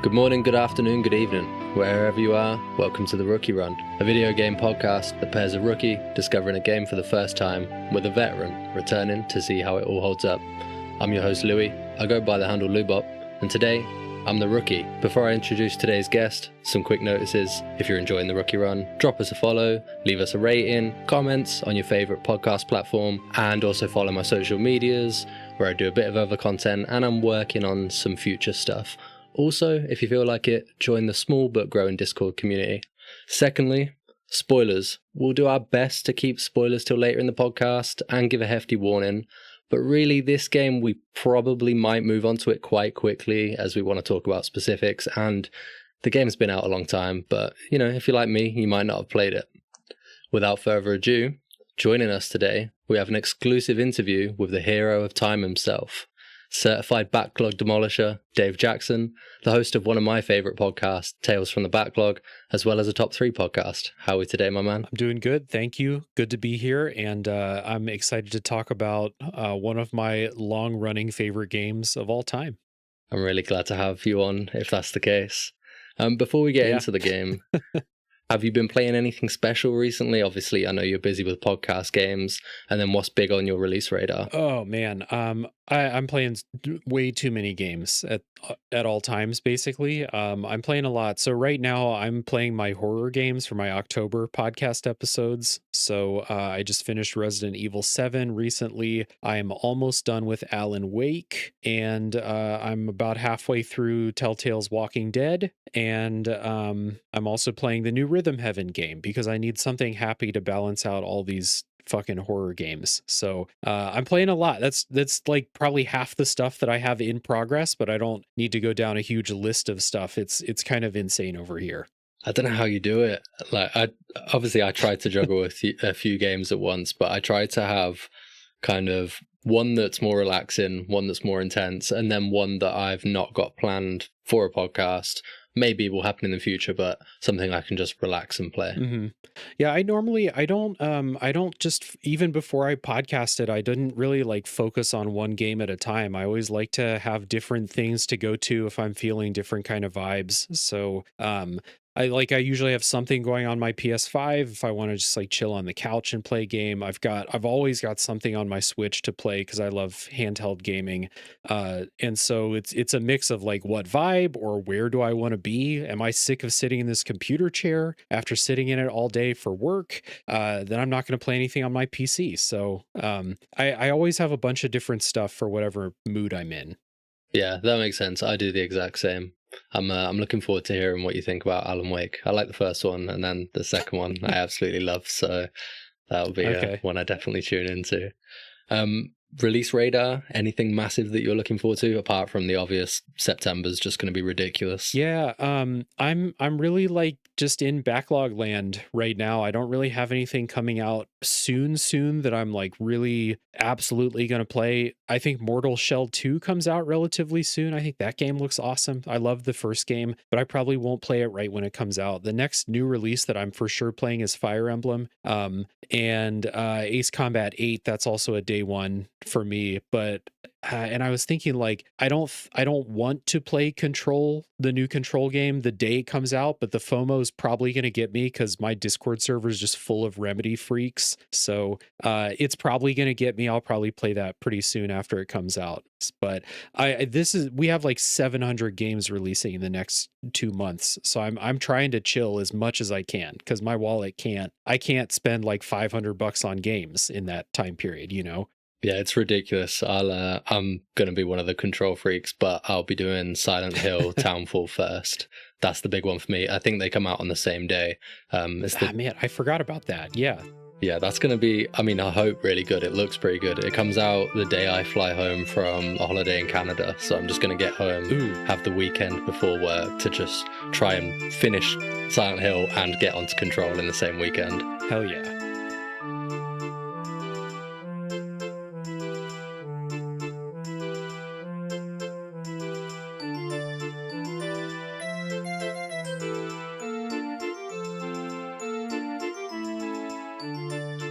Good morning, good afternoon, good evening. Wherever you are, welcome to The Rookie Run, a video game podcast that pairs a rookie discovering a game for the first time with a veteran returning to see how it all holds up. I'm your host Louis, I go by the handle Lubop, and today I'm the rookie. Before I introduce today's guest, some quick notices. If you're enjoying The Rookie Run, drop us a follow, leave us a rating, comments on your favourite podcast platform, and also follow my social medias where I do a bit of other content and I'm working on some future stuff. Also, if you feel like it, join the small but growing Discord community. Secondly, spoilers. We'll do our best to keep spoilers till later in the podcast and give a hefty warning. But really, this game, we probably might move on to it quite quickly as we want to talk about specifics. And the game's been out a long time, but, you know, if you're like me, you might not have played it. Without further ado, joining us today, we have an exclusive interview with the hero of time himself. Certified backlog demolisher, Dave Jackson, the host of one of my favourite podcasts, Tales From The Backlog, as well as a top 3 podcast. How are we today, my man? I'm doing good, thank you. Good to be here, and I'm excited to talk about one of my long-running favorite games of all time. I'm really glad to have you on, if that's the case. Before we get into the game, have you been playing anything special recently? Obviously, I know you're busy with podcast games, and then what's big on your release radar? Oh man, I'm playing way too many games at all times. Basically, I'm playing a lot. So right now, I'm playing my horror games for my October podcast episodes. So I just finished Resident Evil 7 recently. I'm almost done with Alan Wake, and I'm about halfway through Telltale's Walking Dead. And I'm also playing the new Rhythm Heaven game because I need something happy to balance out all these fucking horror games. So I'm playing a lot. That's like probably half the stuff that I have in progress, but I don't need to go down a huge list of stuff. It's kind of insane over here. I don't know how you do it. Like, I tried to juggle a few games at once, but I try to have kind of one that's more relaxing, one that's more intense, and then one that I've not got planned for a podcast. Maybe it will happen in the future, but something I can just relax and play. Mm-hmm. Yeah, I don't just, even before I podcasted, I didn't really like focus on one game at a time. I always like to have different things to go to if I'm feeling different kind of vibes. So, I usually have something going on my PS5 if I want to just like chill on the couch and play a game. I've always got something on my Switch to play because I love handheld gaming. And so it's a mix of like what vibe or where do I want to be? Am I sick of sitting in this computer chair after sitting in it all day for work? Then I'm not going to play anything on my PC. So I always have a bunch of different stuff for whatever mood I'm in. Yeah, that makes sense. I do the exact same. I'm looking forward to hearing what you think about Alan Wake. I like the first one, and then the second one I absolutely love. So that'll be one I definitely tune into. Release radar, anything massive that you're looking forward to apart from the obvious September's just going to be ridiculous? Yeah, I'm really like just in backlog land right now. I don't really have anything coming out soon that I'm like really absolutely going to play. I think Mortal Shell 2 comes out relatively soon. I think that game looks awesome. I love the first game, but I probably won't play it right when it comes out. The next new release that I'm for sure playing is Fire Emblem, and Ace Combat 8. That's also a day one for me, but and I was thinking like I don't want to play Control, the new Control game, the day it comes out, but the FOMO is probably going to get me because my Discord server is just full of Remedy freaks. So it's probably going to get me. I'll probably play that pretty soon after it comes out. But we have like 700 games releasing in the next 2 months, so I'm trying to chill as much as I can because my wallet I can't spend like $500 on games in that time period, you know. Yeah, it's ridiculous. I'm gonna be one of the Control freaks, but I'll be doing Silent Hill Townfall first. That's the big one for me. I think they come out on the same day. Man, I forgot about that. Yeah, that's gonna be, I mean, I hope really good. It looks pretty good. It comes out the day I fly home from a holiday in Canada, so I'm just gonna get home, have the weekend before work to just try and finish Silent Hill and get onto Control in the same weekend. Hell yeah.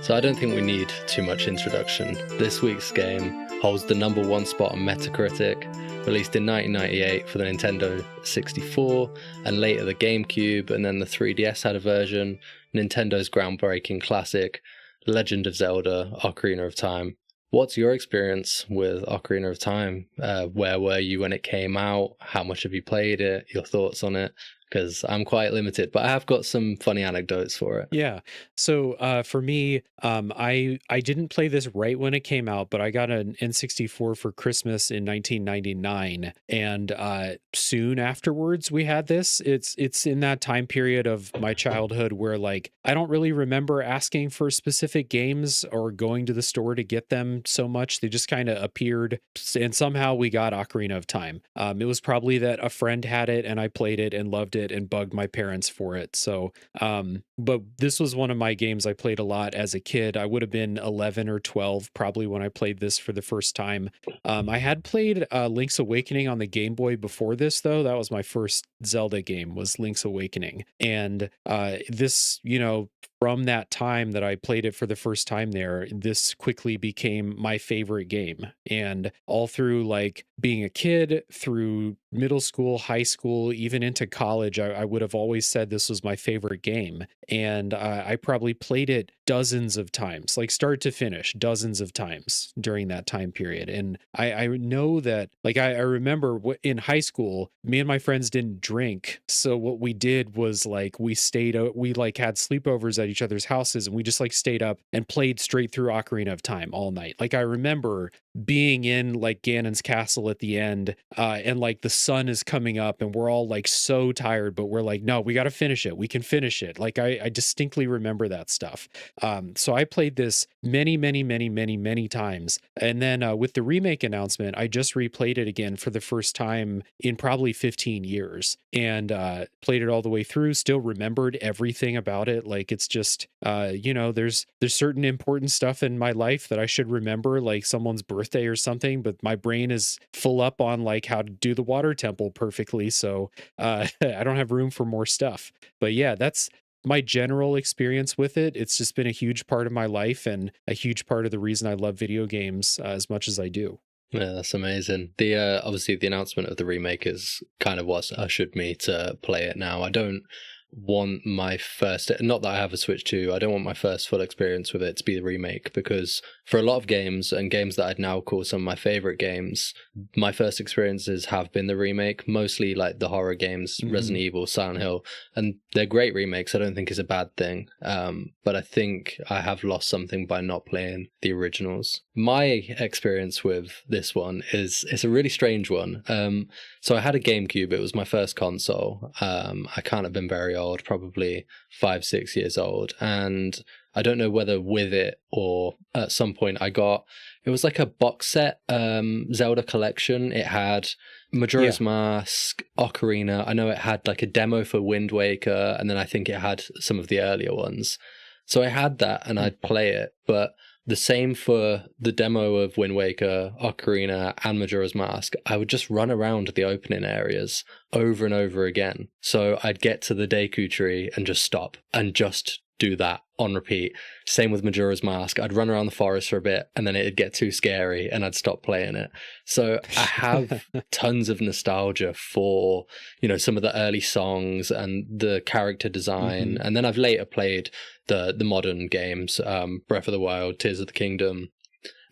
So I don't think we need too much introduction. This week's game holds the #1 spot on Metacritic, released in 1998 for the Nintendo 64, and later the GameCube, and then the 3DS had a version. Nintendo's groundbreaking classic, Legend of Zelda: Ocarina of Time. What's your experience with Ocarina of Time? Where were you when it came out? How much have you played it? Your thoughts on it? Because I'm quite limited, but I have got some funny anecdotes for it. Yeah. So for me, I didn't play this right when it came out, but I got an N64 for Christmas in 1999, and soon afterwards we had this. It's in that time period of my childhood where like I don't really remember asking for specific games or going to the store to get them so much. They just kind of appeared, and somehow we got Ocarina of Time. It was probably that a friend had it and I played it and loved it and bugged my parents for it. So but this was one of my games I played a lot as a kid. I would have been 11 or 12 probably when I played this for the first time. I had played Link's Awakening on the Game Boy before this, though. That was my first Zelda game, was Link's Awakening. And this, from that time that I played it for the first time there, this quickly became my favorite game. And all through like being a kid, through middle school, high school, even into college, I would have always said this was my favorite game. And I probably played it dozens of times, like start to finish, dozens of times during that time period. And I know that, like, I remember in high school, me and my friends didn't drink. So what we did was like we like had sleepovers at each other's houses and we just like stayed up and played straight through Ocarina of Time all night. Like I remember being in like Ganon's castle at the end, and like the sun is coming up and we're all like so tired, but we're like, no, we got to finish it. We can finish it. Like I distinctly remember that stuff. So I played this many times. And then with the remake announcement, I just replayed it again for the first time in probably 15 years and played it all the way through, still remembered everything about it. Like it's just, there's certain important stuff in my life that I should remember, like someone's birthday or something, but my brain is full up on like how to do the water temple perfectly. So I don't have room for more stuff. But yeah, that's my general experience with it. It's just been a huge part of my life and a huge part of the reason I love video games as much as I do. Yeah, that's amazing. The obviously the announcement of the remake is kind of what's ushered me to play it now. I don't want my first, not that I have a Switch 2, I don't want my first full experience with it to be the remake, because for a lot of games and games that I'd now call some of my favorite games, my first experiences have been the remake, mostly like the horror games, Resident Evil, Silent Hill, and they're great remakes. I don't think it's a bad thing, but I think I have lost something by not playing the originals. My experience with this one is, it's a really strange one. So I had a GameCube. It was my first console. I can't have been very old, probably 5-6 years old. And I don't know whether with it or at some point it was like a box set Zelda collection. It had Majora's Mask, Ocarina. I know it had like a demo for Wind Waker, and then I think it had some of the earlier ones. So I had that and I'd play it, but the same for the demo of Wind Waker, Ocarina, and Majora's Mask. I would just run around the opening areas over and over again. So I'd get to the Deku Tree and just stop and just do that on repeat. Same with Majora's Mask. I'd run around the forest for a bit and then it'd get too scary and I'd stop playing it. So I have tons of nostalgia for, some of the early songs and the character design. And then I've later played the modern games, Breath of the Wild, Tears of the Kingdom,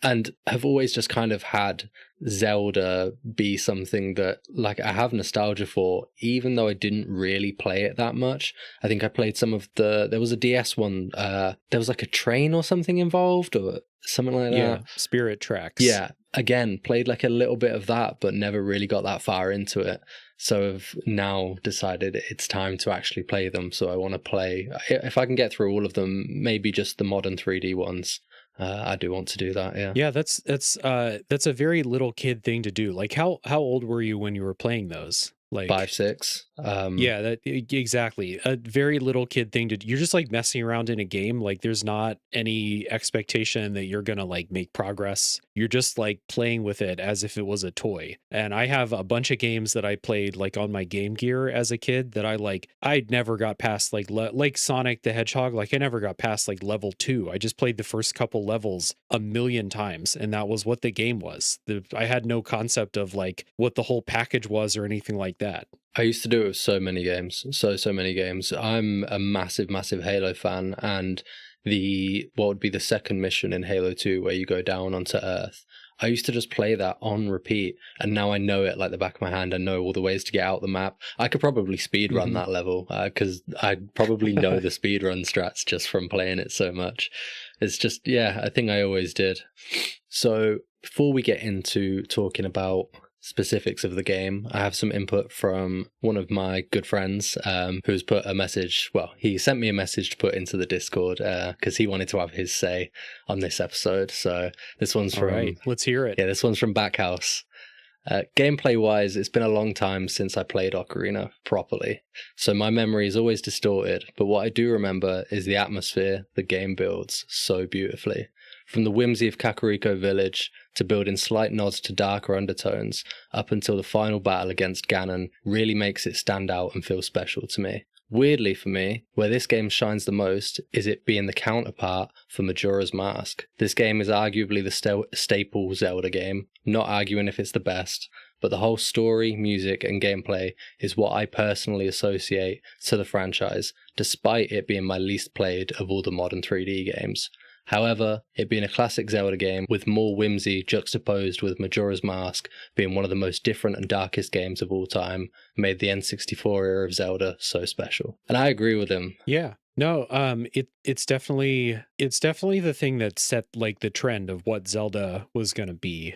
and have always just kind of had Zelda be something that like I have nostalgia for, even though I didn't really play it that much. I think I played some of there was a DS one, there was like a train or something involved or something like that. Yeah, Spirit Tracks. Yeah, again, played like a little bit of that, but never really got that far into it. So I've now decided it's time to actually play them. So I want to play, if I can get through all of them, maybe just the modern 3D ones. I do want to do that. Yeah, that's a very little kid thing to do. Like how old were you when you were playing those? Like, 5, 6. yeah, exactly. A very little kid thing to you're just like messing around in a game. Like there's not any expectation that you're gonna like make progress. You're just like playing with it as if it was a toy. And I have a bunch of games that I played like on my Game Gear as a kid that I never got past like like Sonic the Hedgehog. Like I never got past like level 2. I just played the first couple levels a million times, and that was what the game was. I had no concept of like what the whole package was or anything like that. I used to do it with so many games, so many games. I'm a massive, massive Halo fan, and the what would be the second mission in Halo 2 where you go down onto Earth. I used to just play that on repeat, and now I know it like the back of my hand. I know all the ways to get out the map. I could probably speed run Mhm. that level because I probably know the speed run strats just from playing it so much. It's just, yeah, I think I always did. So before we get into talking about specifics of the game, I have some input from one of my good friends who's put a message. Well, he sent me a message to put into the Discord because he wanted to have his say on this episode. So this one's All right, from, let's hear it. yeah, this one's from Backhouse. Gameplay wise, it's been a long time since I played Ocarina properly, so my memory is always distorted, but what I do remember is the atmosphere the game builds so beautifully. From the whimsy of Kakariko Village to building slight nods to darker undertones, up until the final battle against Ganon really makes it stand out and feel special to me. Weirdly for me, where this game shines the most is it being the counterpart for Majora's Mask. This game is arguably the staple Zelda game, not arguing if it's the best, but the whole story, music, and gameplay is what I personally associate to the franchise, despite it being my least played of all the modern 3D games. However, it being a classic Zelda game with more whimsy juxtaposed with Majora's Mask being one of the most different and darkest games of all time made the N64 era of Zelda so special. And I agree with him. Yeah. No, it's definitely the thing that set like the trend of what Zelda was going to be.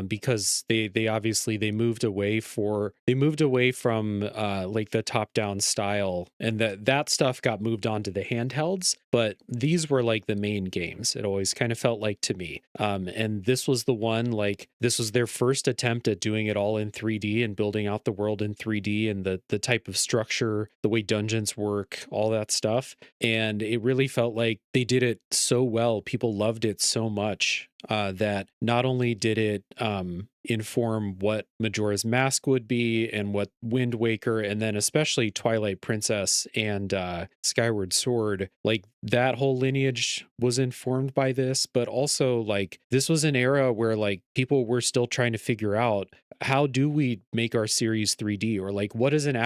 Because they obviously they moved away from like the top down style, and that stuff got moved on to the handhelds, but these were like the main games. It always kind of felt like to me. And this was the one, like this was their first attempt at doing it all in 3D and building out the world in 3D and the type of structure, the way dungeons work, all that stuff. And it really felt like they did it so well. People loved it so much that not only did it inform what Majora's Mask would be and what Wind Waker, and then especially Twilight Princess and Skyward Sword, like that whole lineage was informed by this. But also, like, this was an era where like people were still trying to figure out, how do we make our series 3D, or like what does an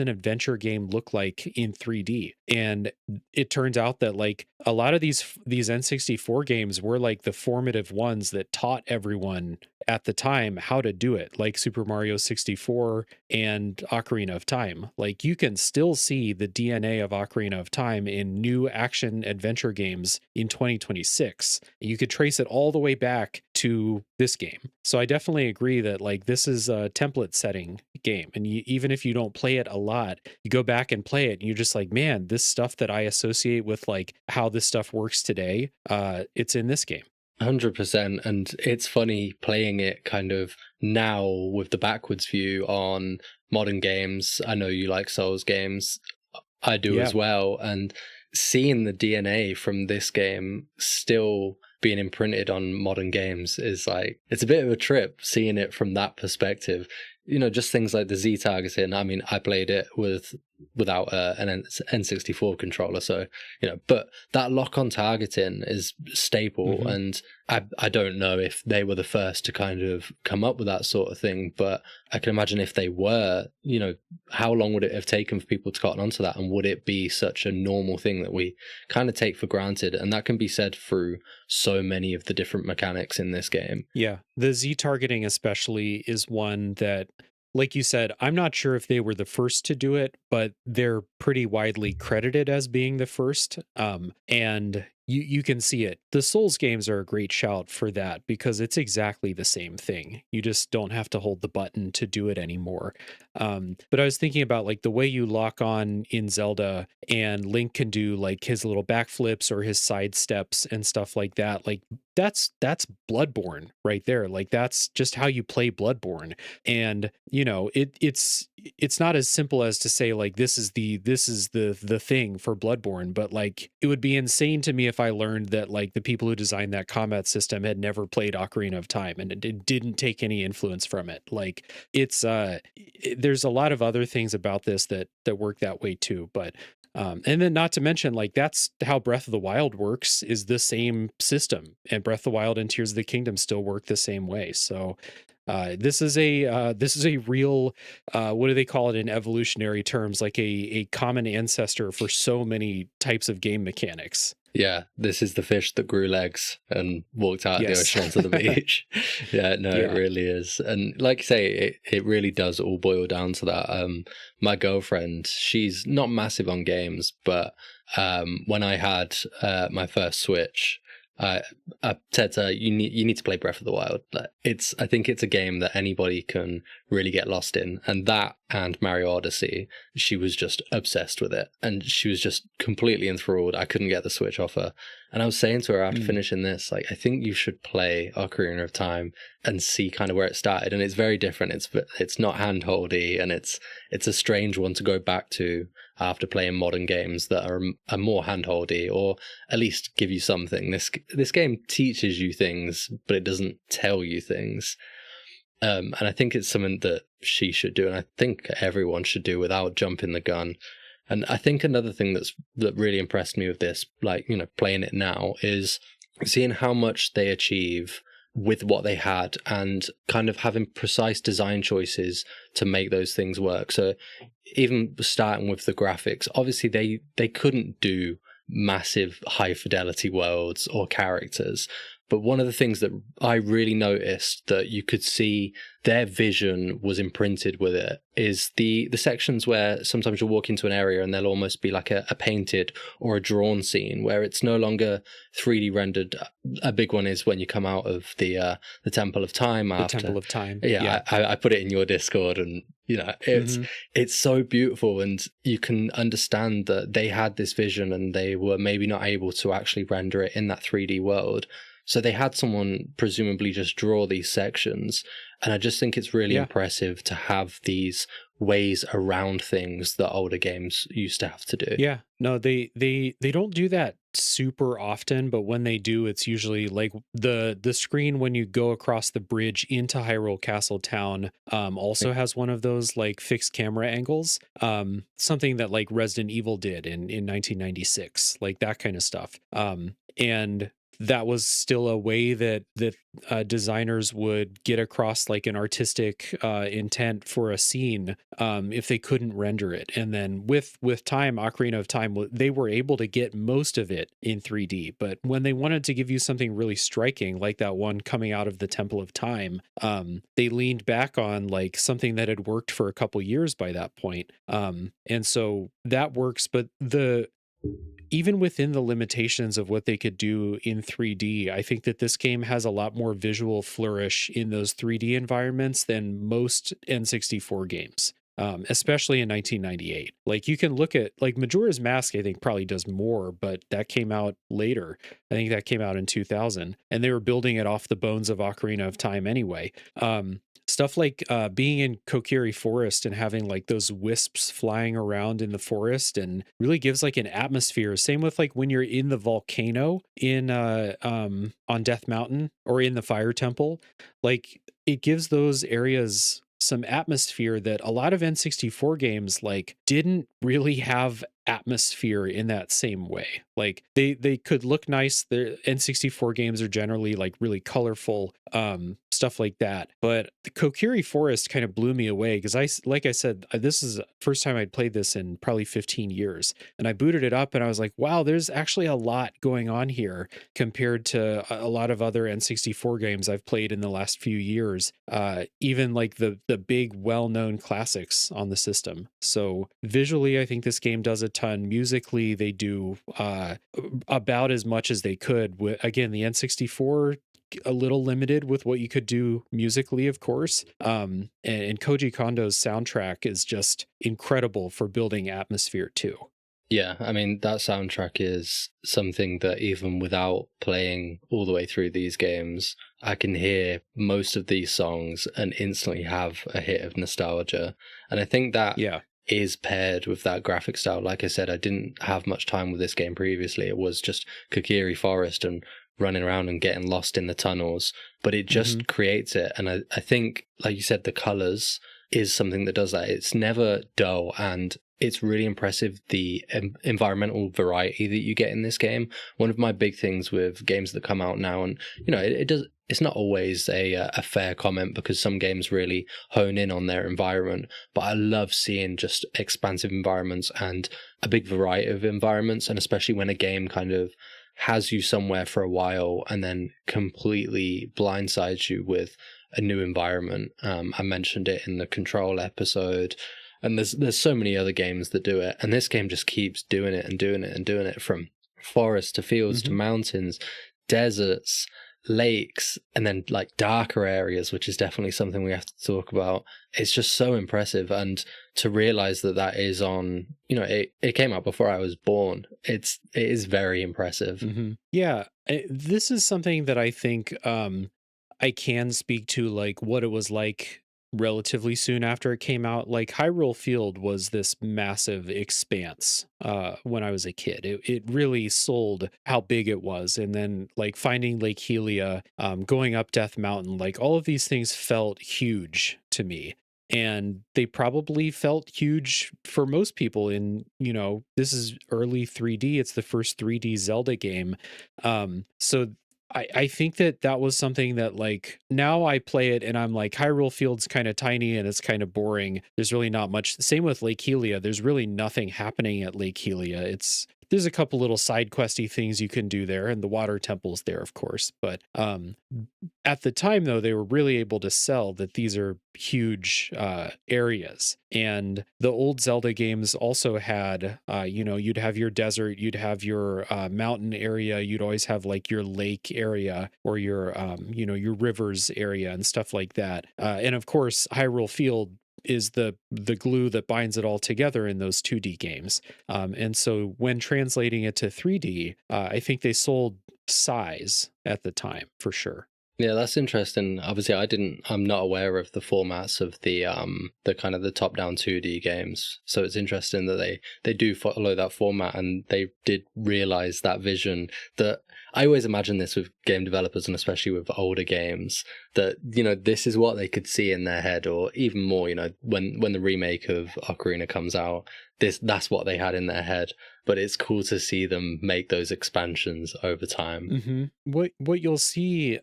adventure game look like in 3D? And it turns out that like a lot of these N64 games were like the formative ones that taught everyone at the time how to do it, like Super Mario 64 and Ocarina of Time. Like you can still see the DNA of Ocarina of Time in new action adventure games in 2026. You could trace it all the way back to this game. So I definitely agree that like this is a template setting game, and even if you don't play it a lot, you go back and play it and you're just like, man, this stuff that I associate with like how this stuff works today, it's in this game. 100%. And it's funny playing it kind of now with the backwards view on modern games. I know you like Souls games. I do Yeah. as well. And seeing the DNA from this game still being imprinted on modern games is like, it's a bit of a trip seeing it from that perspective. You know, just things like the Z targeting. I mean, I played it without an N64 controller, so you know, but that lock-on targeting is staple, Mhm. and I don't know if they were the first to kind of come up with that sort of thing, but I can imagine if they were, you know, how long would it have taken for people to cotton onto that, and would it be such a normal thing that we kind of take for granted? And that can be said through so many of the different mechanics in this game. Yeah. The Z targeting especially is one that, like you said, I'm not sure if they were the first to do it, but they're pretty widely credited as being the first. And you can see it. The Souls games are a great shout for that because it's exactly the same thing. You just don't have to hold the button to do it anymore. But I was thinking about like the way you lock on in Zelda and Link can do like his little backflips or his side steps and stuff like that. Like that's Bloodborne right there. Like that's just how you play Bloodborne. And you know, it's not as simple as to say like this is the thing for Bloodborne, but like it would be insane to me if I learned that like the people who designed that combat system had never played Ocarina of Time and it didn't take any influence from it. Like it's there's a lot of other things about this that work that way too, but and then not to mention like that's how Breath of the Wild works, is the same system, and Breath of the Wild and Tears of the Kingdom still work the same way. So this is a real what do they call it in evolutionary terms, like a common ancestor for so many types of game mechanics. Yeah, this is the fish that grew legs and walked out of the Yes. ocean onto the beach. Yeah, no, it Yeah. really is. And like you say, it really does all boil down to that. My girlfriend, she's not massive on games, but when I had my first Switch, I said to her, you need to play Breath of the Wild. Like, I think it's a game that anybody can really get lost in, and that and Mario Odyssey, she was just obsessed with it, and she was just completely enthralled. I couldn't get the Switch off her, and I was saying to her after finishing this, like, I think you should play Ocarina of Time and see kind of where it started, and it's very different. It's not handholdy, and it's a strange one to go back to after playing modern games that are more handholdy, or at least give you something. This game teaches you things, but it doesn't tell you things. And I think it's something that she should do, and I think everyone should do without jumping the gun. And I think another thing that really impressed me with this, like, you know, playing it now, is seeing how much they achieve with what they had and kind of having precise design choices to make those things work. So even starting with the graphics, obviously they couldn't do massive high fidelity worlds or characters. But one of the things that I really noticed that you could see their vision was imprinted with it is the sections where sometimes you'll walk into an area and there'll almost be like a painted or a drawn scene where it's no longer 3D rendered. A big one is when you come out of the Temple of Time after. The Temple of Time. Yeah. I put it in your Discord, and you know, it's so beautiful, and you can understand that they had this vision and they were maybe not able to actually render it in that 3D world. So they had someone presumably just draw these sections. And I just think it's really impressive to have these ways around things that older games used to have to do. Yeah. No, they don't do that super often, but when they do, it's usually like the screen when you go across the bridge into Hyrule Castle Town also has one of those like fixed camera angles. Something that like Resident Evil did in 1996, like that kind of stuff. And that was still a way that designers would get across like an artistic intent for a scene if they couldn't render it. And then with time, Ocarina of Time, they were able to get most of it in 3D. But when they wanted to give you something really striking, like that one coming out of the Temple of Time, they leaned back on like something that had worked for a couple years by that point. And so that works. But even within the limitations of what they could do in 3D, I think that this game has a lot more visual flourish in those 3D environments than most N64 games, especially in 1998. Like you can look at like Majora's Mask, I think probably does more, but that came out later. I think that came out in 2000, and they were building it off the bones of Ocarina of Time anyway. Stuff like being in Kokiri Forest and having like those wisps flying around in the forest and really gives like an atmosphere. Same with like when you're in the volcano in on Death Mountain or in the Fire Temple, like it gives those areas some atmosphere that a lot of N64 games like didn't really have atmosphere in that same way. Like they could look nice. The N64 games are generally like really colorful, stuff like that. But the Kokiri Forest kind of blew me away because like I said, this is the first time I'd played this in probably 15 years. And I booted it up and I was like, wow, there's actually a lot going on here compared to a lot of other N64 games I've played in the last few years. Even like the big well-known classics on the system. So visually, I think this game does a ton. Musically, they do about as much as they could. Again, the N64 a little limited with what you could do musically, of course. And Koji Kondo's soundtrack is just incredible for building atmosphere too. Yeah, I mean, that soundtrack is something that even without playing all the way through these games, I can hear most of these songs and instantly have a hit of nostalgia. And I think that is paired with that graphic style. Like I said, I didn't have much time with this game previously. It was just Kokiri Forest and running around and getting lost in the tunnels, but it just creates it. And I think, like you said, the colors is something that does that. It's never dull, and it's really impressive the environmental variety that you get in this game. One of my big things with games that come out now, and it's not always a fair comment because some games really hone in on their environment, but I love seeing just expansive environments and a big variety of environments, and especially when a game kind of has you somewhere for a while and then completely blindsides you with a new environment. I mentioned it in the Control episode, and there's so many other games that do it, and this game just keeps doing it and doing it and doing it, from forest to fields to mountains, deserts, lakes, and then like darker areas, which is definitely something we have to talk about. It's just so impressive, and to realize that is on, it came out before I was born. It is very impressive. Yeah, this is something that I think I can speak to, like what it was like relatively soon after it came out. Like Hyrule Field was this massive expanse when I was a kid. It really sold how big it was. And then like finding Lake Helia, going up Death Mountain, like all of these things felt huge to me. And they probably felt huge for most people in, this is early 3D. It's the first 3D Zelda game. So I think that was something that, like, now I play it and I'm like, Hyrule Field's kind of tiny and it's kind of boring. There's really not much. Same with Lake Helia. There's really nothing happening at Lake Helia. There's a couple little side questy things you can do there, and the water temple's there, of course. But at the time, though, they were really able to sell that these are huge areas. And the old Zelda games also had, you'd have your desert, you'd have your mountain area, you'd always have like your lake area or your, your rivers area and stuff like that. And of course, Hyrule Field is the glue that binds it all together in those 2D games. And so when translating it to 3D, I think they sold size at the time for sure. Yeah, that's interesting. Obviously, I'm not aware of the formats of the kind of the top-down 2D games. So it's interesting that they do follow that format, and they did realize that vision. That I always imagine this with game developers, and especially with older games, that, this is what they could see in their head, or even more, when the remake of Ocarina comes out, that's what they had in their head. But it's cool to see them make those expansions over time. What you'll see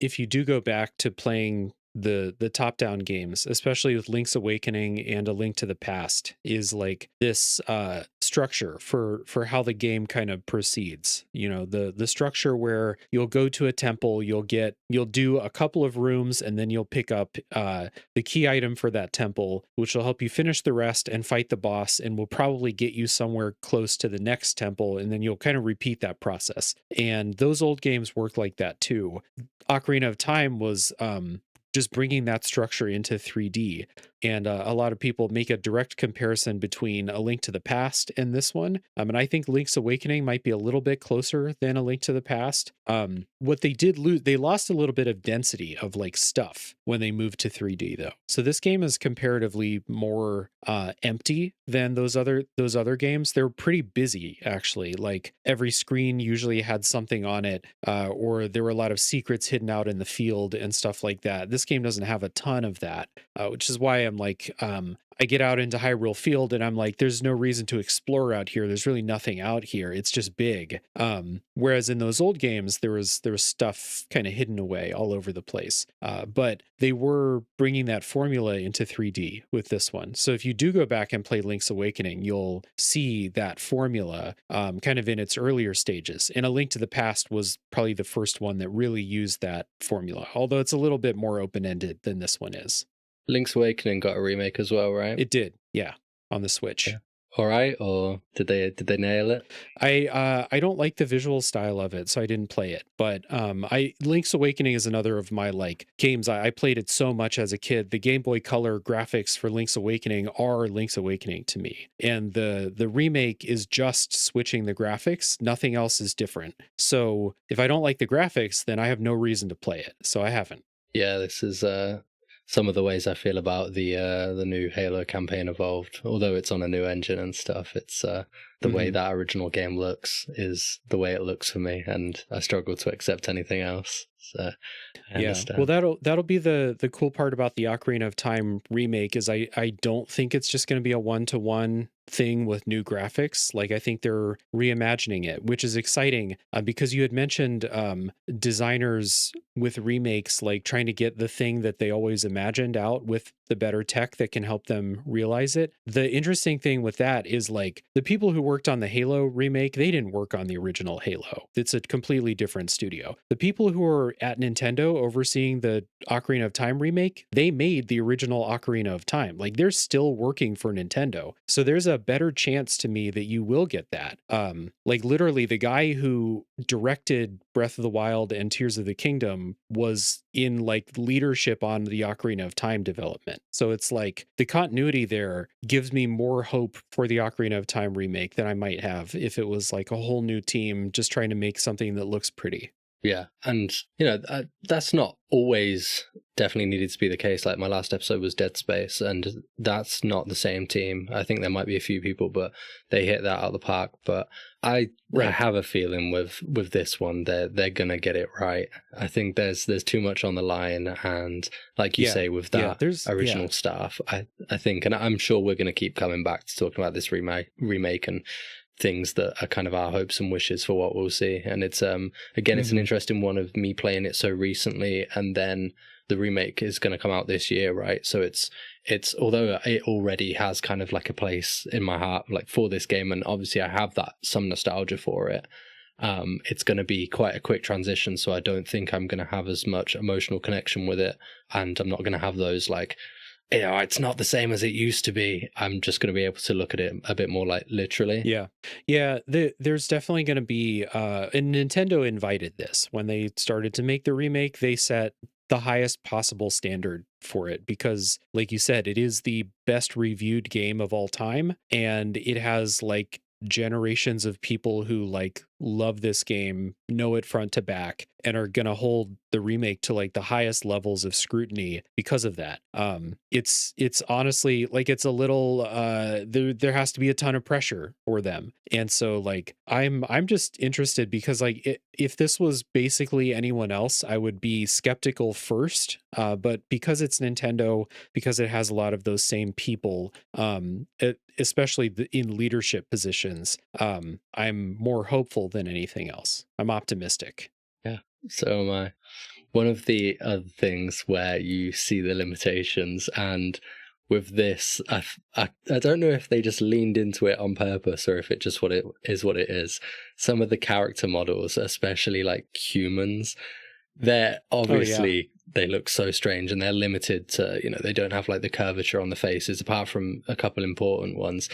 if you do go back to playing the top-down games, especially with Link's Awakening and A Link to the Past, is like this structure for how the game kind of proceeds. The structure where you'll go to a temple, you'll do a couple of rooms, and then you'll pick up the key item for that temple, which will help you finish the rest and fight the boss, and will probably get you somewhere close to the next temple, and then you'll kind of repeat that process. And those old games work like that too. Ocarina of Time was just bringing that structure into 3D. And a lot of people make a direct comparison between A Link to the Past and this one. And I think Link's Awakening might be a little bit closer than A Link to the Past. What they did lose, they lost a little bit of density of like stuff when they moved to 3D though. So this game is comparatively more empty than those other games. They're pretty busy actually. Like every screen usually had something on it, or there were a lot of secrets hidden out in the field and stuff like that. This game doesn't have a ton of that, which is why I'm I'm like, I get out into Hyrule Field and I'm like, there's no reason to explore out here. There's really nothing out here. It's just big. Whereas in those old games, there was stuff kind of hidden away all over the place. But they were bringing that formula into 3D with this one. So if you do go back and play Link's Awakening, you'll see that formula kind of in its earlier stages. And A Link to the Past was probably the first one that really used that formula, although it's a little bit more open-ended than this one is. Link's Awakening got a remake as well, right? It did, yeah, on the Switch. Yeah. All right, or did they nail it? I don't like the visual style of it, so I didn't play it. But I Link's Awakening is another of my like games. I played it so much as a kid. The Game Boy Color graphics for Link's Awakening are Link's Awakening to me, and the remake is just switching the graphics. Nothing else is different. So if I don't like the graphics, then I have no reason to play it. So I haven't. Yeah, this is some of the ways I feel about the new Halo campaign Evolved. Although it's on a new engine and stuff, it's the way that original game looks is the way it looks for me, and I struggle to accept anything else. So I understand. Well, that'll be the cool part about the Ocarina of Time remake is I don't think it's just going to be a one-to-one thing with new graphics. Like I think they're reimagining it, which is exciting because you had mentioned designers with remakes like trying to get the thing that they always imagined out with the better tech that can help them realize it. The interesting thing with that is like the people who worked on the Halo remake, they didn't work on the original Halo. It's a completely different studio. The people who are at Nintendo overseeing the Ocarina of Time remake, they made the original Ocarina of Time. Like they're still working for Nintendo. So there's a better chance to me that you will get that. Like literally the guy who directed Breath of the Wild and Tears of the Kingdom was in like leadership on the Ocarina of Time development. So it's like the continuity there gives me more hope for the Ocarina of Time remake than I might have if it was like a whole new team just trying to make something that looks pretty. Yeah, and that's not always definitely needed to be the case. Like my last episode was Dead Space, and that's not the same team. I think there might be a few people, but they hit that out of the park. But I have a feeling with this one, they're gonna get it right. I think there's too much on the line, and like you say, with that original stuff, I think, and I'm sure we're gonna keep coming back to talking about this remake and things that are kind of our hopes and wishes for what we'll see. And it's again it's an interesting one of me playing it so recently, and then the remake is going to come out this year, right? So it's although it already has kind of like a place in my heart like for this game, and obviously I have that some nostalgia for it, it's going to be quite a quick transition, so I don't think I'm going to have as much emotional connection with it, and I'm not going to have those like, it's not the same as it used to be. I'm just going to be able to look at it a bit more like literally. Yeah. There's definitely going to be, and Nintendo invited this when they started to make the remake. They set the highest possible standard for it because, like you said, it is the best reviewed game of all time, and it has like generations of people who like love this game, know it front to back, and are gonna hold the remake to like the highest levels of scrutiny because of that. It's honestly like it's a little there has to be a ton of pressure for them, and so like I'm just interested because like if this was basically anyone else, I would be skeptical first, but because it's Nintendo, because it has a lot of those same people, especially in leadership positions, I'm more hopeful than anything else. I'm optimistic. Yeah, so am I. One of the other things where you see the limitations, and with this, I don't know if they just leaned into it on purpose or if it just what it is. Some of the character models, especially like humans, they're obviously they look so strange, and they're limited to, they don't have like the curvature on the faces apart from a couple important ones,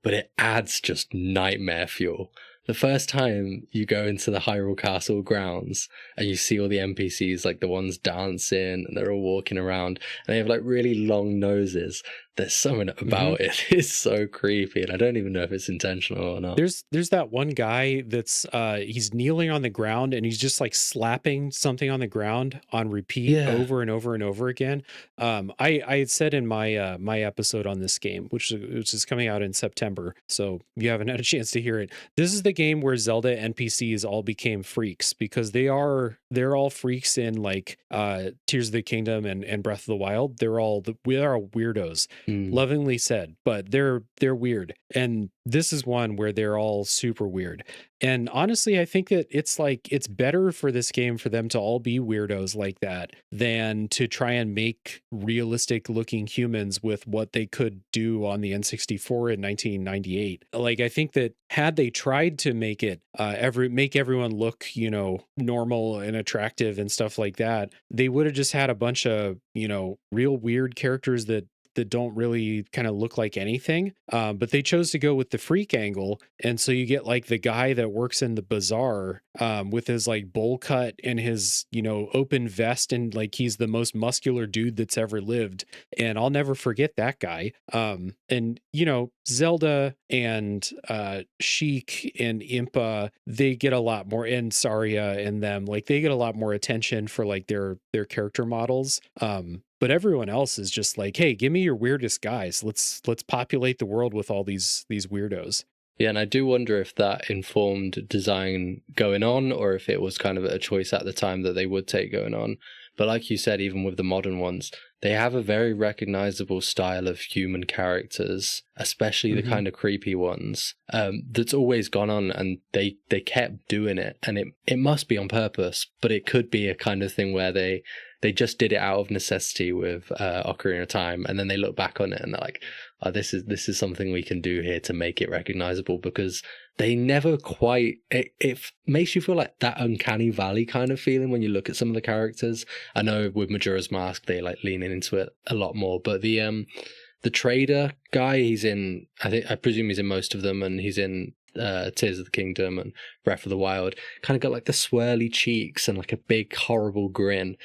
but it adds just nightmare fuel. The first time you go into the Hyrule Castle grounds and you see all the NPCs, like the ones dancing and they're all walking around and they have like really long noses, there's something Mhm. about it. It's so creepy, and I don't even know if it's intentional or not. There's that one guy that's he's kneeling on the ground and he's just like slapping something on the ground on repeat Yeah. over and over and over again. I had said in my my episode on this game, which is coming out in September, so you haven't had a chance to hear it. This is the game where Zelda NPCs all became freaks because they're all freaks in like Tears of the Kingdom and Breath of the Wild. We are weirdos, Mm. lovingly said, but they're weird. And this is one where they're all super weird. And honestly, I think that it's like it's better for this game for them to all be weirdos like that than to try and make realistic looking humans with what they could do on the N64 in 1998. Like I think that had they tried to make it make everyone look, you know, normal and attractive and stuff like that, they would have just had a bunch of, you know, real weird characters that don't really kind of look like anything. But they chose to go with the freak angle. And so you get like the guy that works in the bazaar with his like bowl cut and his, you know, open vest. And like he's the most muscular dude that's ever lived. And I'll never forget that guy. And, you know, Zelda and Sheik and Impa, they get a lot more, and Saria and them, like they get a lot more attention for like their character models. But everyone else is just like, hey, give me your weirdest guys. Let's populate the world with all these weirdos. Yeah, and I do wonder if that informed design going on, or if it was kind of a choice at the time that they would take going on. But like you said, even with the modern ones, they have a very recognizable style of human characters, especially the Hmm. kind of creepy ones, that's always gone on, and they kept doing it. And it must be on purpose, but it could be a kind of thing where they just did it out of necessity with Ocarina of Time, and then they look back on it and they're like, oh, this is something we can do here to make it recognizable, because they never quite it makes you feel like that uncanny valley kind of feeling when you look at some of the characters. I know with Majora's Mask they like leaning into it a lot more, but the trader guy, he's in, I presume he's in most of them, and he's in Tears of the Kingdom and Breath of the Wild, kind of got like the swirly cheeks and like a big horrible grin.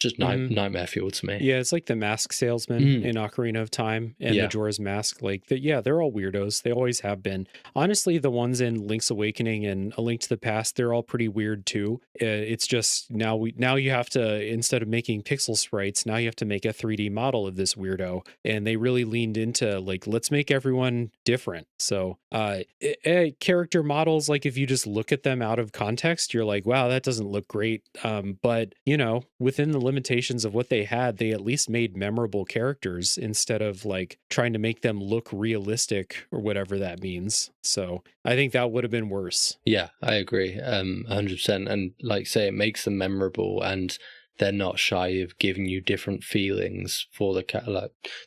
Just Hmm. nightmare fuel to me. Yeah, it's like the mask salesman Mm, in Ocarina of Time and yeah. Majora's Mask. Like, yeah, they're all weirdos. They always have been. Honestly, the ones in Link's Awakening and A Link to the Past, they're all pretty weird too. It's just now you have to, instead of making pixel sprites, now you have to make a 3D model of this weirdo. And they really leaned into like, let's make everyone different. So, character models, like if you just look at them out of context, you're like, wow, that doesn't look great. But you know, within the limitations of what they had, they at least made memorable characters instead of like trying to make them look realistic or whatever that means. So I think that would have been worse. Yeah, I agree, 100%. And like say, it makes them memorable, and they're not shy of giving you different feelings for like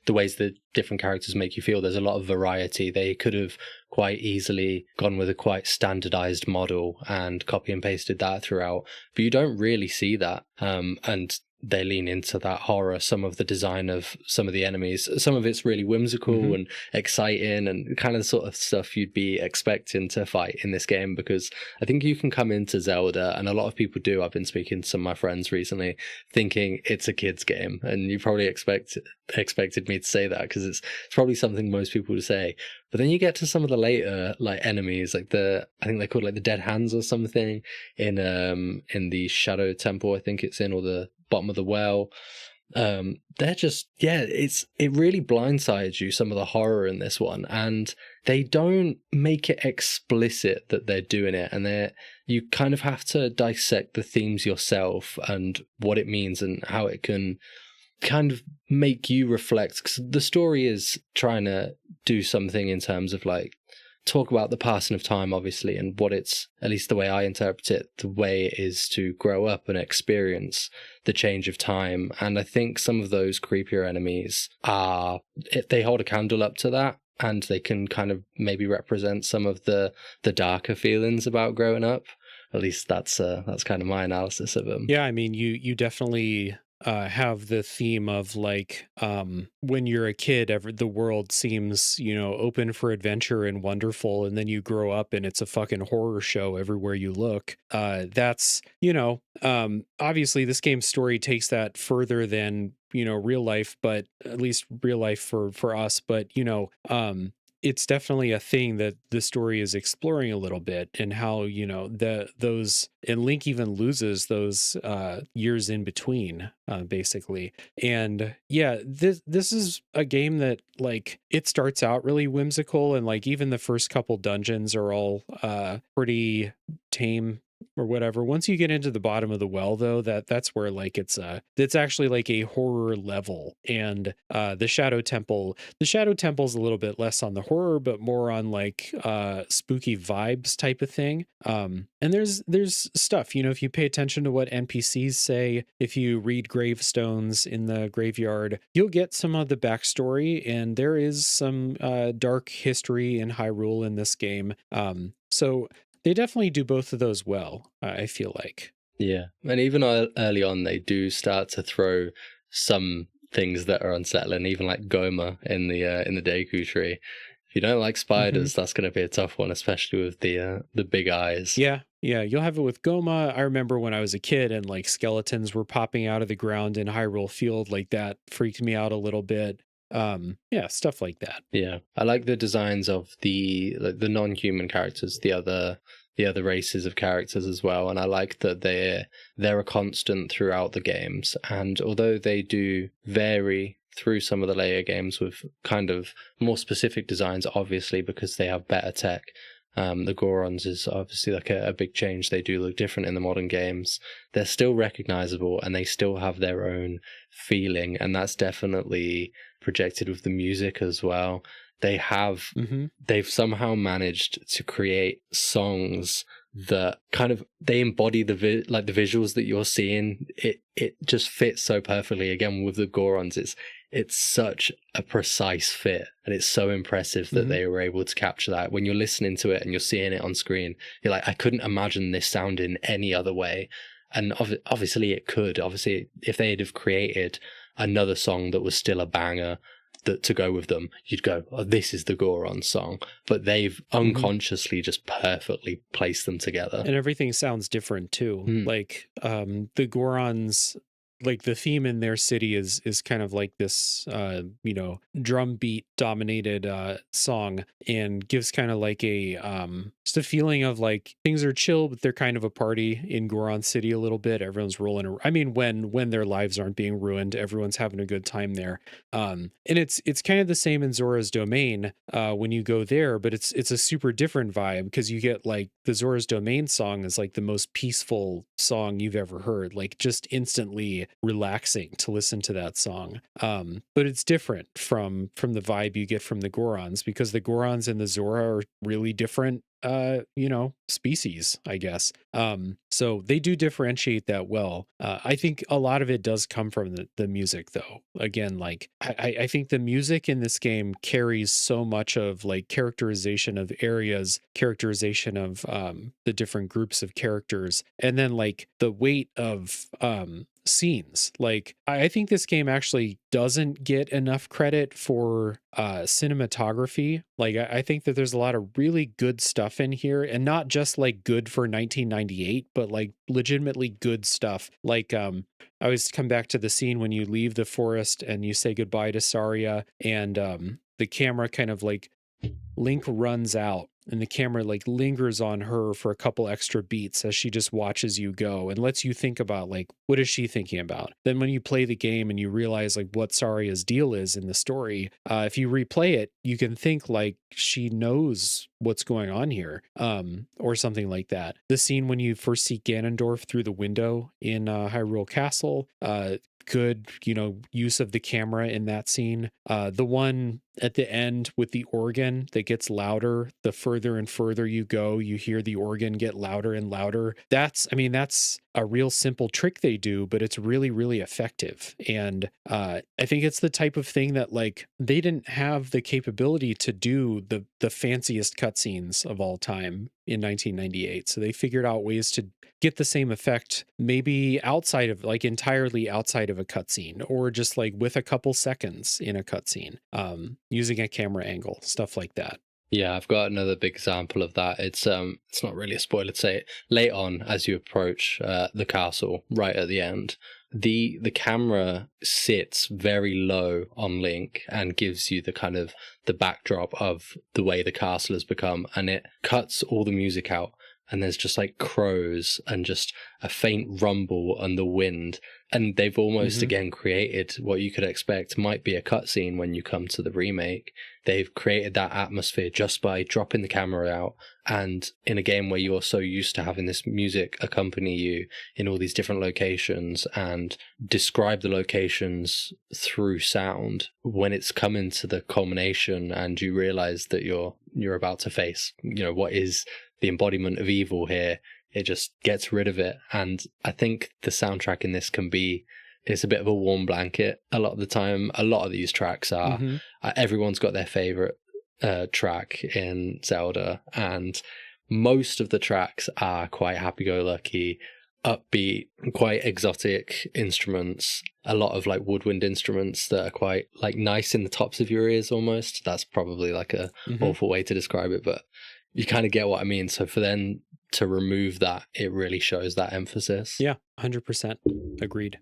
the ways that different characters make you feel. There's a lot of variety. They could have quite easily gone with a quite standardized model and copy and pasted that throughout, but you don't really see that. And they lean into that horror, some of the design of some of the enemies. Some of it's really whimsical Hmm. and exciting and kind of the sort of stuff you'd be expecting to fight in this game, because I think you can come into Zelda, and a lot of people do. I've been speaking to some of my friends recently thinking it's a kid's game, and you probably expected me to say that, because it's probably something most people would say. But then you get to some of the later like enemies, like I think they're called like the Dead Hands or something in the Shadow Temple, I think it's in, or the bottom of the well. They're just, yeah, it really blindsides you, some of the horror in this one, and they don't make it explicit that they're doing it, and you kind of have to dissect the themes yourself and what it means and how it can kind of make you reflect, because the story is trying to do something in terms of like talk about the passing of time, obviously, and what it's, at least the way I interpret it, the way it is to grow up and experience the change of time. And I think some of those creepier enemies they hold a candle up to that, and they can kind of maybe represent some of the darker feelings about growing up. At least that's kind of my analysis of them. Yeah, I mean, you definitely have the theme of like when you're a kid, the world seems, you know, open for adventure and wonderful, and then you grow up and it's a fucking horror show everywhere you look. That's, you know, obviously this game's story takes that further than real life, but at least real life for us. But it's definitely a thing that the story is exploring a little bit, and how those, and Link even loses those years in between, basically. And yeah, this is a game that, like, it starts out really whimsical, and like even the first couple dungeons are all pretty tame or whatever. Once you get into the bottom of the well, though, that's where like it's actually like a horror level. And the shadow temple's a little bit less on the horror, but more on like spooky vibes type of thing. And there's stuff, if you pay attention to what NPCs say, if you read gravestones in the graveyard, you'll get some of the backstory, and there is some dark history in Hyrule in this game. So they definitely do both of those well, I feel like. Yeah, and even early on, they do start to throw some things that are unsettling, even like Goma in the Deku tree. If you don't like spiders, that's going to be a tough one, especially with the big eyes. Yeah, you'll have it with Goma. I remember when I was a kid and like skeletons were popping out of the ground in Hyrule Field, like that freaked me out a little bit. Yeah, stuff like that. Yeah, I like the designs of the non-human characters, the other races of characters as well, and I like that they're a constant throughout the games. And although they do vary through some of the later games with kind of more specific designs, obviously because they have better tech. The Gorons is obviously like a big change. They do look different in the modern games. They're still recognizable, and they still have their own feeling, and that's definitely projected with the music as well. They've somehow managed to create songs that kind of, they embody the visuals that you're seeing. It just fits so perfectly. Again, with the Gorons, it's such a precise fit, and it's so impressive that they were able to capture that. When you're listening to it and you're seeing it on screen, you're like, I couldn't imagine this sounding any other way. And obviously it could. Obviously, if they'd have created another song that was still a banger to go with them, you'd go, oh, this is the Goron song. But they've unconsciously just perfectly placed them together. And everything sounds different too. Like the Gorons, like the theme in their city is kind of like this drum beat dominated song, and gives kind of like a just a feeling of like things are chill, but they're kind of a party in Goron City a little bit. Everyone's rolling I mean, when their lives aren't being ruined, everyone's having a good time there. And it's kind of the same in Zora's Domain when you go there, but it's a super different vibe, because you get like the Zora's Domain song is like the most peaceful song you've ever heard, like just instantly relaxing to listen to that song. But it's different from the vibe you get from the Gorons, because the Gorons and the Zora are really different species, I guess. So they do differentiate that well. I think a lot of it does come from the music, though. Again, like I think the music in this game carries so much of like characterization of areas, characterization of the different groups of characters, and then like the weight of scenes. Like I think this game actually doesn't get enough credit for cinematography. Like I think that there's a lot of really good stuff in here, and not just like good for 1998, but like legitimately good stuff. Like I always come back to the scene when you leave the forest and you say goodbye to Saria, and the camera kind of like, Link runs out and the camera like lingers on her for a couple extra beats as she just watches you go and lets you think about like, what is she thinking about? Then when you play the game and you realize like what Saria's deal is in the story, if you replay it, you can think like she knows what's going on here, or something like that. The scene when you first see Ganondorf through the window in Hyrule Castle, good use of the camera in that scene. The one at the end with the organ that gets louder the further and further you go, you hear the organ get louder and louder. That's a real simple trick they do, but it's really, really effective. And I think it's the type of thing that like they didn't have the capability to do the fanciest cutscenes of all time in 1998. So they figured out ways to get the same effect, maybe outside of like entirely outside of a cutscene, or just like with a couple seconds in a cutscene, using a camera angle, stuff like that. Yeah, I've got another big example of that. It's not really a spoiler to say it. Late on, as you approach the castle, right at the end, the camera sits very low on Link and gives you the kind of the backdrop of the way the castle has become, and it cuts all the music out, and there's just like crows and just a faint rumble and the wind, and they've almost again created what you could expect might be a cutscene when you come to the remake. They've created that atmosphere just by dropping the camera out, and in a game where you're so used to having this music accompany you in all these different locations and describe the locations through sound, when it's coming to the culmination and you realize that you're about to face, what is the embodiment of evil here, it just gets rid of it. And I think the soundtrack in this it's a bit of a warm blanket a lot of the time. A lot of these tracks are, everyone's got their favorite track in Zelda, and most of the tracks are quite happy-go-lucky, upbeat, quite exotic instruments, a lot of like woodwind instruments that are quite like nice in the tops of your ears almost. That's probably like a awful way to describe it, but you kind of get what I mean. So for them to remove that, it really shows that emphasis. Yeah, 100% agreed.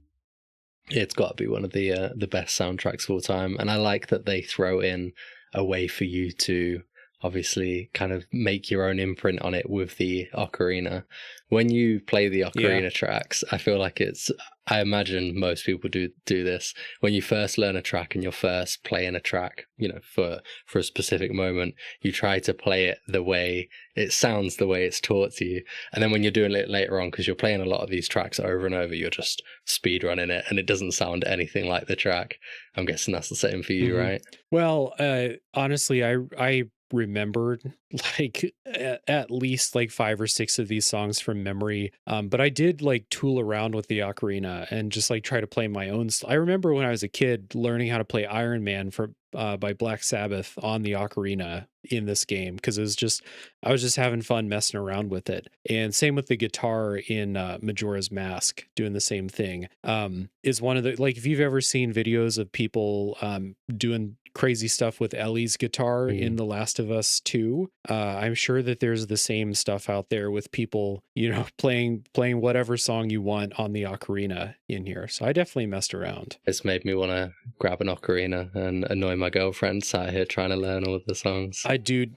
It's got to be one of the best soundtracks of all time, and I like that they throw in a way for you to obviously kind of make your own imprint on it with the ocarina. When you play the ocarina tracks, I feel like I imagine most people do this. When you first learn a track and you're first playing a track, for a specific moment, you try to play it the way it sounds, the way it's taught to you. And then when you're doing it later on, because you're playing a lot of these tracks over and over, you're just speed running it and it doesn't sound anything like the track. I'm guessing that's the same for you, right? Well, honestly, I remembered like at least like 5 or 6 of these songs from memory, but I did like tool around with the ocarina and just like try to play my own I remember when I was a kid learning how to play Iron Man by Black Sabbath on the ocarina in this game, because I was just having fun messing around with it. And same with the guitar in Majora's Mask, doing the same thing. Is one of the, like, if you've ever seen videos of people doing crazy stuff with Ellie's guitar in The Last of Us 2, I'm sure that there's the same stuff out there with people, playing whatever song you want on the ocarina in here. So I definitely messed around. It's made me want to grab an ocarina and annoy my girlfriend sat here trying to learn all of the songs. Dude,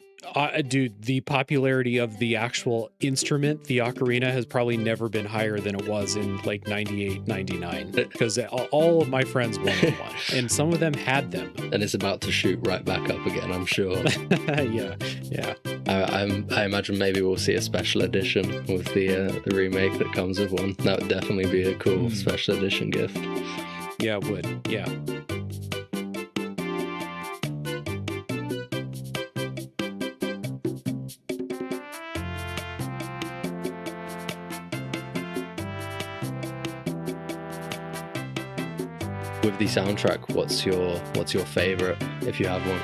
the popularity of the actual instrument, the ocarina, has probably never been higher than it was in like 98, 99, because all of my friends wanted one, and some of them had them. And it's about to shoot right back up again, I'm sure. Yeah. I imagine maybe we'll see a special edition with the remake that comes with one. That would definitely be a cool special edition gift. Yeah, it would. Yeah. With the soundtrack, what's your favorite, if you have one?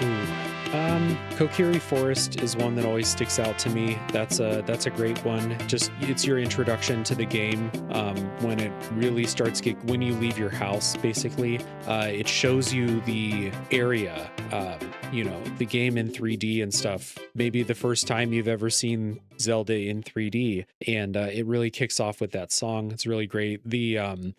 Kokiri Forest is one that always sticks out to me. That's a great one. Just, it's your introduction to the game. When it really starts when you leave your house, basically, it shows you the area, the game in 3D and stuff. Maybe the first time you've ever seen Zelda in 3D, and it really kicks off with that song. It's really great. The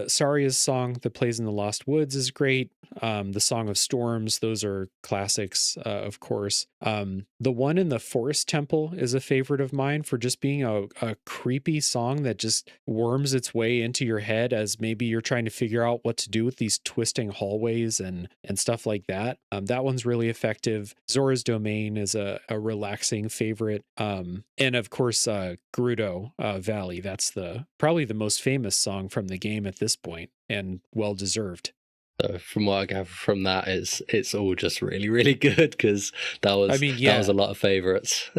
Saria's song that plays in the Lost Woods is great. The Song of Storms, those are classics, of course. The one in the Forest Temple is a favorite of mine for just being a creepy song that just worms its way into your head as maybe you're trying to figure out what to do with these twisting hallways and stuff like that. That one's really effective. Zora's Domain is a relaxing favorite. And of course, Gerudo Valley. That's probably the most famous song from the game at this point, and well deserved. So from what I gather from that, it's all just really, really good, because that was a lot of favorites.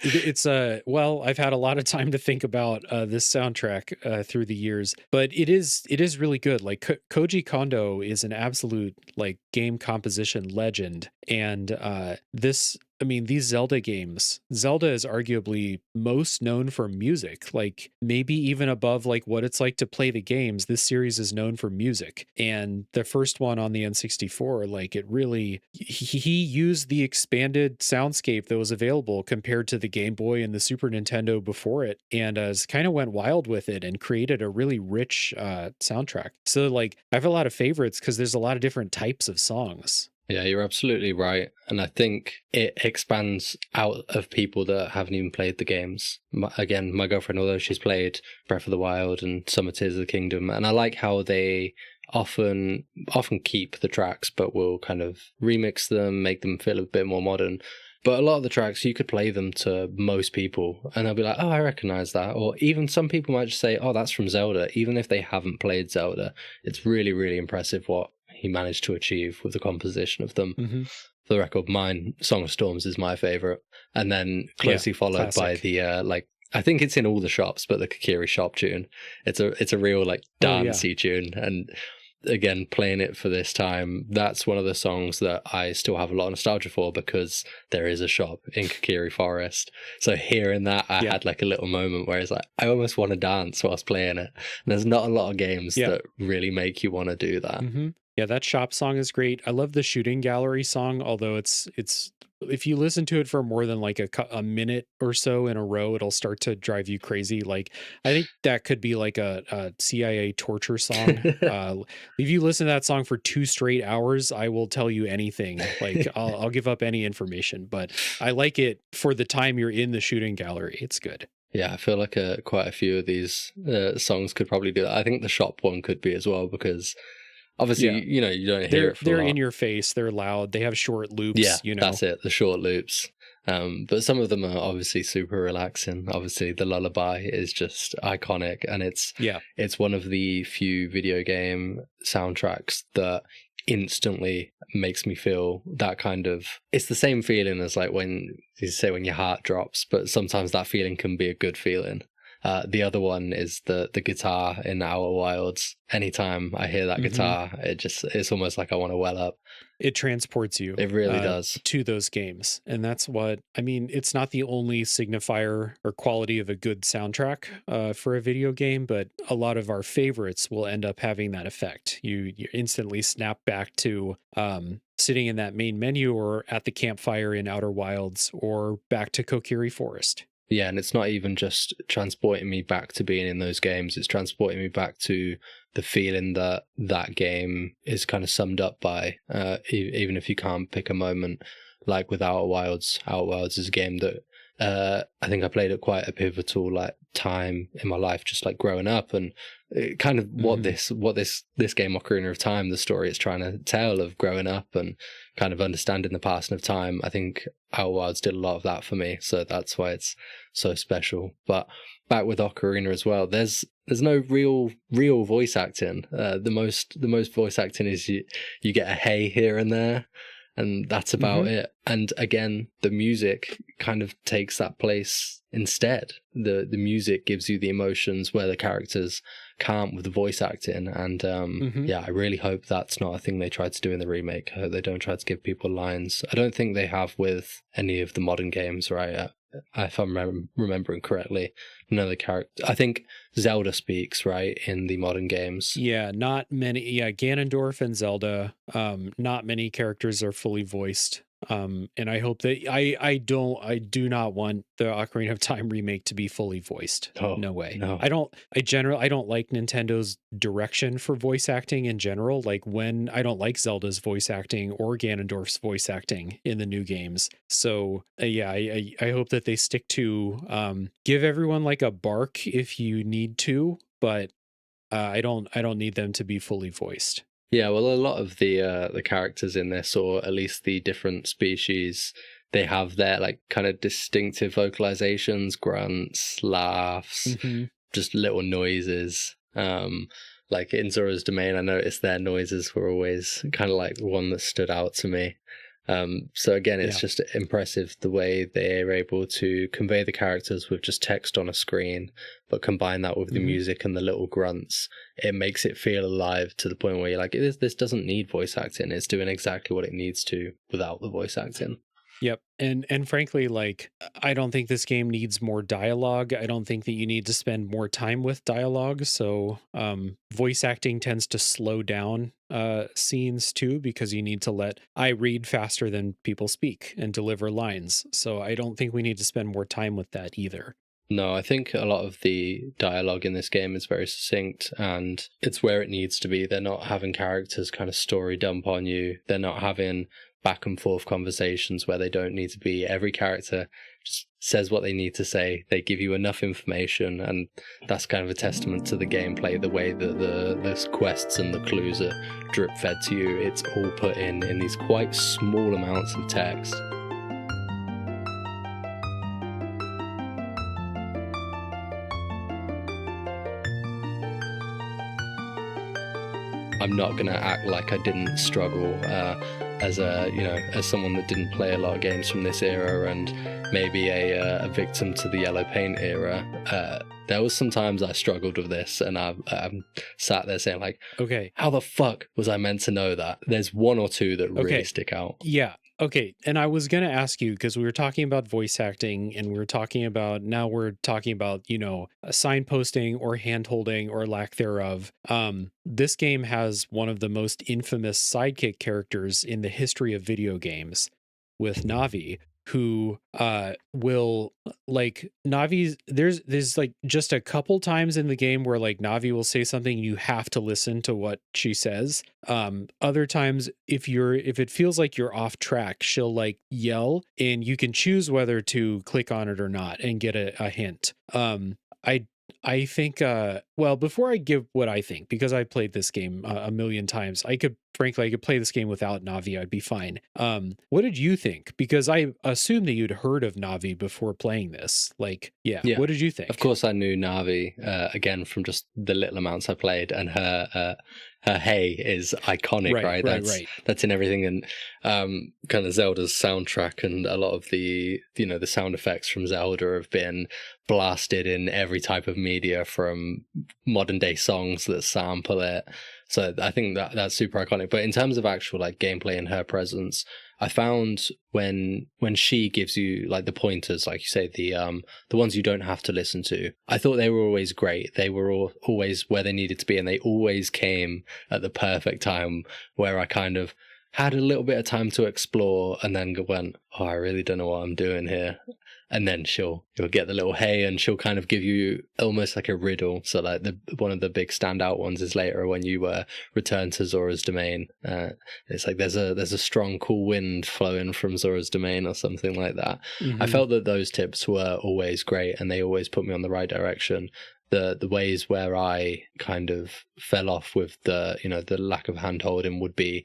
It's well, I've had a lot of time to think about this soundtrack through the years, but it is really good. Like Koji Kondo is an absolute like game composition legend, and this I mean, these Zelda games, Zelda is arguably most known for music, like maybe even above like what it's like to play the games. This series is known for music. And the first one on the N64, like it really, he used the expanded soundscape that was available compared to the Game Boy and the Super Nintendo before it, and kind of went wild with it and created a really rich soundtrack. So, like, I have a lot of favorites because there's a lot of different types of songs. Yeah, you're absolutely right. And I think it expands out of people that haven't even played the games. Again, my girlfriend, although she's played Breath of the Wild and some of Tears of the Kingdom, and I like how they often keep the tracks, but will kind of remix them, make them feel a bit more modern. But a lot of the tracks, you could play them to most people, and they'll be like, oh, I recognize that. Or even some people might just say, oh, that's from Zelda. Even if they haven't played Zelda, it's really, really impressive what he managed to achieve with the composition of them. Mm-hmm. For the record, mine, Song of Storms, is my favorite. And then closely followed by the, I think it's in all the shops, but the Kokiri shop tune. It's a real, like, dancey tune. And again, playing it for this time, that's one of the songs that I still have a lot of nostalgia for because there is a shop in Kokiri Forest. So hearing that, I had like a little moment where it's like, I almost want to dance whilst playing it. And there's not a lot of games that really make you want to do that. Mm-hmm. Yeah, that shop song is great. I love the shooting gallery song, although it's if you listen to it for more than like a minute or so in a row, it'll start to drive you crazy. Like, I think that could be like a CIA torture song. If you listen to that song for 2 straight hours, I will tell you anything. Like, I'll give up any information, but I like it for the time you're in the shooting gallery. It's good. Yeah, I feel like quite a few of these songs could probably do that. I think the shop one could be as well because obviously, you know, you don't hear it for they're in your face. They're loud. They have short loops. Yeah, you know, that's it. The short loops. But some of them are obviously super relaxing. Obviously, the lullaby is just iconic, and it's one of the few video game soundtracks that instantly makes me feel that kind of. It's the same feeling as like when you say when your heart drops, but sometimes that feeling can be a good feeling. The other one is the guitar in Outer Wilds. Anytime I hear that guitar, it's almost like I want to well up. It transports you. It really does. To those games. And that's what, I mean, it's not the only signifier or quality of a good soundtrack for a video game, but a lot of our favorites will end up having that effect. You instantly snap back to sitting in that main menu or at the campfire in Outer Wilds or back to Kokiri Forest. Yeah, and it's not even just transporting me back to being in those games. It's transporting me back to the feeling that that game is kind of summed up by, even if you can't pick a moment. Like with Outer Wilds. Outer Wilds is a game that I think I played at quite a pivotal like time in my life, just like growing up, and kind of what this game Ocarina of Time, the story it's trying to tell of growing up and kind of understanding the passing of time. I think Outer Wilds did a lot of that for me, so that's why it's so special. But back with Ocarina as well, there's no real voice acting. The most voice acting is you get a hey here and there, and that's about it. And again, the music kind of takes that place instead. The music gives you the emotions where the characters can't with the voice acting. And I really hope that's not a thing they tried to do in the remake. I hope they don't try to give people lines. I don't think they have with any of the modern games, right? If I'm remembering correctly, none of the character. I think Zelda speaks, right, in the modern games. Yeah, not many. Yeah, Ganondorf and Zelda. Not many characters are fully voiced. And I hope that I do not want the Ocarina of Time remake to be fully voiced. Oh, no way. No. I don't like Nintendo's direction for voice acting in general. Like when I don't like Zelda's voice acting or Ganondorf's voice acting in the new games. So I hope that they stick to give everyone like a bark if you need to, but I don't need them to be fully voiced. Yeah, well, a lot of the characters in this, or at least the different species, they have their like kind of distinctive vocalizations, grunts, laughs, just little noises. Like in Zora's Domain, I noticed their noises were always kind of like one that stood out to me. So again, it's just impressive the way they're able to convey the characters with just text on a screen, but combine that with the music and the little grunts. It makes it feel alive to the point where you're like, this doesn't need voice acting. It's doing exactly what it needs to without the voice acting. Yep. And frankly, like, I don't think this game needs more dialogue. I don't think that you need to spend more time with dialogue. So voice acting tends to slow down scenes too, because you need to let I read faster than people speak and deliver lines. So I don't think we need to spend more time with that either. No, I think a lot of the dialogue in this game is very succinct and it's where it needs to be. They're not having characters kind of story dump on you. They're not having back and forth conversations where they don't need to be. Every character just says what they need to say. They give you enough information, and that's kind of a testament to the gameplay, the way that the quests and the clues are drip fed to you. It's all put in these quite small amounts of text. I'm not gonna act like I didn't struggle as as someone that didn't play a lot of games from this era and maybe a victim to the yellow paint era. There was some times I struggled with this, and I'm sat there saying like, Okay. how the fuck was I meant to know that? There's one or two that really stick out. Yeah. Okay. And I was going to ask you, because we were talking about voice acting and we're talking about, now we're talking about, signposting or hand holding or lack thereof. This game has one of the most infamous sidekick characters in the history of video games with Navi, who will, like, Navi's there's like just a couple times in the game where like Navi will say something and you have to listen to what she says. Other times, if it feels like you're off track, she'll like yell and you can choose whether to click on it or not and get a hint. I I think well, before I give what I think, because I played this game a million times, I could play this game without Navi. I'd be fine. What did you think? Because I assume that you'd heard of Navi before playing this. Like, yeah. What did you think? Of course, I knew Navi again from just the little amounts I played, and her hey is iconic, right? That's in everything, and kind of Zelda's soundtrack, and a lot of the the sound effects from Zelda have been blasted in every type of media, from modern day songs that sample it. So I think that's super iconic. But in terms of actual like gameplay and her presence, I found when she gives you like the pointers, like you say, the ones you don't have to listen to, I thought they were always great. They were always where they needed to be, and they always came at the perfect time where I kind of had a little bit of time to explore and then went, oh, I really don't know what I'm doing here. And then you'll get the little hey, and she'll kind of give you almost like a riddle. So like one of the big standout ones is later when you return to Zora's domain. It's like there's a strong cool wind flowing from Zora's domain or something like that. Mm-hmm. I felt that those tips were always great, and they always put me on the right direction. The ways where I kind of fell off with the lack of hand holding would be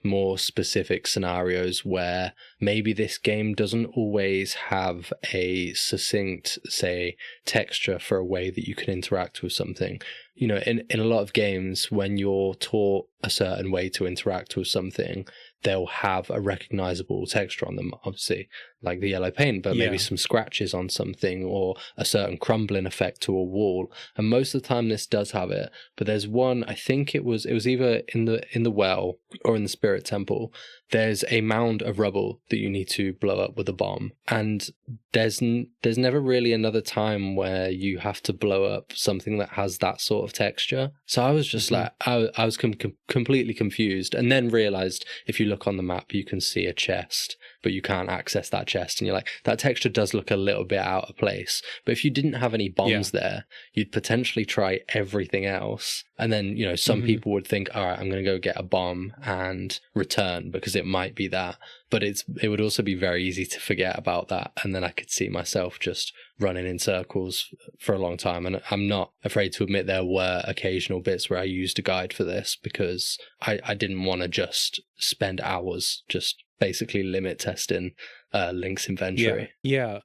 more specific scenarios where maybe this game doesn't always have a succinct, say, texture for a way that you can interact with something. In a lot of games, when you're taught a certain way to interact with something, they'll have a recognizable texture on them, obviously, like the yellow paint, but maybe some scratches on something or a certain crumbling effect to a wall. And most of the time this does have it, but there's one, I think it was either in the well or in the spirit temple, there's a mound of rubble that you need to blow up with a bomb. And there's never really another time where you have to blow up something that has that sort of texture. So I was just like, I was completely confused, and then realized if you look on the map, you can see a chest, but you can't access that chest. And you're like, that texture does look a little bit out of place. But if you didn't have any bombs there, you'd potentially try everything else. And then, some people would think, all right, I'm going to go get a bomb and return because it might be that. But it would also be very easy to forget about that. And then I could see myself just running in circles for a long time. And I'm not afraid to admit there were occasional bits where I used a guide for this because I didn't want to just spend hours just basically limit testing Link's inventory. Yeah.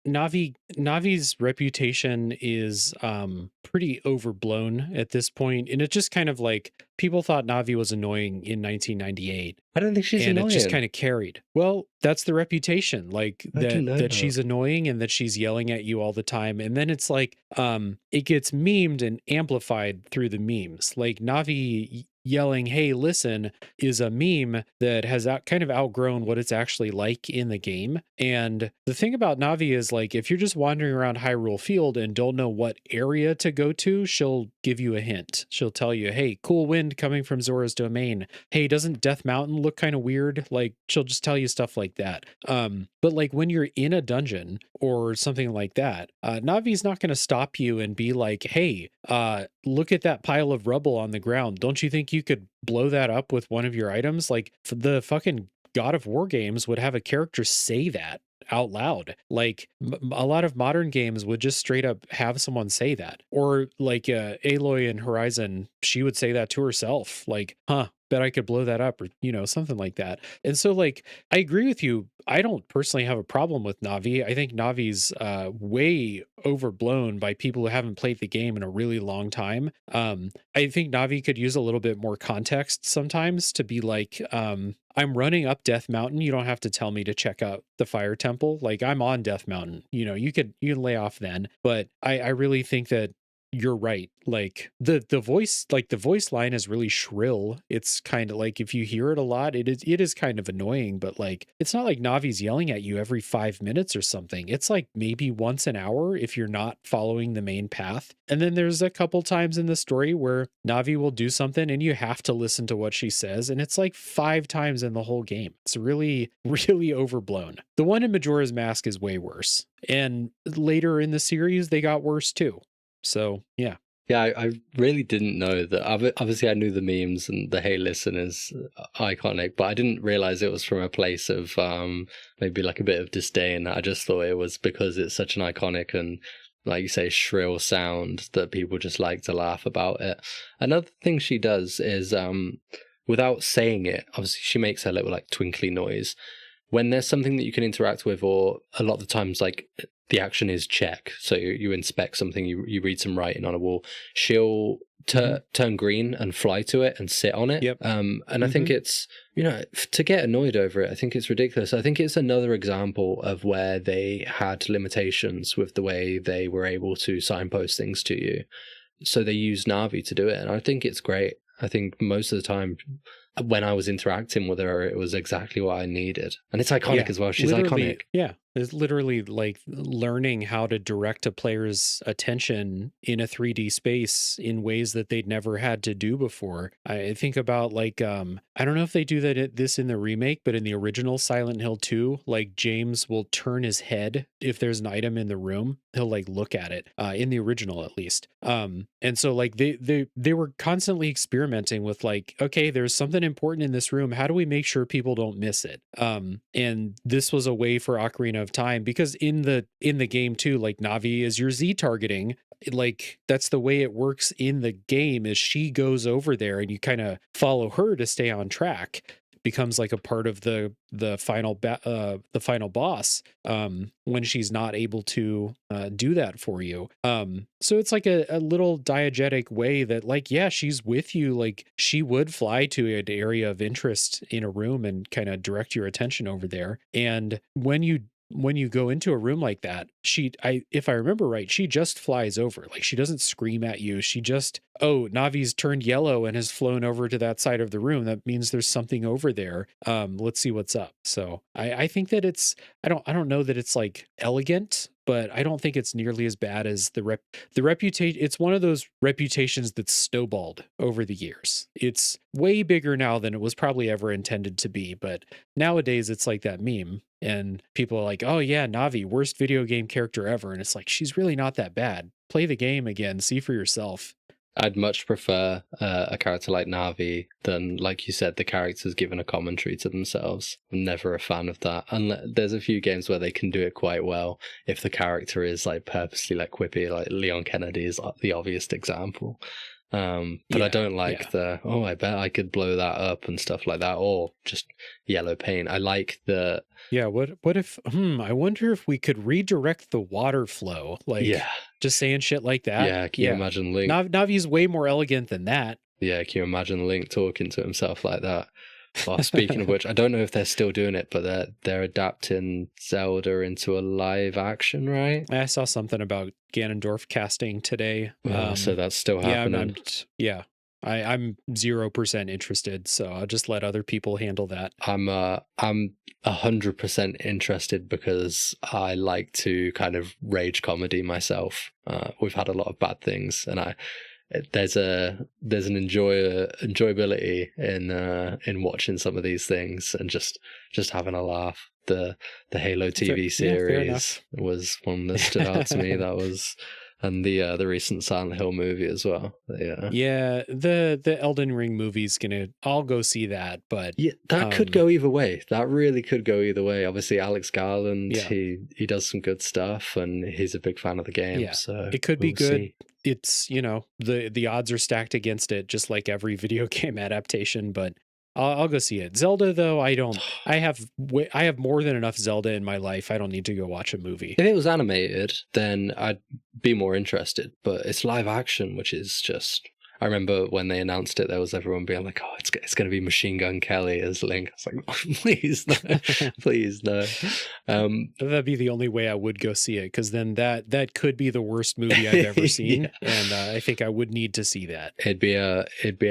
Navi Navi's reputation is pretty overblown at this point, and it just kind of like people thought Navi was annoying in 1998, I don't think she's and it just annoying. kind of carried. Well, that's the reputation, like I didn't know that that. she's annoying and that she's yelling at you all the time. And then it's like it gets memed and amplified through the memes. Like Navi yelling, "Hey, listen," is a meme that has kind of outgrown what it's actually like in the game. And the thing about Navi is like if you're just wandering around Hyrule Field and don't know what area to go to, she'll give you a hint. She'll tell you, "Hey, cool wind coming from Zora's domain. Hey, doesn't Death Mountain look kind of weird?" Like she'll just tell you stuff like that. But like when you're in a dungeon or something like that, Navi's not going to stop you and be like, "Hey, look at that pile of rubble on the ground. Don't you think you could blow that up with one of your items?" Like the fucking God of War games would have a character say that out loud. Like a lot of modern games would just straight up have someone say that. Or like Aloy in Horizon, she would say that to herself. Like, "Huh, bet I could blow that up," or something like that. And so like I agree with you. I don't personally have a problem with Navi. I think Navi's way overblown by people who haven't played the game in a really long time. I think Navi could use a little bit more context sometimes to be like, "I'm running up Death Mountain. You don't have to tell me to check out the Fire Temple. Like I'm on Death Mountain. You can lay off then." But I really think that you're right. Like the voice line is really shrill. It's kind of like if you hear it a lot, it is kind of annoying, but like it's not like Navi's yelling at you every 5 minutes or something. It's like maybe once an hour if you're not following the main path. And then there's a couple times in the story where Navi will do something and you have to listen to what she says. And it's like 5 times in the whole game. It's really, really overblown. The one in Majora's Mask is way worse. And later in the series, they got worse too. So yeah. Yeah, I really didn't know that. Obviously, I knew the memes and the "Hey, listen" is iconic, but I didn't realize it was from a place of maybe like a bit of disdain. I just thought it was because it's such an iconic and, like you say, shrill sound that people just like to laugh about it. Another thing she does is, without saying it, obviously she makes her little like twinkly noise when there's something that you can interact with, or a lot of the times, like the action is check. So you inspect something, you read some writing on a wall. She'll turn green and fly to it and sit on it. Yep. And I think it's, to get annoyed over it, I think it's ridiculous. I think it's another example of where they had limitations with the way they were able to signpost things to you. So they used Navi to do it. And I think it's great. I think most of the time when I was interacting with her, it was exactly what I needed. And it's iconic as well. She's iconic. Yeah. It's literally like learning how to direct a player's attention in a 3D space in ways that they'd never had to do before. I think about like, I don't know if they do this in the remake, but in the original Silent Hill 2, like James will turn his head if there's an item in the room. He'll like look at it, in the original at least. And so like they were constantly experimenting with like, okay, there's something important in this room. How do we make sure people don't miss it? And this was a way for Ocarina of Time, because in the game too, like Navi is your Z targeting. Like that's the way it works in the game, is she goes over there and you kind of follow her to stay on track. Becomes like a part of the final boss when she's not able to do that for you. So it's like a little diegetic way that like, yeah, she's with you. Like she would fly to an area of interest in a room and kind of direct your attention over there. And when you go into a room like that, if I remember right, she just flies over. Like she doesn't scream at you. She just, "Oh, Navi's turned yellow and has flown over to that side of the room. That means there's something over there. Let's see what's up." So I think that I don't know that it's like elegant, but I don't think it's nearly as bad as the reputation. It's one of those reputations that's snowballed over the years. It's way bigger now than it was probably ever intended to be, but nowadays it's like that meme. And people are like, "Oh yeah, Navi, worst video game character ever." And it's like, she's really not that bad. Play the game again, see for yourself. I'd much prefer a character like Navi than, like you said, the characters giving a commentary to themselves. I'm never a fan of that. And there's a few games where they can do it quite well if the character is like purposely like quippy, like Leon Kennedy is the obvious example. But I Yeah, don't like yeah. I bet I could blow that up and stuff like that, or just yellow paint. I like the, Yeah, what if I wonder if we could redirect the water flow, yeah, like just saying shit like that. yeah. Can you Yeah. imagine Link? Navi's way more elegant than that. Yeah, can you imagine Link talking to himself like that? Well, speaking of which, I don't know if they're still doing it, but they're adapting Zelda into a live action, right? I saw something about Ganondorf casting today. So that's still Yeah, happening. yeah. I'm 0% interested, so I'll just let other people handle that. I'm 100% interested because I like to kind of rage comedy myself. We've had a lot of bad things, and there's an enjoyability in watching some of these things and just having a laugh. The Halo TV Fair series enough. was one that stood out to me. That was, and the recent Silent Hill movie as well. Yeah, the Elden Ring movie's gonna. I'll go see that, but Yeah, that could go either way. That really could go either way. Obviously, Alex Garland, yeah, he does some good stuff, and he's a big fan of the game. yeah, So it could be we'll good. see. It's the odds are stacked against it, just like every video game adaptation. But I'll go see it. Zelda though, I don't. I have more than enough Zelda in my life. I don't need to go watch a movie. If it was animated, then I'd be more interested. But it's live action, which is just. I remember when they announced it, there was everyone being like, "Oh, it's going to be Machine Gun Kelly as Link." I was like, oh, "Please no, please no." That'd be the only way I would go see it, because then that could be the worst movie I've ever seen, Yeah. and I think I would need to see that. It'd be a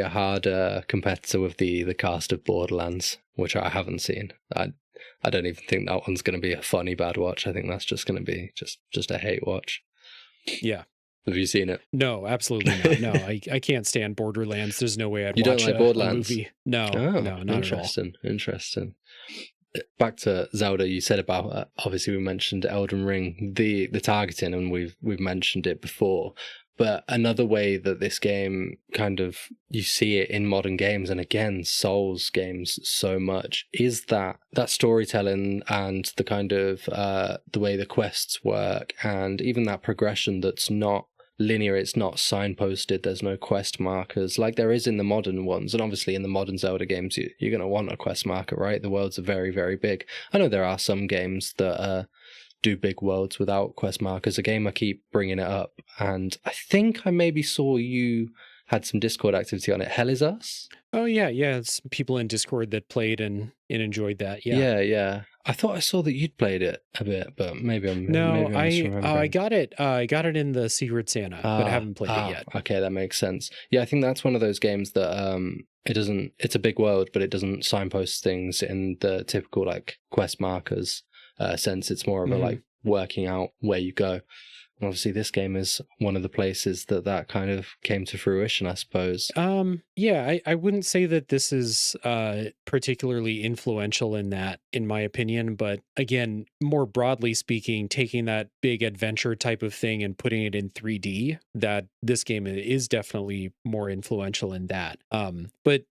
hard competitor with the cast of Borderlands, which I haven't seen. I don't even think that one's going to be a funny bad watch. I think that's just going to be just a hate watch. Yeah. Have you seen it? No, absolutely not. No, I can't stand Borderlands. There's no way I'd You don't watch like a Borderlands? movie. No, Oh, no, not at all. interesting. Back to Zelda, you said about obviously we mentioned Elden Ring, the targeting, and we've mentioned it before. But another way that this game kind of you see it in modern games, and again Souls games so much, is that storytelling and the kind of the way the quests work, and even that progression that's not linear. It's not signposted. There's no quest markers like there is in the modern ones, and obviously in the modern Zelda games you're going to want a quest marker, right? The worlds are very, very big. I know there are some games that do big worlds without quest markers. A game I keep bringing it up, and I think I maybe saw you had some Discord activity on it. Hell Is Us? Oh yeah, yeah. It's people in Discord that played and enjoyed that. Yeah. Yeah. I thought I saw that you'd played it a bit, but maybe I'm No, misremembering. I got it. I got it in the Secret Santa, but I haven't played it yet. Okay, that makes sense. Yeah, I think that's one of those games that it doesn't. It's a big world, but it doesn't signpost things in the typical like quest markers sense. It's more of a like working out where you go. And obviously, this game is one of the places that kind of came to fruition, I suppose. Yeah, I wouldn't say that this is particularly influential in that, in my opinion, but again, more broadly speaking, taking that big adventure type of thing and putting it in 3D, that this game is definitely more influential in that. But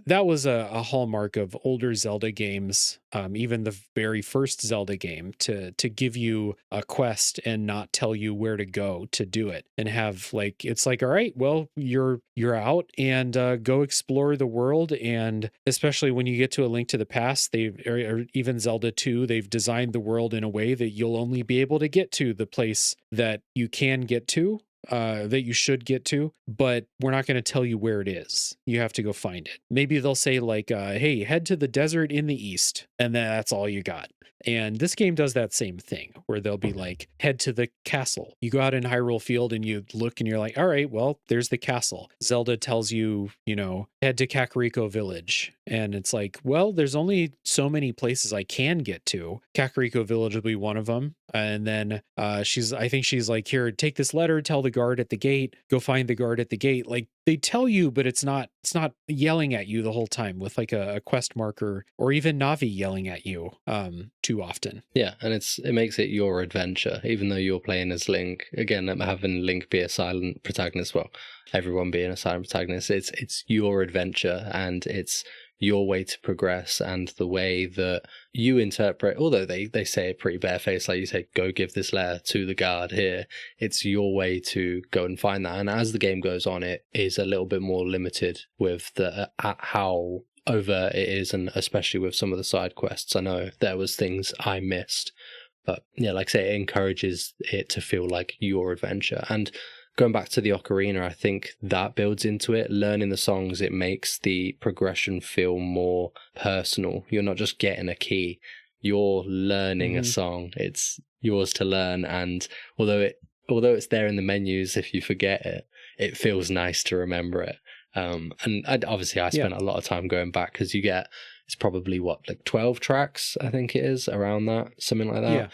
that was a hallmark of older Zelda games, even the very first Zelda game, to give you a quest and not tell you where to go to do it, and have like, it's like, all right, well, you're out and go explore the world. And especially when you get to A Link to the Past, or even Zelda 2, they've designed the world in a way that you'll only be able to get to the place that you can get to, that you should get to, but we're not going to tell you where it is. You have to go find it. Maybe they'll say like, hey, head to the desert in the east, and then that's all you got. And this game does that same thing, where they'll be like, head to the castle. You go out in Hyrule Field and you look and you're like, all right, well, there's the castle. Zelda tells you, head to Kakariko Village. And it's like, well, there's only so many places I can get to. Kakariko Village will be one of them. And then I think she's like, here, take this letter, tell the guard at the gate, go find the guard at the gate. Like, they tell you, but it's not yelling at you the whole time with like a quest marker, or even Navi yelling at you too often. Yeah, and it makes it your adventure, even though you're playing as Link. Again, having Link be a silent protagonist, well, everyone being a silent protagonist, it's your adventure, and it's your way to progress and the way that you interpret, although they say it pretty barefaced, like you say, go give this letter to the guard here. It's your way to go and find that. And as the game goes on, it is a little bit more limited with the how overt it is, and especially with some of the side quests. I know there was things I missed, but yeah, like I say, it encourages it to feel like your adventure. And going back to the Ocarina, I think that builds into it. Learning the songs, it makes the progression feel more personal. You're not just getting a key, you're learning a song. It's yours to learn, and although it's there in the menus, if you forget it, it feels nice to remember it. And obviously I spent a lot of time going back, because it's probably like 12 tracks, I think it is, around that, something like that. Yeah.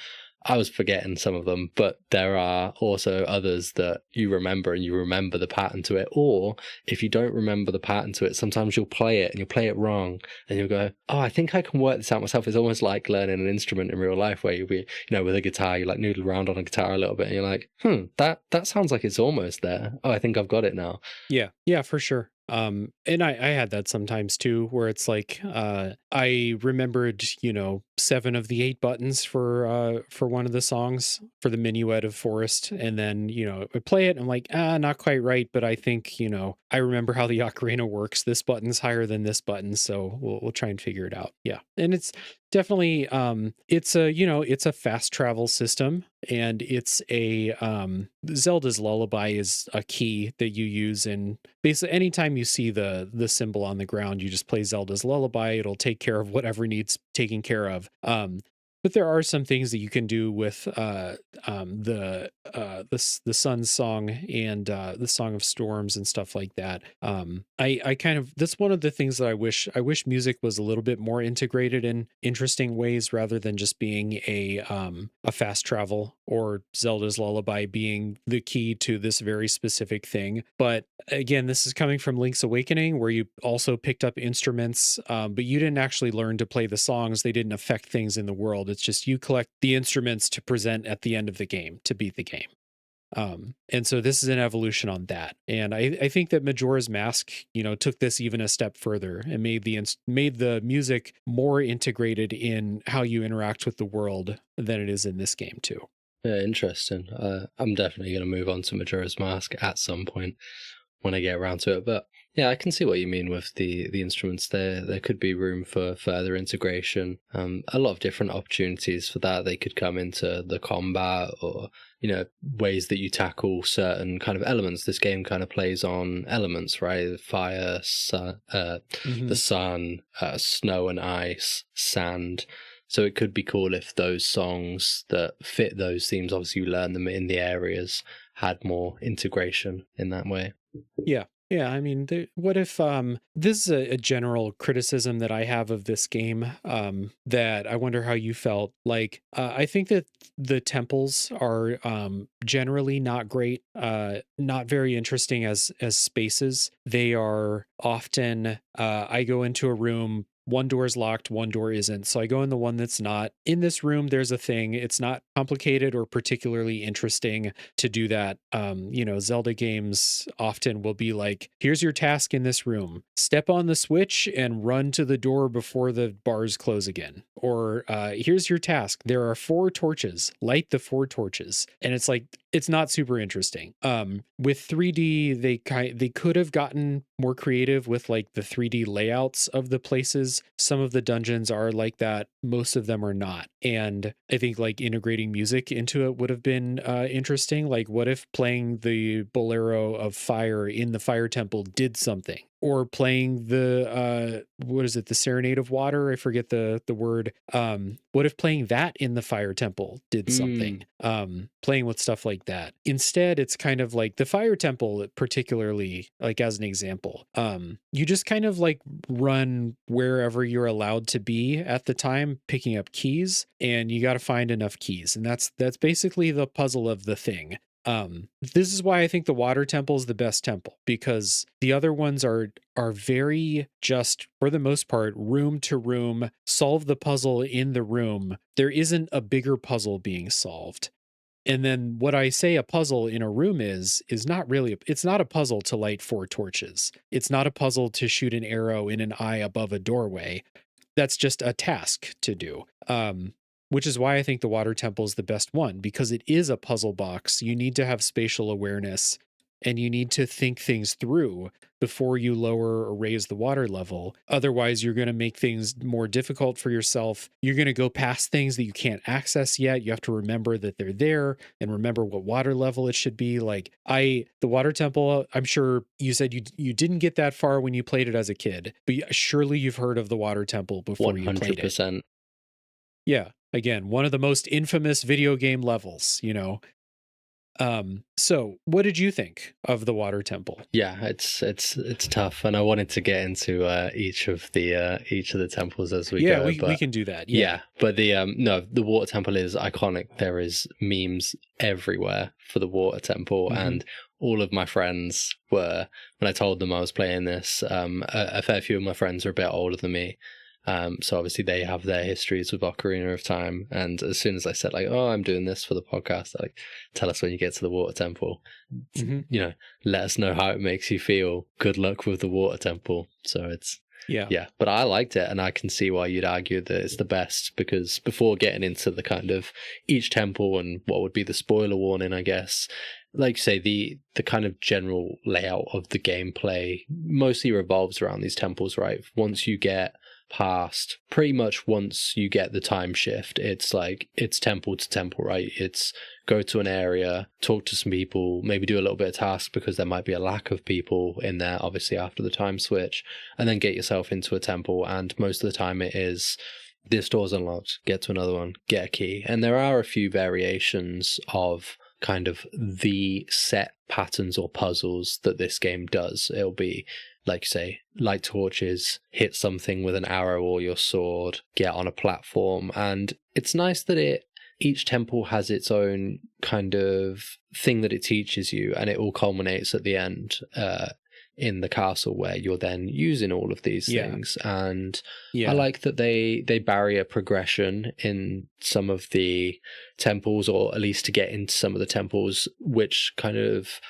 I was forgetting some of them, but there are also others that you remember, and you remember the pattern to it. Or if you don't remember the pattern to it, sometimes you'll play it and you'll play it wrong, and you'll go, oh, I think I can work this out myself. It's almost like learning an instrument in real life, where you'll be, with a guitar, you like noodle around on a guitar a little bit, and you're like, that sounds like it's almost there. Oh, I think I've got it now. Yeah, for sure. And I had that sometimes too, where it's like, I remembered, 7 of the 8 buttons for one of the songs for the minuet of Forest. And then, I play it and I'm like, not quite right. But I think, I remember how the ocarina works. This button's higher than this button. So we'll try and figure it out. Yeah. And it's definitely, it's a fast travel system, and it's Zelda's Lullaby is a key that you use in basically anytime you see the symbol on the ground, you just play Zelda's Lullaby. It'll take care of whatever needs taking care of. But there are some things that you can do with the Sun's Song and the Song of Storms and stuff like that. I kind of, that's one of the things that I wish music was a little bit more integrated in interesting ways, rather than just being a fast travel, or Zelda's Lullaby being the key to this very specific thing. But again, this is coming from Link's Awakening, where you also picked up instruments, but you didn't actually learn to play the songs. They didn't affect things in the world. It's just you collect the instruments to present at the end of the game to beat the game. And so this is an evolution on that. And I think that Majora's Mask, took this even a step further and made the music more integrated in how you interact with the world than it is in this game too. Yeah, interesting. I'm definitely going to move on to Majora's Mask at some point when I get around to it. But yeah, I can see what you mean with the instruments there. There could be room for further integration. A lot of different opportunities for that. They could come into the combat, or, ways that you tackle certain kind of elements. This game kind of plays on elements, right? Fire, the sun, snow and ice, sand. So it could be cool if those songs that fit those themes, obviously you learn them in the areas, had more integration in that way. Yeah. Yeah, I mean, what if this is a general criticism that I have of this game, that I wonder how you felt. Like, I think that the temples are generally not great, not very interesting as spaces. They are often, I go into a room, one door is locked, one door isn't. So I go in the one that's not. In this room, there's a thing. It's not complicated or particularly interesting to do that. Zelda games often will be like, here's your task in this room. Step on the switch and run to the door before the bars close again. Or here's your task. There are 4 torches. Light the 4 torches. And it's like, it's not super interesting. With 3D, they could have gotten more creative with like the 3D layouts of the places. Some of the dungeons are like that. Most of them are not. And I think like integrating music into it would have been interesting. Like, what if playing the Bolero of Fire in the Fire Temple did something? Or playing the the Serenade of Water, I forget the word. What if playing that in the Fire Temple did something? Playing with stuff like that. Instead, it's kind of like the Fire Temple, particularly, like as an example, you just kind of like run wherever you're allowed to be at the time, picking up keys, and you got to find enough keys. And that's basically the puzzle of the thing. This is why I think the water temple is the best temple, because the other ones are very, just for the most part, room to room, solve the puzzle in the room. There isn't a bigger puzzle being solved. And then what I say a puzzle in a room is not really, it's not a puzzle to light 4 torches. It's not a puzzle to shoot an arrow in an eye above a doorway. That's just a task to do. Which is why I think the water temple is the best one, because it is a puzzle box. You need to have spatial awareness and you need to think things through before you lower or raise the water level. Otherwise, you're going to make things more difficult for yourself. You're going to go past things that you can't access yet. You have to remember that they're there and remember what water level it should be. Like the water temple, I'm sure you said you didn't get that far when you played it as a kid, but surely you've heard of the water temple before you played it. 100%. Yeah. Again, one of the most infamous video game levels, you know. So what did you think of the water temple? Yeah, it's tough, and I wanted to get into each of the temples as we go. We can do that. Yeah, but the water temple is iconic. There is memes everywhere for the water temple, and all of my friends were, when I told them I was playing this, a fair few of my friends are a bit older than me. So obviously they have their histories with Ocarina of Time, and as soon as I said like, "Oh, I'm doing this for the podcast," they're like, "Tell us when you get to the water temple. You know, let us know how it makes you feel. Good luck with the water temple." So it's yeah. But I liked it, and I can see why you'd argue that it's the best, because before getting into the kind of each temple and what would be the spoiler warning, I guess, like you say, the kind of general layout of the gameplay mostly revolves around these temples, right? Once you get past, pretty much once you get the time shift, it's like it's temple to temple, right? It's go to an area, talk to some people, maybe do a little bit of task because there might be a lack of people in there, obviously after the time switch, and then get yourself into a temple. And most of the time it is, this door's unlocked, get to another one, get a key. And there are a few variations of kind of the set patterns or puzzles that this game does. It'll be, like, say, light torches, hit something with an arrow or your sword, get on a platform. And it's nice that each temple has its own kind of thing that it teaches you, and it all culminates at the end in the castle, where you're then using all of these things. And I like that they bury a progression in some of the temples, or at least to get into some of the temples, which kind of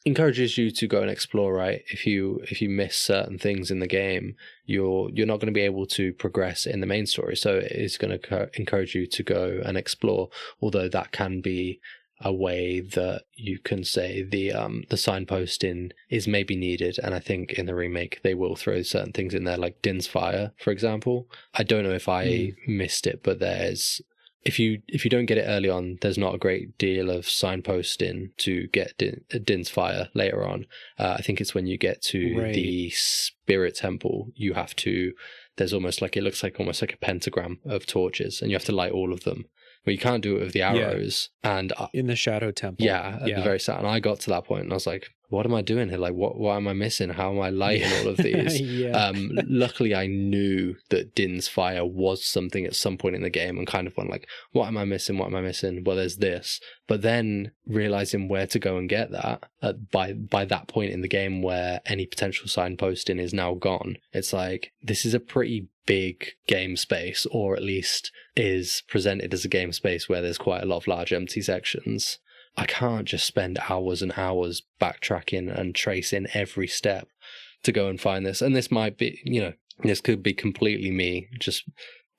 encourages you to go and explore, right? If you miss certain things in the game, you're not going to be able to progress in the main story. So it's going to encourage you to go and explore, although that can be a way that you can say the signposting is maybe needed. And I think in the remake they will throw certain things in there, like Din's Fire, for example. I don't know if I missed it, but there's, if you don't get it early on, there's not a great deal of signposting to get Din's Fire later on. I think it's when you get to the Spirit Temple, you have to, there's almost like, it looks like almost like a pentagram of torches, and you have to light all of them. But you can't do it with the arrows. And in the Shadow Temple. At the very start. And I got to that point and I was like, what am I doing here? Like, what am I missing? How am I lighting all of these? Luckily, I knew that Din's Fire was something at some point in the game, and kind of went like, what am I missing? What am I missing? Well, there's this. But then realizing where to go and get that by that point in the game, where any potential signposting is now gone, it's like, this is a pretty big game space, or at least is presented as a game space where there's quite a lot of large empty sections. I can't just spend hours and hours backtracking and tracing every step to go and find this. And this might be, this could be completely me, just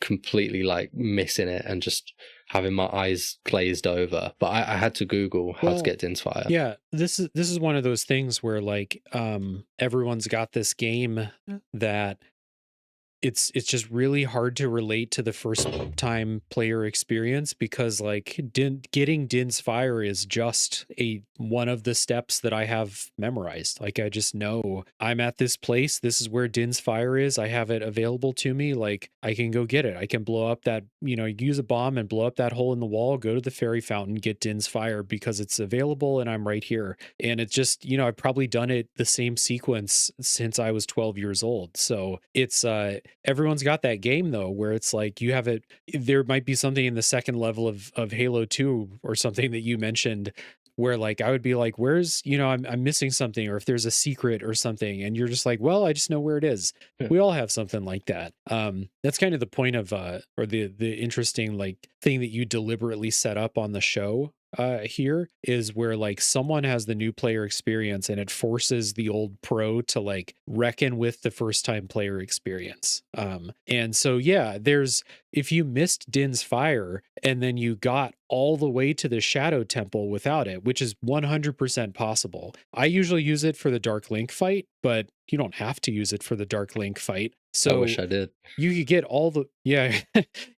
completely like missing it and just having my eyes glazed over. But I had to Google how to get Din's Fire. Yeah, this is one of those things where like everyone's got this game that it's just really hard to relate to the first time player experience, because like getting Din's Fire is just one of the steps that I have memorized. Like, I just know I'm at this place, this is where Din's Fire is, I have it available to me, like I can go get it. I can blow up that, use a bomb and blow up that hole in the wall, go to the fairy fountain, get Din's Fire because it's available and I'm right here. And it's just, I've probably done it the same sequence since I was 12 years old. So it's everyone's got that game though, where it's like you have it, there might be something in the second level of Halo 2 or something that you mentioned, where like I would be like, where's, I'm missing something, or if there's a secret or something, and you're just like, well, I just know where it is. We all have something like that. That's kind of the point of or the interesting like thing that you deliberately set up on the show, here is where like someone has the new player experience and it forces the old pro to like reckon with the first time player experience. And so yeah, there's if you missed Din's Fire and then you got all the way to the Shadow Temple without it, which is 100% possible. I usually use it for the Dark Link fight, but you don't have to use it for the Dark Link fight. I wish So I did. you could get all the yeah,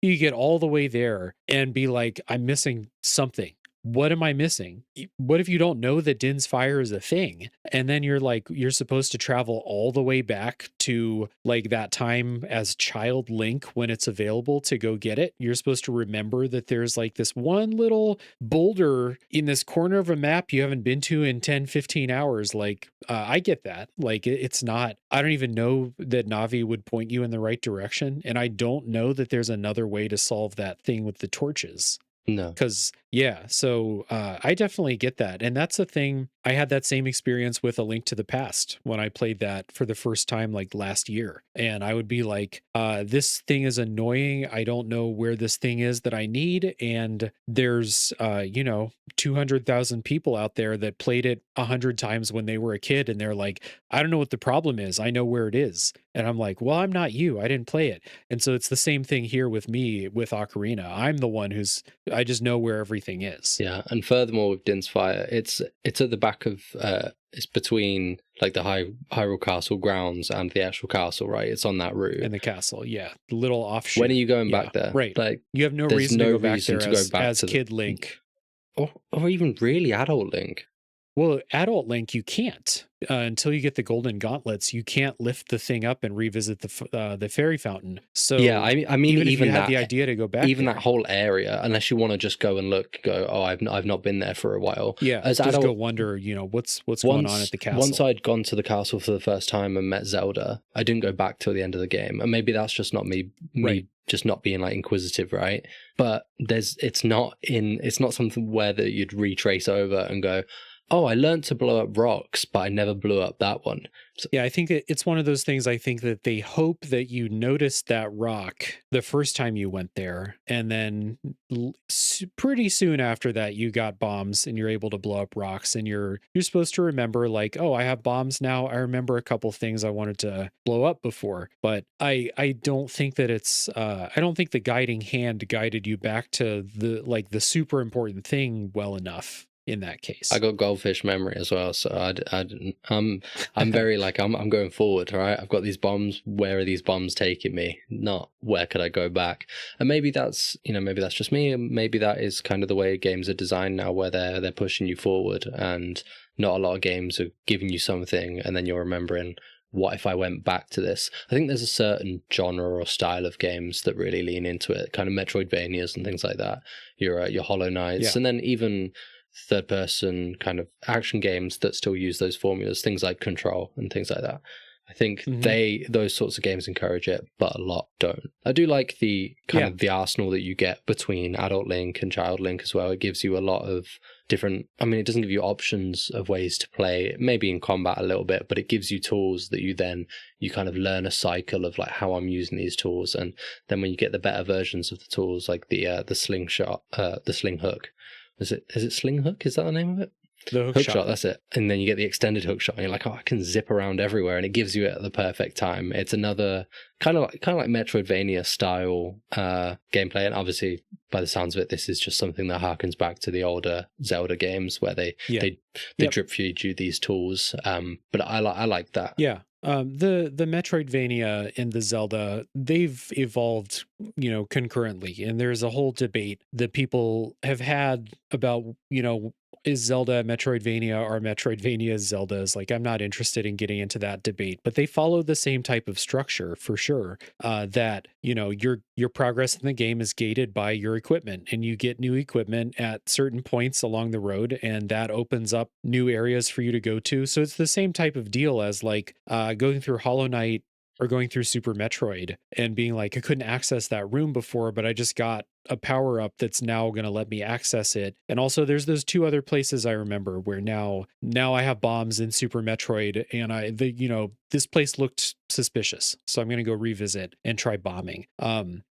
you could get all the way there and be like, I'm missing something. What am I missing? What if you don't know that Din's Fire is a thing? And then you're like, you're supposed to travel all the way back to like that time as child Link when it's available to go get it. You're supposed to remember that there's like this one little boulder in this corner of a map you haven't been to in 10, 15 hours. Like, I get that. Like, it's not, I don't even know that Navi would point you in the right direction. And I don't know that there's another way to solve that thing with the torches. No. Because yeah, so I definitely get that. And that's a thing. I had that same experience with A Link to the Past when I played that for the first time like last year. And I would be like, this thing is annoying. I don't know where this thing is that I need. And there's 200,000 people out there that played it 100 times when they were a kid. And they're like, I don't know what the problem is. I know where it is. And I'm like, well, I'm not you. I didn't play it. And so it's the same thing here with me with Ocarina. I'm the one I just know where everything is. Yeah, and furthermore with Din's Fire, it's at the back of it's between like the Hyrule Castle grounds and the actual castle, right? It's on that route. And the castle, yeah. The little offshoot. When are you going back there? Right. Like you have no there's reason no to go back reason there to go back as to Kid Link. Or even really adult Link. Well, adult Link, you can't until you get the golden gauntlets. You can't lift the thing up and revisit the fairy fountain. So yeah, I mean, even if you that, had the idea to go back, even there, that whole area, unless you want to just go and look, oh, I've not been there for a while. Yeah, as just adult, go wonder, what's going on at the castle. Once I'd gone to the castle for the first time and met Zelda, I didn't go back till the end of the game, and maybe that's just not me. Right. Just not being like inquisitive, right? But it's not something where that you'd retrace over and go, oh, I learned to blow up rocks, but I never blew up that one. So, yeah, I think it's one of those things. I think that they hope that you noticed that rock the first time you went there, and then pretty soon after that, you got bombs and you're able to blow up rocks, and you're supposed to remember like, oh, I have bombs now. I remember a couple things I wanted to blow up before, but I don't think that it's I don't think the guiding hand guided you back to the super important thing well enough. In that case, I got goldfish memory as well, so I'm very like I'm going forward, right? I've got these bombs. Where are these bombs taking me? Not where could I go back? And maybe that's just me, and maybe that is kind of the way games are designed now, where they're pushing you forward, and not a lot of games are giving you something, and then you're remembering, what if I went back to this? I think there's a certain genre or style of games that really lean into it, kind of Metroidvanias and things like that. Your Hollow Knights, and then even third person kind of action games that still use those formulas, things like Control and things like that. I think those sorts of games encourage it, but a lot don't. I do like the kind of the arsenal that you get between adult Link and child Link as well. It gives you a lot of different, it doesn't give you options of ways to play, maybe in combat a little bit, but it gives you tools that you kind of learn a cycle of like how I'm using these tools. And then when you get the better versions of the tools, like the slingshot, the sling hook, is it sling hook? Is that the name of it? The hook shot. That's it. And then you get the extended hook shot, and you're like, oh, I can zip around everywhere, and it gives you it at the perfect time. It's another kind of like Metroidvania style gameplay, and obviously, by the sounds of it, this is just something that harkens back to the older Zelda games where they drip feed you these tools. But I like that. Yeah. The Metroidvania and the Zelda, they've evolved, concurrently. And there's a whole debate that people have had about, is Zelda Metroidvania or Metroidvania Zelda's? Like, I'm not interested in getting into that debate, but they follow the same type of structure for sure. That, your progress in the game is gated by your equipment, and you get new equipment at certain points along the road, and that opens up new areas for you to go to. So it's the same type of deal as like going through Hollow Knight or going through Super Metroid and being like, I couldn't access that room before, but I just got a power up that's now going to let me access it. And also there's those two other places I remember where now I have bombs in Super Metroid, and this place looked suspicious. So I'm going to go revisit and try bombing.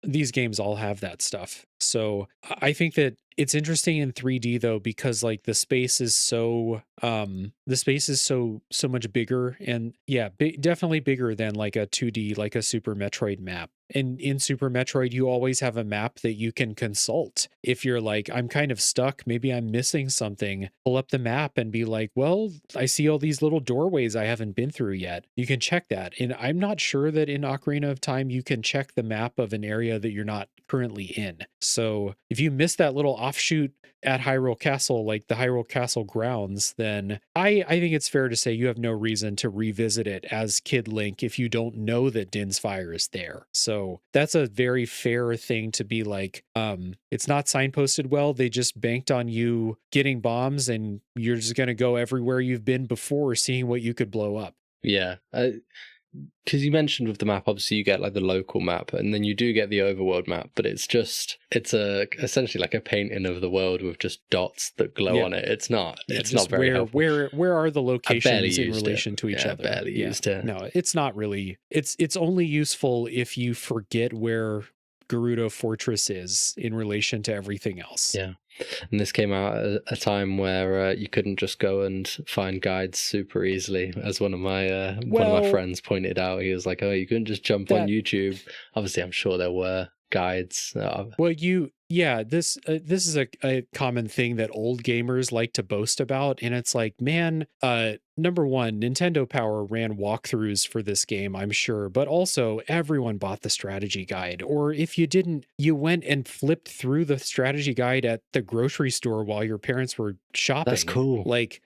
These games all have that stuff. So I think that it's interesting in 3D though, because like the space is so much bigger, and yeah, definitely bigger than like a 2D, like a Super Metroid map. And in Super Metroid, you always have a map that you can consult. If you're like, I'm kind of stuck, maybe I'm missing something, pull up the map and be like, well, I see all these little doorways I haven't been through yet. You can check that. And I'm not sure that in Ocarina of Time, you can check the map of an area that you're not currently in. So if you miss that little offshoot at Hyrule Castle, like the Hyrule Castle grounds, then I think it's fair to say you have no reason to revisit it as Kid Link if you don't know that Din's Fire is there. So that's a very fair thing to be like, it's not signposted well. They just banked on you getting bombs and you're just going to go everywhere you've been before, seeing what you could blow up. Yeah. Because you mentioned with the map, obviously you get like the local map, and then you do get the overworld map, but it's essentially like a painting of the world with just dots that glow on it. It's not very helpful. Where are the locations in used relation it. to each Yeah, other? barely used it. No, it's not really. It's only useful if you forget where Gerudo Fortress is in relation to everything else. Yeah. And this came out at a time where you couldn't just go and find guides super easily, as one of my friends pointed out. He was like, "Oh, you couldn't just jump on YouTube." Obviously, I'm sure there were guides. This is a common thing that old gamers like to boast about, and it's like, man, number one, Nintendo Power ran walkthroughs for this game, I'm sure, but also everyone bought the strategy guide, or if you didn't, you went and flipped through the strategy guide at the grocery store while your parents were shopping. That's cool. Like,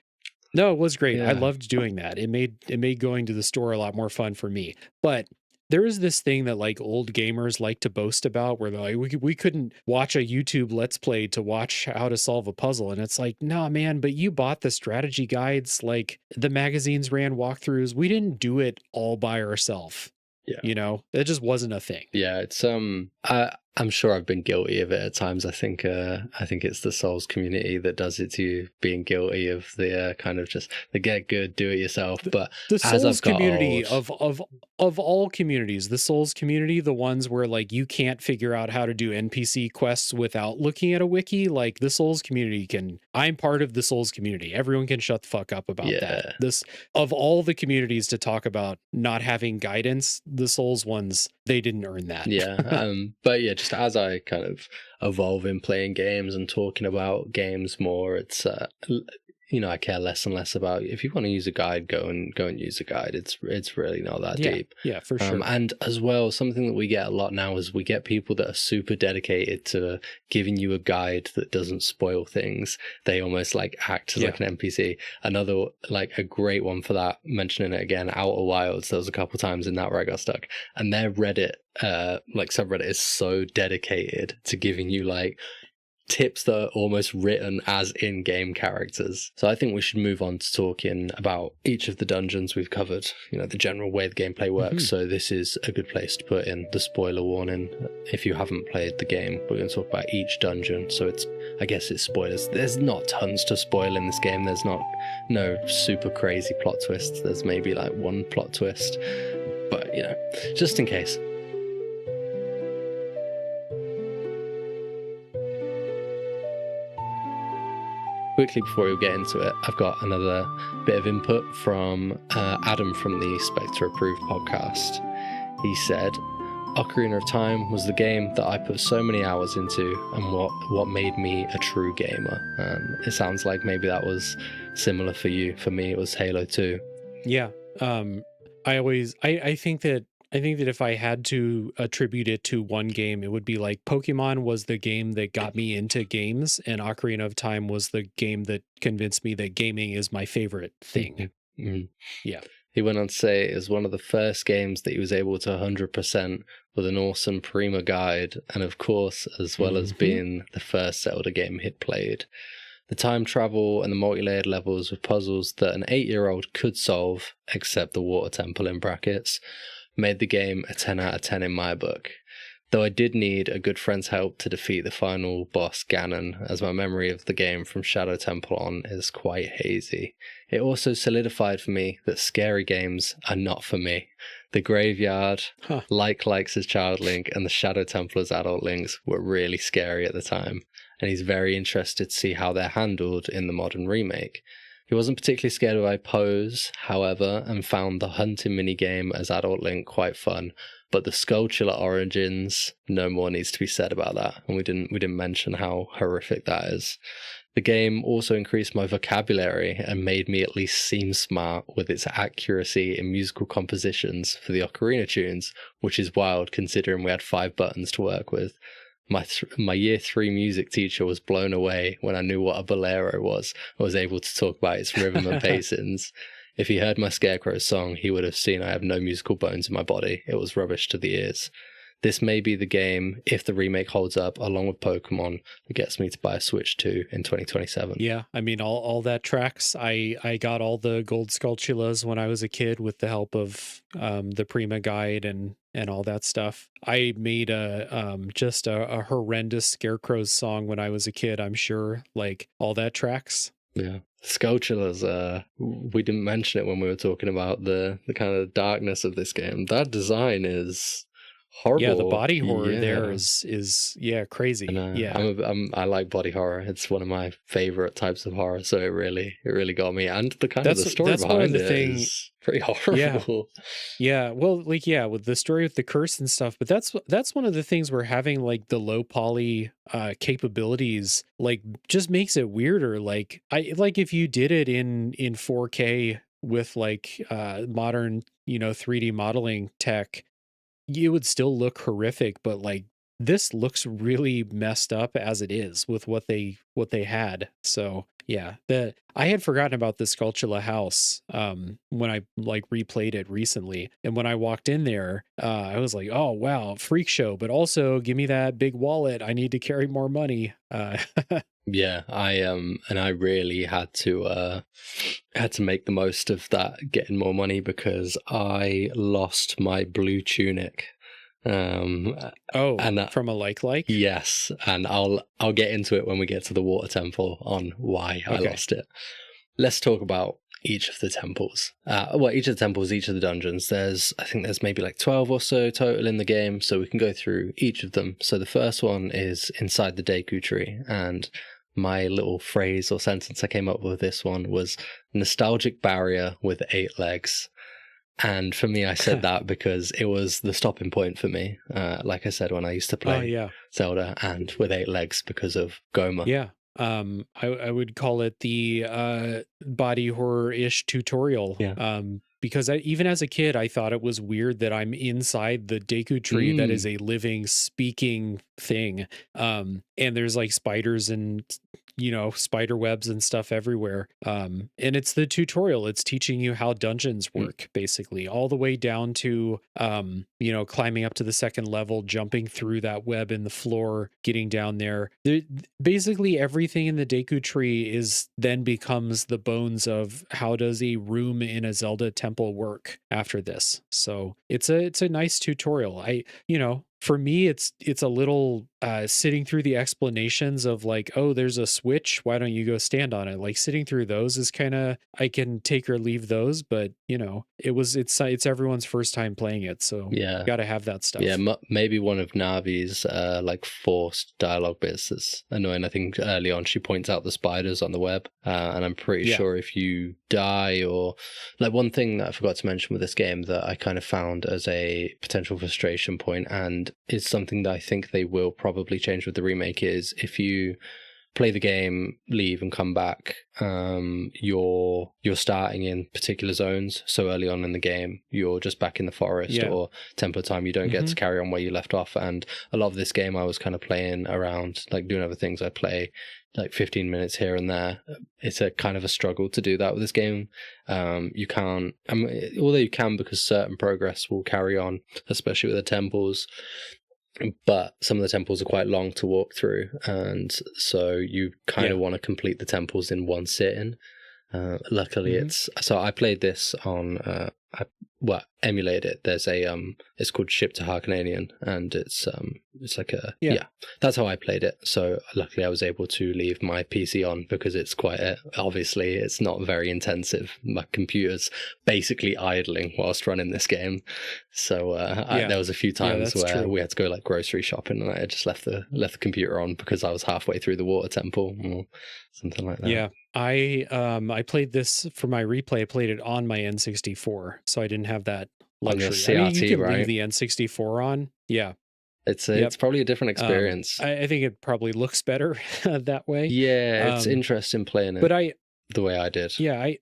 no, it was great. Yeah. I loved doing that. It made going to the store a lot more fun for me. But there is this thing that like old gamers like to boast about where they're like, we couldn't watch a YouTube Let's Play to watch how to solve a puzzle. And it's like, nah, man, but you bought the strategy guides, like the magazines ran walkthroughs. We didn't do it all by ourselves. Yeah. You know, it just wasn't a thing. Yeah, it's I'm sure I've been guilty of it at times. I think it's the Souls community that does it to you, being guilty of the kind of just the get good, do it yourself. But the as Souls I've got community old, of all communities, the Souls community, the ones where like you can't figure out how to do NPC quests without looking at a wiki, like the Souls community can. I'm part of the Souls community. Everyone can shut the fuck up about that. This, of all the communities to talk about not having guidance, the Souls ones, they didn't earn that. Yeah. But yeah, just as I kind of evolve in playing games and talking about games more, it's I care less and less about, if you want to use a guide, go and use a guide. It's really not that deep. Yeah, for sure. And as well, something that we get a lot now is we get people that are super dedicated to giving you a guide that doesn't spoil things. They almost like act as like an NPC. Another, like a great one for that, mentioning it again, Outer Wilds. There was a couple times in that where I got stuck, and their Reddit like subreddit is so dedicated to giving you like tips that are almost written as in-game characters. So I think we should move on to talking about each of the dungeons we've covered, the general way the gameplay works. So this is a good place to put in the spoiler warning. If you haven't played the game, we're going to talk about each dungeon. So I guess it's spoilers. There's not tons to spoil in this game. There's no super crazy plot twists. There's maybe like one plot twist, but just in case. Quickly before we get into it, I've got another bit of input from Adam from the Spectre Approved podcast. He said, Ocarina of Time was the game that I put so many hours into and what made me a true gamer. It sounds like maybe that was similar for you. For me, it was Halo 2. Yeah. I think that if I had to attribute it to one game, it would be like Pokemon was the game that got me into games, and Ocarina of Time was the game that convinced me that gaming is my favorite thing. Yeah. He went on to say it was one of the first games that he was able to 100% with an awesome Prima guide, and of course, as well as being the first Zelda game he'd played. The time travel and the multi-layered levels with puzzles that an 8-year-old could solve, except the water temple in brackets, made the game a 10 out of 10 in my book. though I did need a good friend's help to defeat the final boss Ganon, as my memory of the game from Shadow Temple on is quite hazy. It also solidified for me that scary games are not for me. The Graveyard, Huh. Likes as Child Link, and the Shadow Temple as Adult Links were really scary at the time, and he's very interested to see how they're handled in the modern remake. He wasn't particularly scared by Pose, however, and found the hunting minigame as Adult Link quite fun. But the Skulltula origins, no more needs to be said about that, and we didn't mention how horrific that is. The game also increased my vocabulary and made me at least seem smart with its accuracy in musical compositions for the Ocarina tunes, which is wild considering we had 5 buttons to work with. My year 3 music teacher was blown away when I knew what a bolero was. I was able to talk about its rhythm and basins. If he heard my Scarecrow song, he would have seen I have no musical bones in my body. It was rubbish to the ears. This may be the game, if the remake holds up, along with Pokemon, that gets me to buy a Switch 2 in 2027. Yeah, I mean, all that tracks. I got all the gold Skulltulas when I was a kid with the help of the Prima Guide and all that stuff. I made just a horrendous Scarecrow's song when I was a kid, I'm sure. Like, all that tracks. Yeah. Skulltulas, we didn't mention it when we were talking about the kind of darkness of this game. That design is horrible. Yeah, the body horror there is crazy. And, yeah. I like body horror. It's one of my favorite types of horror, so it really got me. And the story behind it is pretty horrible. Yeah, well, like, yeah, with the story with the curse and stuff, but that's one of the things where having like the low poly capabilities like just makes it weirder. Like if you did it in 4K with like modern 3D modeling tech, it would still look horrific, but like this looks really messed up as it is with what they had. So yeah, I had forgotten about this Skulltula house when I like replayed it recently, and when I walked in there, I was like, oh wow, freak show, but also give me that big wallet. I need to carry more money. Yeah, I really had to make the most of that, getting more money, because I lost my blue tunic. And from a like? Yes, and I'll get into it when we get to the water temple on why I lost it. Let's talk about each of the temples. Each of the temples, each of the dungeons. I think there's maybe like 12 or so total in the game, so we can go through each of them. So the first one is inside the Deku Tree, and my little phrase or sentence I came up with this one was nostalgic barrier with 8 legs. And for me, I said that because it was the stopping point for me. Like I said, when I used to play Zelda, and with 8 legs because of Goma. Yeah. I would call it the body horror-ish tutorial. Yeah. Because even as a kid, I thought it was weird that I'm inside the Deku Tree that is a living, speaking thing. And there's like spiders and spider webs and stuff everywhere. And it's the tutorial. It's teaching you how dungeons work, basically, all the way down to, climbing up to the second level, jumping through that web in the floor, getting down there. Basically, everything in the Deku Tree then becomes the bones of how does a room in a Zelda temple work after this. So it's a nice tutorial. For me, it's a little sitting through the explanations of like, oh, there's a switch. Why don't you go stand on it? Like sitting through those is kind of, I can take or leave those, but it's everyone's first time playing it, so got to have that stuff. Yeah, maybe one of Navi's like forced dialogue bits that's annoying. I think early on she points out the spiders on the web, and I'm pretty sure if you die, or like, one thing that I forgot to mention with this game that I kind of found as a potential frustration point, and it's something that I think they will probably change with the remake, is if you play the game, leave and come back, you're starting in particular zones. So early on in the game, you're just back in the forest or Temple of Time. You don't get to carry on where you left off. And a lot of this game I was kind of playing around, like doing other things. I play like 15 minutes here and there. It's a kind of a struggle to do that with this game. You can't, although you can, because certain progress will carry on, especially with the temples. But some of the temples are quite long to walk through, and so you kind of want to complete the temples in one sitting. Luckily, Hmm. it's so I played this on emulated it. There's a it's called Ship to Harkonanian, and it's like a Yeah. yeah. That's how I played it. So luckily, I was able to leave my PC on because it's quite obviously it's not very intensive. My computer's basically idling whilst running this game. So Yeah. there was a few Yeah, times that's where true. we had to go like grocery shopping, and I just left the computer on because I was halfway through the water temple or something like that. Yeah. I played this for my replay. I played it on my N64, so I didn't have that On your luxury. I mean, you CRT, can leave right? the N64 on. Yeah. Yep. It's probably a different experience. I think it probably looks better that way. Yeah, it's Um, interesting playing but it I the way I did. Yeah,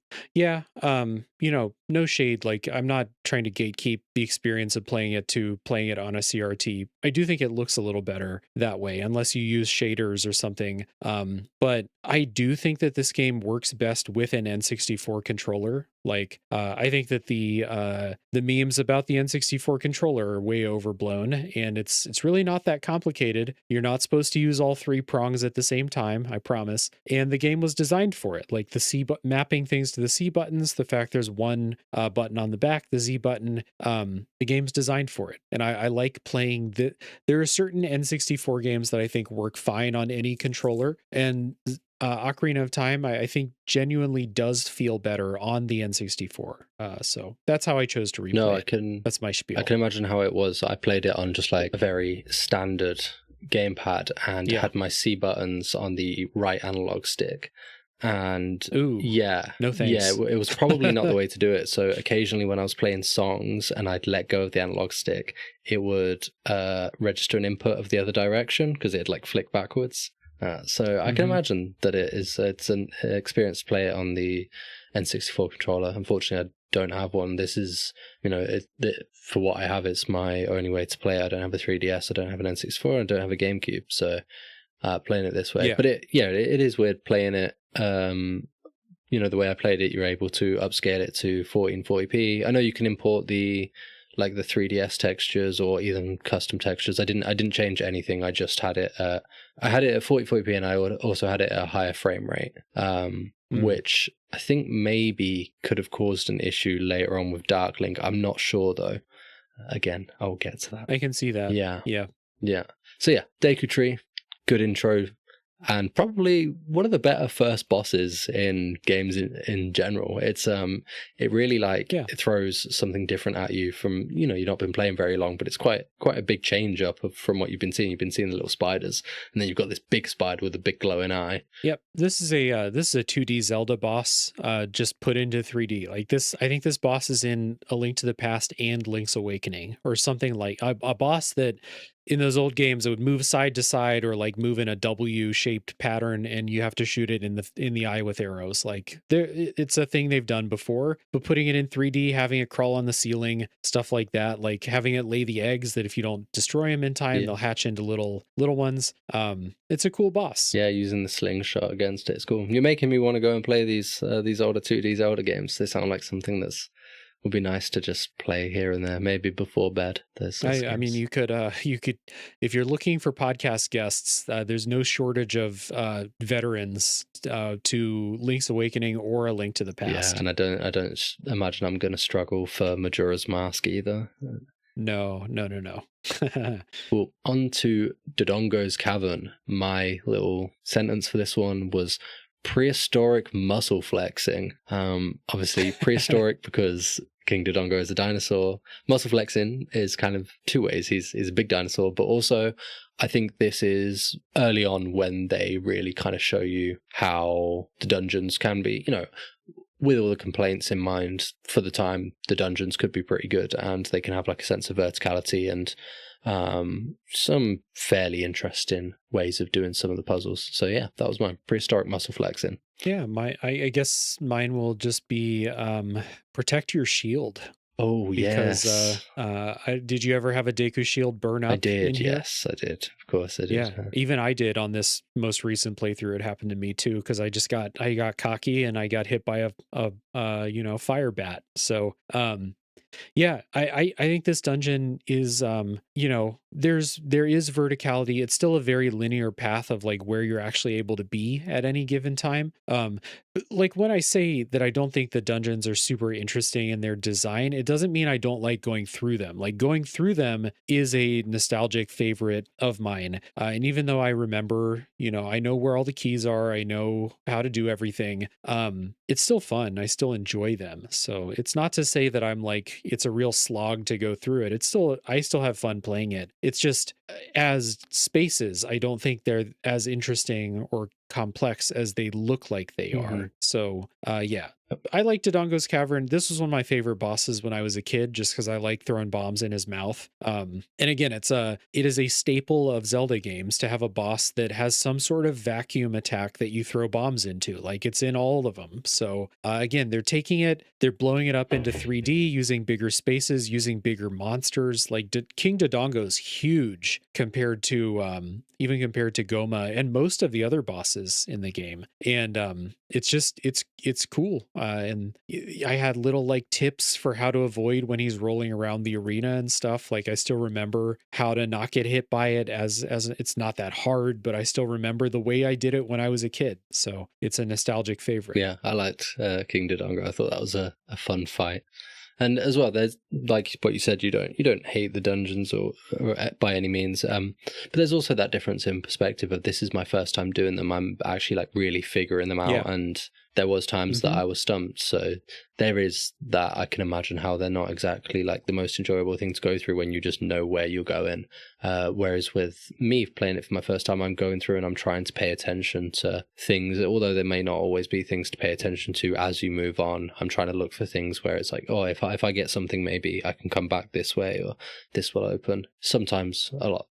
you know, no shade, like I'm not trying to gatekeep the experience of playing it on a CRT. I do think it looks a little better that way, unless you use shaders or something. But I do think that this game works best with an N64 controller. Like, I think that the memes about the N64 controller are way overblown, and it's really not that complicated. You're not supposed to use all three prongs at the same time, I promise. And the game was designed for it, like the mapping things to the C buttons, the fact there's one button on the back, the Z button. The game's designed for it, and I like playing the. There are certain N64 games that I think work fine on any controller, and Ocarina of Time, I think genuinely does feel better on the N64. So that's how I chose to No, replay it. That's my I spiel. can imagine how it was. I played it on just like a very standard gamepad and Yeah. had my C buttons on the right analog stick. And Ooh, yeah, no thanks. it was probably not the way to do it. So occasionally when I was playing songs and I'd let go of the analog stick, it would register an input of the other direction because it'd like flick backwards. So I can imagine that it's an experience to play it on the N64 controller. Unfortunately, I don't have one. This is, for what I have, it's my only way to play it. I don't have a 3DS, I don't have an N64, I don't have a GameCube. So playing it this way. Yeah. But it is weird playing it. The way I played it, you're able to upscale it to 1440p. I know you can import the 3DS textures or even custom textures. I didn't change anything. I just had it. I had it at 4040p, and I also had it at a higher frame rate, which I think maybe could have caused an issue later on with Dark Link. I'm not sure though. Again, I'll get to that. I can see that. Yeah. Yeah. So yeah, Deku Tree, good intro, and probably one of the better first bosses in games in general. It's it really it throws something different at you from, you've not been playing very long, but it's quite a big change up from what you've been seeing. You've been seeing the little spiders, and then you've got this big spider with a big glowing eye. Yep. This is a 2D Zelda boss just put into 3D. Like this, I think this boss is in A Link to the Past and Link's Awakening, or something like a boss that in those old games it would move side to side or like move in a W shaped pattern, and you have to shoot it in the eye with arrows. Like it's a thing they've done before, but putting it in 3D, having it crawl on the ceiling, stuff like that, like having it lay the eggs that if you don't destroy them in time, they'll hatch into little ones. It's a cool boss. Yeah, using the slingshot against it, it's cool. You're making me want to go and play these older 2D Zelda games. They sound like something that's would be nice to just play here and there, maybe before bed. I mean, you could, if you're looking for podcast guests, there's no shortage of veterans to Link's Awakening or A Link to the Past. Yeah, and I don't imagine I'm going to struggle for Majora's Mask either. No. Well, on to Dodongo's Cavern. My little sentence for this one was prehistoric muscle flexing. Obviously prehistoric because King Dodongo is a dinosaur. Muscle flexing is kind of two ways. He's a big dinosaur, but also I think this is early on when they really kind of show you how the dungeons can be, with all the complaints in mind for the time, the dungeons could be pretty good, and they can have like a sense of verticality and some fairly interesting ways of doing some of the puzzles. So yeah, that was my prehistoric muscle flexing. Yeah, I guess mine will just be protect your shield. Oh, Because yes. did you ever have a Deku shield burn up? I did, in here? yes, I did. Of course I did. Yeah, even I did on this most recent playthrough. It happened to me too, because I got cocky and I got hit by a fire bat. So Yeah, I think this dungeon is there is verticality. It's still a very linear path of like where you're actually able to be at any given time. Like when I say that I don't think the dungeons are super interesting in their design, it doesn't mean I don't like going through them. Like going through them is a nostalgic favorite of mine. And even though I remember, I know where all the keys are, I know how to do everything. It's still fun. I still enjoy them. So it's not to say that I'm like it's a real slog to go through it. I still have fun playing it. It's just as spaces, I don't think they're as interesting or complex as they look like they Hmm. are. So, yeah, I like Dodongo's Cavern. This was one of my favorite bosses when I was a kid, just because I like throwing bombs in his mouth. And again, it is a staple of Zelda games to have a boss that has some sort of vacuum attack that you throw bombs into. Like it's in all of them. So again, they're blowing it up into 3D, using bigger spaces, using bigger monsters. Like King Dodongo's huge compared to even compared to Goma and most of the other bosses in the game. And it's just it's cool. And I had little like tips for how to avoid when he's rolling around the arena and stuff. Like I still remember how to not get hit by it as it's not that hard, but I still remember the way I did it when I was a kid. So it's a nostalgic favorite. Yeah, I liked King Dodongo. I thought that was a fun fight. And as well, there's like what you said, you don't hate the dungeons or by any means. But there's also that difference in perspective of this is my first time doing them. I'm actually like really figuring them Yeah. out, and there was times that Hmm. I was stumped. So there is that. I can imagine how they're not exactly like the most enjoyable thing to go through when you just know where you're going. Whereas with me playing it for my first time, I'm going through and I'm trying to pay attention to things, although there may not always be things to pay attention to as you move on. I'm trying to look for things where it's like, oh, if I get something, maybe I can come back this way or this will open. Sometimes a lot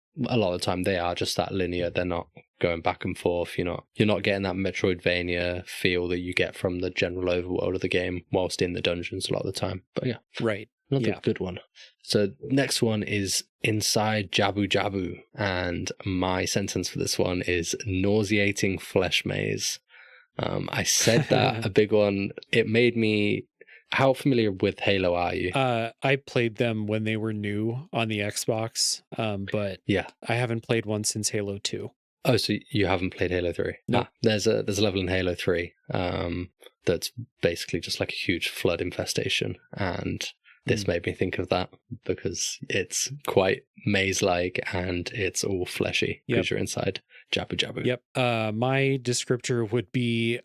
of the time they are just that linear. They're not going back and forth. You're not getting that Metroidvania feel that you get from the general overworld of the game whilst in the dungeons a lot of the time. But yeah, Right. another Yeah. good one. So next one is Inside Jabu Jabu, and my sentence for this one is nauseating flesh maze. I said that a big one. It made me. How familiar with Halo are you? I played them when they were new on the Xbox, but Yeah. I haven't played one since Halo 2. Oh, so you haven't played Halo 3? Nope. There's a level in Halo 3 that's basically just like a huge flood infestation, and this made me think of that because it's quite maze-like and it's all fleshy Yep. because you're inside Jabu Jabu. Yep. My descriptor would be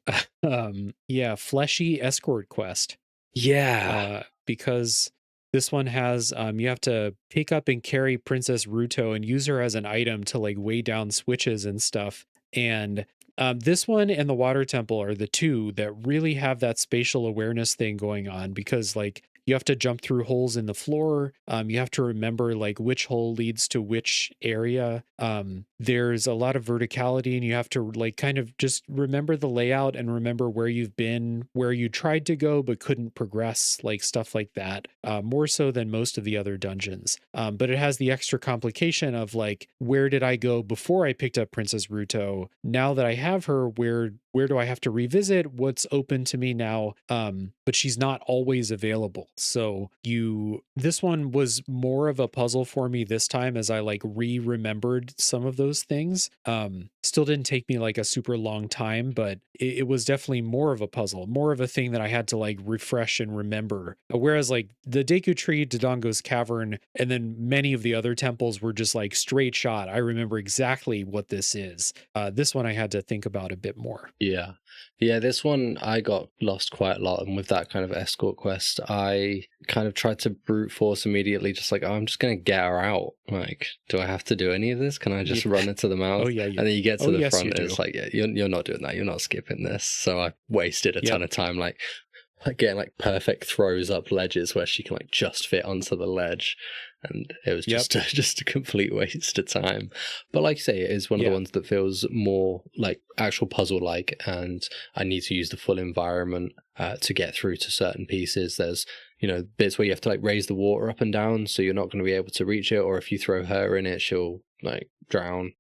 yeah, fleshy escort quest. Yeah. Because this one has you have to pick up and carry Princess Ruto and use her as an item to like weigh down switches and stuff. And this one and the Water Temple are the two that really have that spatial awareness thing going on, because like you have to jump through holes in the floor. You have to remember like which hole leads to which area. There's a lot of verticality, and you have to like kind of just remember the layout and remember where you've been, where you tried to go but couldn't progress, like stuff like that. More so than most of the other dungeons. But it has the extra complication of like, where did I go before I picked up Princess Ruto? Now that I have her, where do I have to revisit? What's open to me now? But she's not always available. So this one was more of a puzzle for me this time, as I like remembered some of those things. Still didn't take me like a super long time, but it was definitely more of a puzzle, more of a thing that I had to like refresh and remember. Whereas like the Deku Tree, Dodongo's Cavern, and then many of the other temples were just like straight shot. I remember exactly what this is. This one I had to think about a bit more. Yeah. Yeah, this one I got lost quite a lot, and with that kind of escort quest, I kind of tried to brute force immediately, just like, oh, I'm just gonna get her out. Like, do I have to do any of this? Can I just Yeah. run into the mouth? Oh yeah, And then you get to oh the yes, you front, and do. it's like, yeah, you're not doing that. You're not skipping this. So I wasted a Yep. ton of time, like getting like perfect throws up ledges where she can like just fit onto the ledge, and it was Yep. just a complete waste of time. But like you say, it is one of the Yeah. ones that feels more like actual puzzle like, and I need to use the full environment to get through to certain pieces. There's bits where you have to like raise the water up and down, so you're not going to be able to reach it, or if you throw her in it, she'll like drown.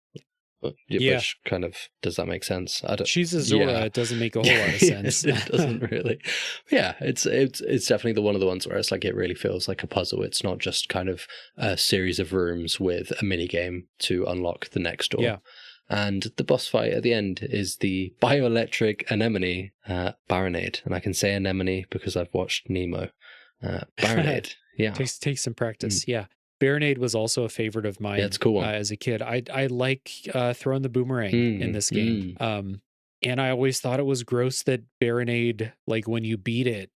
Yeah. Which kind of, does that make sense? I don't. She's a Zora. Yeah, It doesn't make a whole lot of sense. it doesn't really. Yeah, it's definitely the one of the ones where it's like it really feels like a puzzle. It's not just kind of a series of rooms with a mini game to unlock the next door. Yeah. And the boss fight at the end is the bioelectric anemone Baronade, and I can say anemone because I've watched Nemo. Baronade, yeah, takes some practice. Yeah. Baronade was also a favorite of mine. Yeah, it's a cool one. As a kid. I like throwing the boomerang in this game. And I always thought it was gross that Baronade, like when you beat it,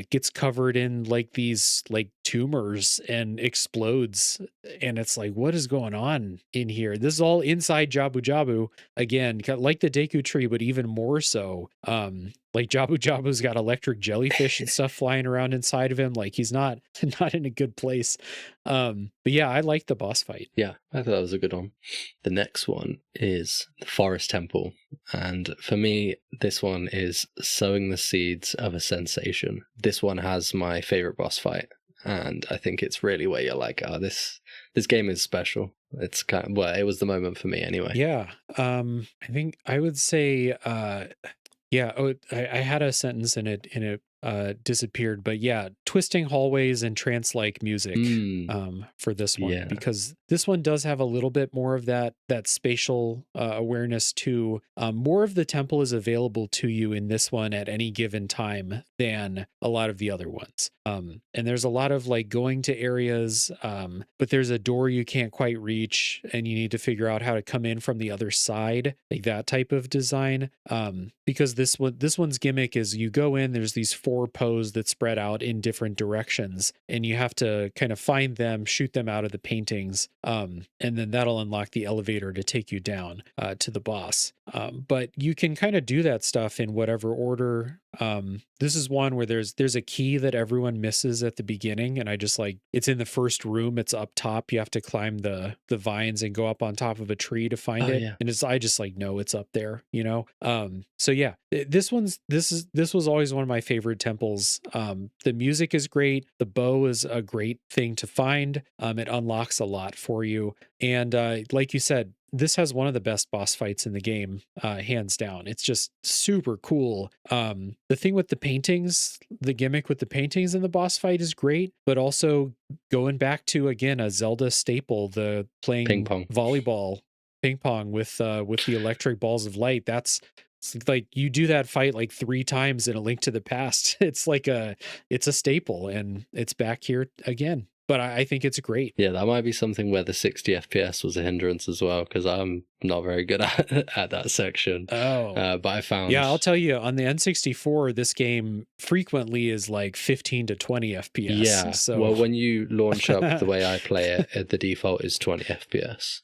gets covered in like these like tumors and explodes. And it's like, what is going on in here? This is all inside Jabu Jabu. Again, like the Deku Tree, but even more so. Like Jabu Jabu's got electric jellyfish and stuff flying around inside of him. Like he's not in a good place. But yeah, I like the boss fight. Yeah, I thought that was a good one. The next one is the Forest Temple. And for me, this one is sowing the seeds of a sensation. This one has my favorite boss fight. And I think it's really where you're like, oh, this game is special. It's kind of, well, it was the moment for me anyway. Yeah. I think I would say, yeah. Oh, I had a sentence in it disappeared, but yeah, twisting hallways and trance-like music for this one, because this one does have a little bit more of that spatial awareness too. More of the temple is available to you in this one at any given time than a lot of the other ones. And there's a lot of like going to areas, but there's a door you can't quite reach and you need to figure out how to come in from the other side, like that type of design. Because this one's gimmick is you go in, there's these 4 pose that spread out in different directions, and you have to kind of find them, shoot them out of the paintings, and then that'll unlock the elevator to take you down to the boss. But you can kind of do that stuff in whatever order. This is one where there's a key that everyone misses at the beginning, and I just like, it's in the first room, it's up top, you have to climb the vines and go up on top of a tree to find it. Yeah. And I just like, no, it's up there, you know? So yeah, this was always one of my favorite temples. The music is great, the bow is a great thing to find. It unlocks a lot for you, and like you said, this has one of the best boss fights in the game, hands down. It's just super cool. The thing with the paintings, the gimmick with the paintings in the boss fight is great, but also going back to, again, a Zelda staple, the playing ping pong with the electric balls of light. It's like you do that fight like 3 times in A Link to the Past. It's a staple, and it's back here again. But I think it's great. Yeah, that might be something where the 60 FPS was a hindrance as well, because I'm not very good at that section. But I found... Yeah, I'll tell you, on the N64, this game frequently is like 15 to 20 FPS. Yeah, so... well, when you launch up the way I play it, the default is 20 FPS.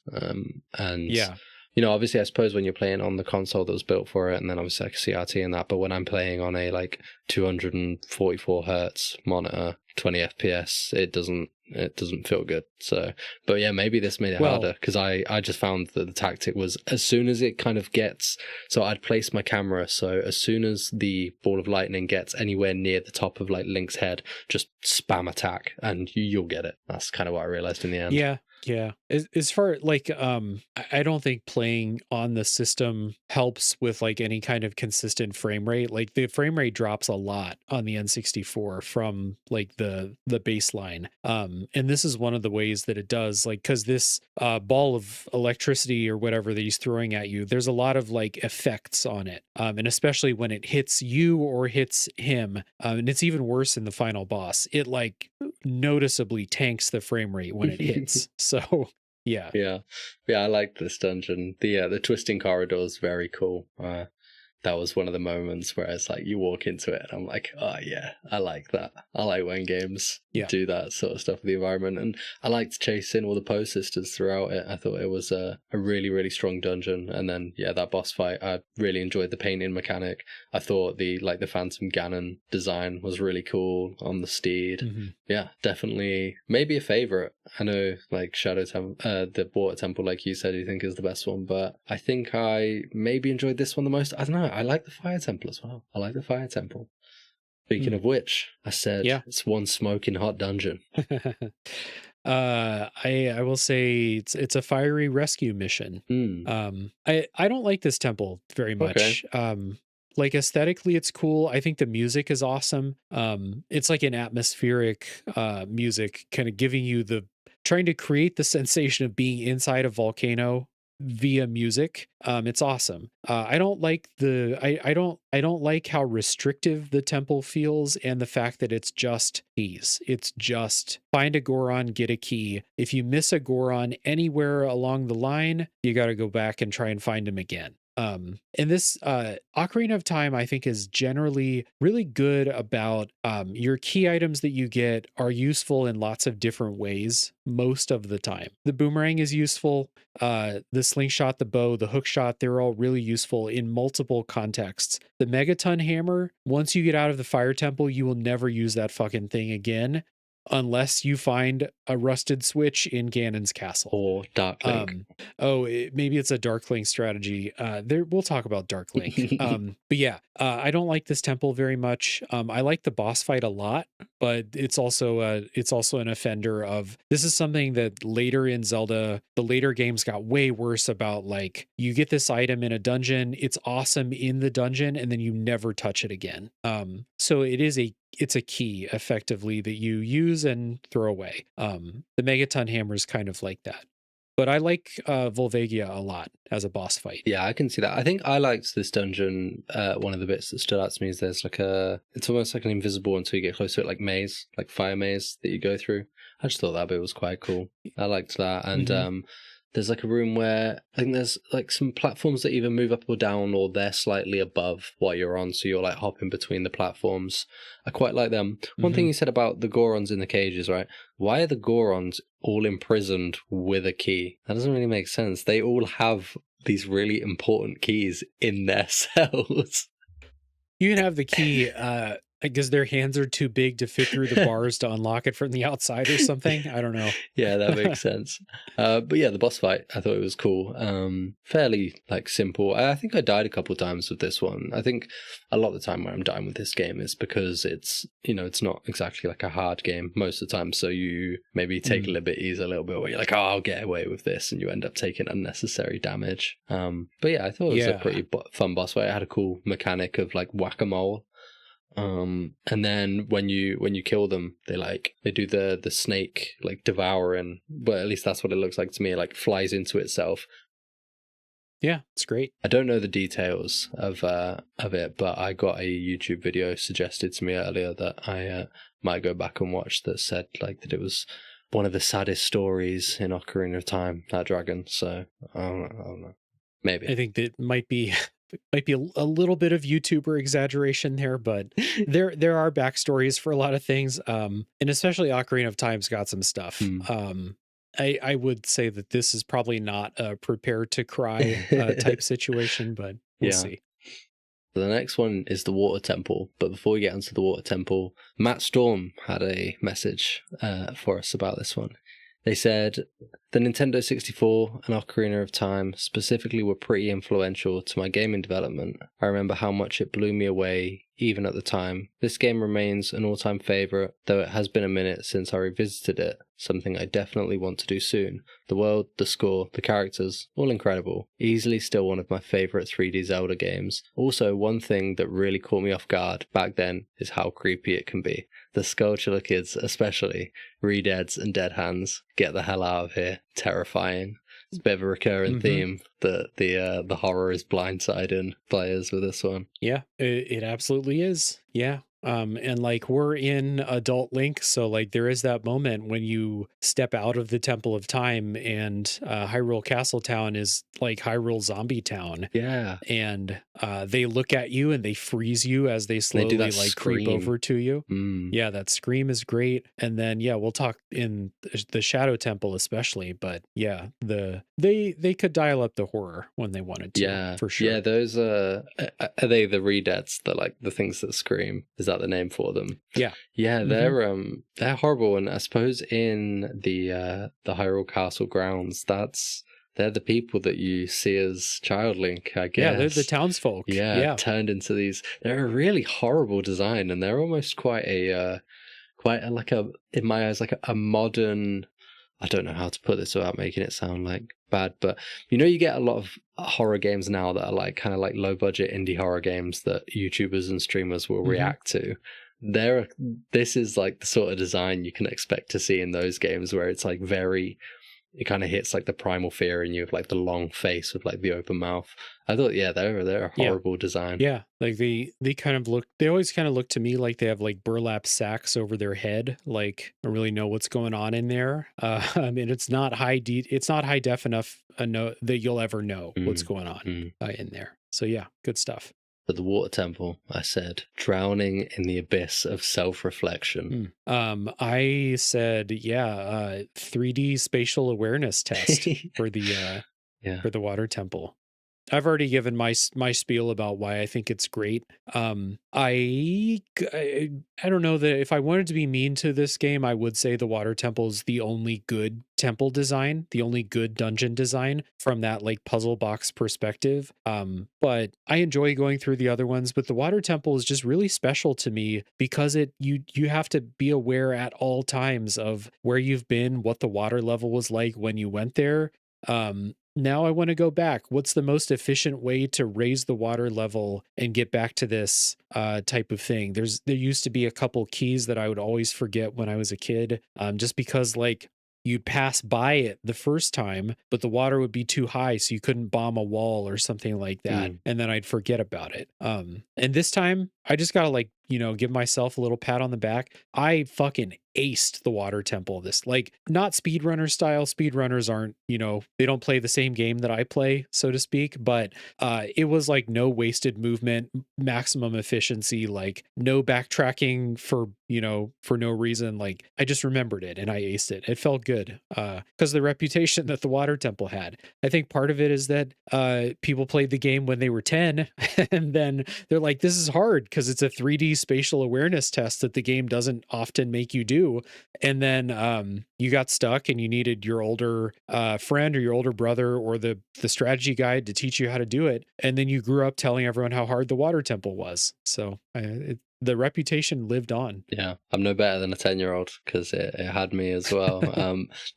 And... yeah. You know, obviously, I suppose when you're playing on the console that was built for it, and then obviously like CRT and that, but when I'm playing on a like 244 hertz monitor, 20 FPS, it doesn't feel good. So, but yeah, maybe this made it harder, because I just found that the tactic was, as soon as it kind of gets, so I'd place my camera, so as soon as the ball of lightning gets anywhere near the top of like Link's head, just spam attack and you'll get it. That's kind of what I realized in the end. Yeah. Yeah. As far like, I don't think playing on the system helps with like any kind of consistent frame rate. Like the frame rate drops a lot on the N64 from like the baseline. And this is one of the ways that it does, like, because this ball of electricity or whatever that he's throwing at you, there's a lot of like effects on it. And especially when it hits you or hits him, and it's even worse in the final boss, it like noticeably tanks the frame rate when it hits. So yeah. I like this dungeon. The twisting corridor is very cool. That was one of the moments where it's like you walk into it and I'm like, oh yeah, I like that. I like when games do that sort of stuff with the environment. And I liked chasing all the Poe sisters throughout it. I thought it was a really, really strong dungeon. And then, yeah, that boss fight, I really enjoyed the painting mechanic. I thought the Phantom Ganon design was really cool on the steed. Mm-hmm. Yeah, definitely maybe a favorite. I know like Shadow Temple, the Water Temple, like you said, you think is the best one, but I think I maybe enjoyed this one the most. I don't know. I like the Fire Temple as well. I like the Fire Temple. Speaking of which, I said it's one smoking hot dungeon. I will say it's a fiery rescue mission. Hmm. I don't like this temple very Okay. much. Like aesthetically, it's cool. I think the music is awesome. It's like an atmospheric music, kind of giving you the trying to create the sensation of being inside a volcano via music. It's awesome. I don't like how restrictive the temple feels, and the fact that it's just keys. It's just find a Goron, get a key. If you miss a Goron anywhere along the line, you got to go back and try and find him again. And this Ocarina of Time, I think, is generally really good about your key items that you get are useful in lots of different ways most of the time. The boomerang is useful. The slingshot, the bow, the hook shot, they're all really useful in multiple contexts. The megaton hammer, once you get out of the fire temple, you will never use that fucking thing again unless you find a rusted switch in Ganon's castle. Or Dark Link. Maybe it's a Dark Link strategy. There we'll talk about Dark Link. But yeah, I don't like this temple very much. I like the boss fight a lot, but it's also an offender of this is something that later in Zelda, the later games got way worse about. Like you get this item in a dungeon, it's awesome in the dungeon, and then you never touch it again. So it's a key effectively that you use and throw away. The Megaton hammer is kind of like that. But I like Volvagia a lot as a boss fight. Yeah, I can see that. I think I liked this dungeon. One of the bits that stood out to me is there's like it's almost like an invisible until you get close to it, like maze, like fire maze that you go through. I just thought that bit was quite cool. I liked that. And there's like a room where I think there's like some platforms that either move up or down or they're slightly above what you're on. So you're like hopping between the platforms. I quite like them. One thing you said about the Gorons in the cages, right? Why are the Gorons all imprisoned with a key? That doesn't really make sense. They all have these really important keys in their cells. You can have the key because their hands are too big to fit through the bars to unlock it from the outside or something. I don't know. Yeah, that makes sense. But yeah, the boss fight, I thought it was cool. Fairly like simple. I think I died a couple of times with this one. I think a lot of the time when I'm dying with this game is because it's not exactly like a hard game most of the time. So you maybe take a little bit easy a little bit where you're like, oh, I'll get away with this, and you end up taking unnecessary damage. But yeah, I thought it was a pretty fun boss fight. It had a cool mechanic of like whack-a-mole. And then when you kill them, they do the snake like devouring, but at least that's what it looks like to me. It like flies into itself. Yeah, it's great. I don't know the details of it, but I got a YouTube video suggested to me earlier that I might go back and watch that said like that it was one of the saddest stories in Ocarina of Time, that dragon. So I don't know. Maybe I think that might be a little bit of YouTuber exaggeration there, but there are backstories for a lot of things. And especially Ocarina of Time's got some stuff. I would say that this is probably not a prepare to cry type situation, but we'll see. The next one is the Water Temple. But before we get onto the Water Temple, Matt Storm had a message for us about this one. They said, the Nintendo 64 and Ocarina of Time specifically were pretty influential to my gaming development. I remember how much it blew me away, even at the time. This game remains an all-time favourite, though it has been a minute since I revisited it, something I definitely want to do soon. The world, the score, the characters, all incredible. Easily still one of my favourite 3D Zelda games. Also, one thing that really caught me off guard back then is how creepy it can be. The Skulltula kids especially, Redeads and Dead Hands, get the hell out of here. Terrifying. It's a bit of a recurring theme that the horror is blindsiding players with this one. Yeah, it absolutely is. Yeah. And like we're in adult Link, so like there is that moment when you step out of the Temple of Time and Hyrule Castle Town is like Hyrule Zombie Town. Yeah. And they look at you and they freeze you as they slowly like creep over to you. Yeah, that scream is great. And then we'll talk in the Shadow Temple especially, but yeah, they could dial up the horror when they wanted to, for sure. Yeah, those are they the Redeads, the like the things that scream? Is that the name for them? Yeah. They're horrible, and I suppose in the Hyrule Castle grounds, they're the people that you see as Child Link, I guess. Yeah, they're the townsfolk. Yeah, turned into these. They're a really horrible design, and they're almost in my eyes, like a modern I don't know how to put this without making it sound like bad, but you get a lot of horror games now that are like kind of like low budget indie horror games that YouTubers and streamers will react to. This is like the sort of design you can expect to see in those games, where it's like it kind of hits like the primal fear in you of like the long face with like the open mouth. I thought, yeah, they're a horrible design. Yeah, like they always kind of look to me like they have like burlap sacks over their head, like I really know what's going on in there. I mean, it's not it's not high def enough that you'll ever know what's going on in there. So yeah, good stuff. For the water temple, I said, drowning in the abyss of self-reflection. I said, 3D spatial awareness test for the water temple. I've already given my spiel about why I think it's great. I don't know that if I wanted to be mean to this game, I would say the water temple is the only good temple design, the only good dungeon design from that like puzzle box perspective. But I enjoy going through the other ones, but the water temple is just really special to me because you have to be aware at all times of where you've been, what the water level was like when you went there. Now I want to go back. What's the most efficient way to raise the water level and get back to this type of thing? There used to be a couple keys that I would always forget when I was a kid, just because like you'd pass by it the first time, but the water would be too high, so you couldn't bomb a wall or something like that, and then I'd forget about it. And this time I just gotta like give myself a little pat on the back. I fucking aced the water temple. This like not speedrunner style. Speedrunners aren't they don't play the same game that I play, so to speak. But it was like no wasted movement, maximum efficiency, like no backtracking for for no reason. Like I just remembered it and I aced it. It felt good because the reputation that the water temple had. I think part of it is that people played the game when they were 10 and then they're like, this is hard because it's a 3D spatial awareness test that the game doesn't often make you do. And then you got stuck and you needed your older friend or your older brother or the strategy guide to teach you how to do it. And then you grew up telling everyone how hard the water temple was. So the reputation lived on. Yeah, I'm no better than a 10-year-old because it had me as well.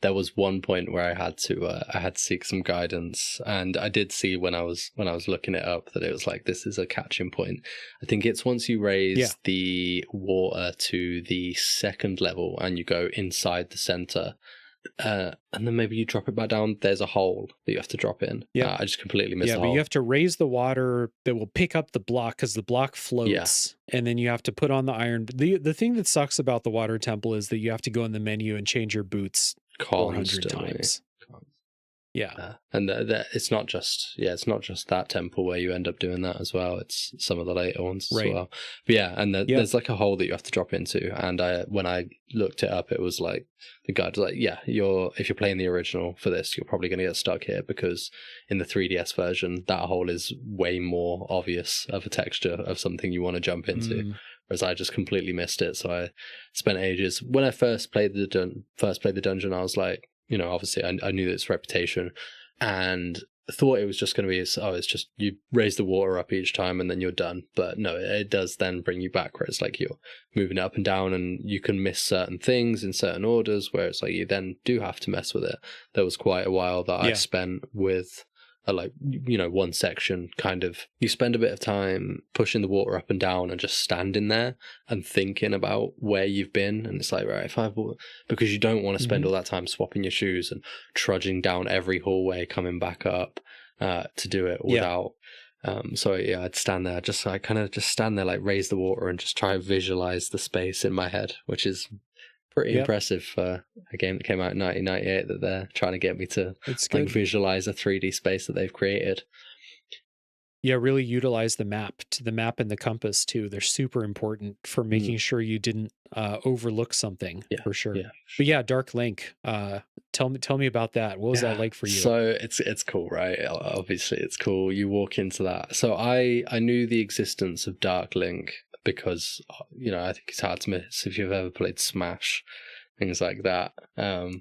There was one point where I had to seek some guidance, and I did see when I was looking it up that it was like, this is a catching point. I think it's once you raise the water to the second level and you go inside the center. And then maybe you drop it back down. There's a hole that you have to drop in. Yeah, I just completely missed the hole. But you have to raise the water that will pick up the block because the block floats, and then you have to put on the iron. The thing that sucks about the water temple is that you have to go in the menu and change your boots 400 times. And it's not just that temple where you end up doing that as well. It's some of the later ones as well. But and there's like a hole that you have to drop into. And when I looked it up, it was like the guide was like, if you're playing the original for this, you're probably going to get stuck here because in the 3DS version, that hole is way more obvious of a texture of something you want to jump into. Whereas I just completely missed it. So I spent ages. When I first played the dungeon, I was like, obviously I knew its reputation and thought it was just going to be, it's just you raise the water up each time and then you're done. But no, it does then bring you back where it's like you're moving it up and down and you can miss certain things in certain orders where it's like you then do have to mess with it. There was quite a while that I spent with one section kind of, you spend a bit of time pushing the water up and down and just standing there and thinking about where you've been. And it's like, right, because you don't want to spend all that time swapping your shoes and trudging down every hallway, coming back up to do it without. I'd stand there, just stand there, like raise the water and just try and visualize the space in my head, which is pretty impressive for a game that came out in 1998 that they're trying to get me to visualize a 3D space that they've created. Yeah, really utilize the map and the compass too. They're super important for making sure you didn't overlook something for sure. But Dark Link, tell me about that. What was that like for you? So it's cool, right? Obviously it's cool. You walk into that. So I knew the existence of Dark Link because I think it's hard to miss if you've ever played Smash, things like that.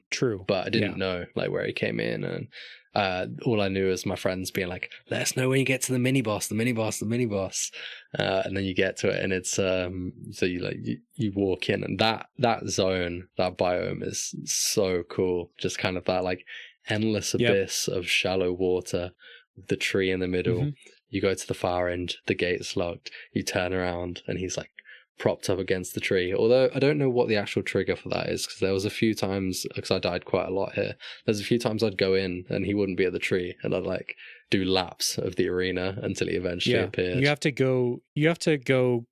True, but I didn't know like where he came in, and All I knew was my friends being like, "Let us know when you get to the mini boss, the mini boss, the mini boss," and then you get to it, and it's so you walk in, and that zone, that biome is so cool. Just kind of that like endless Yep. abyss of shallow water with the tree in the middle. You go to the far end, the gate's locked. You turn around, and he's like propped up against the tree. Although I don't know what the actual trigger for that is, because there was a few times, because I died quite a lot here, there's a few times I'd go in and he wouldn't be at the tree, and I'd like do laps of the arena until he eventually appeared. You have to go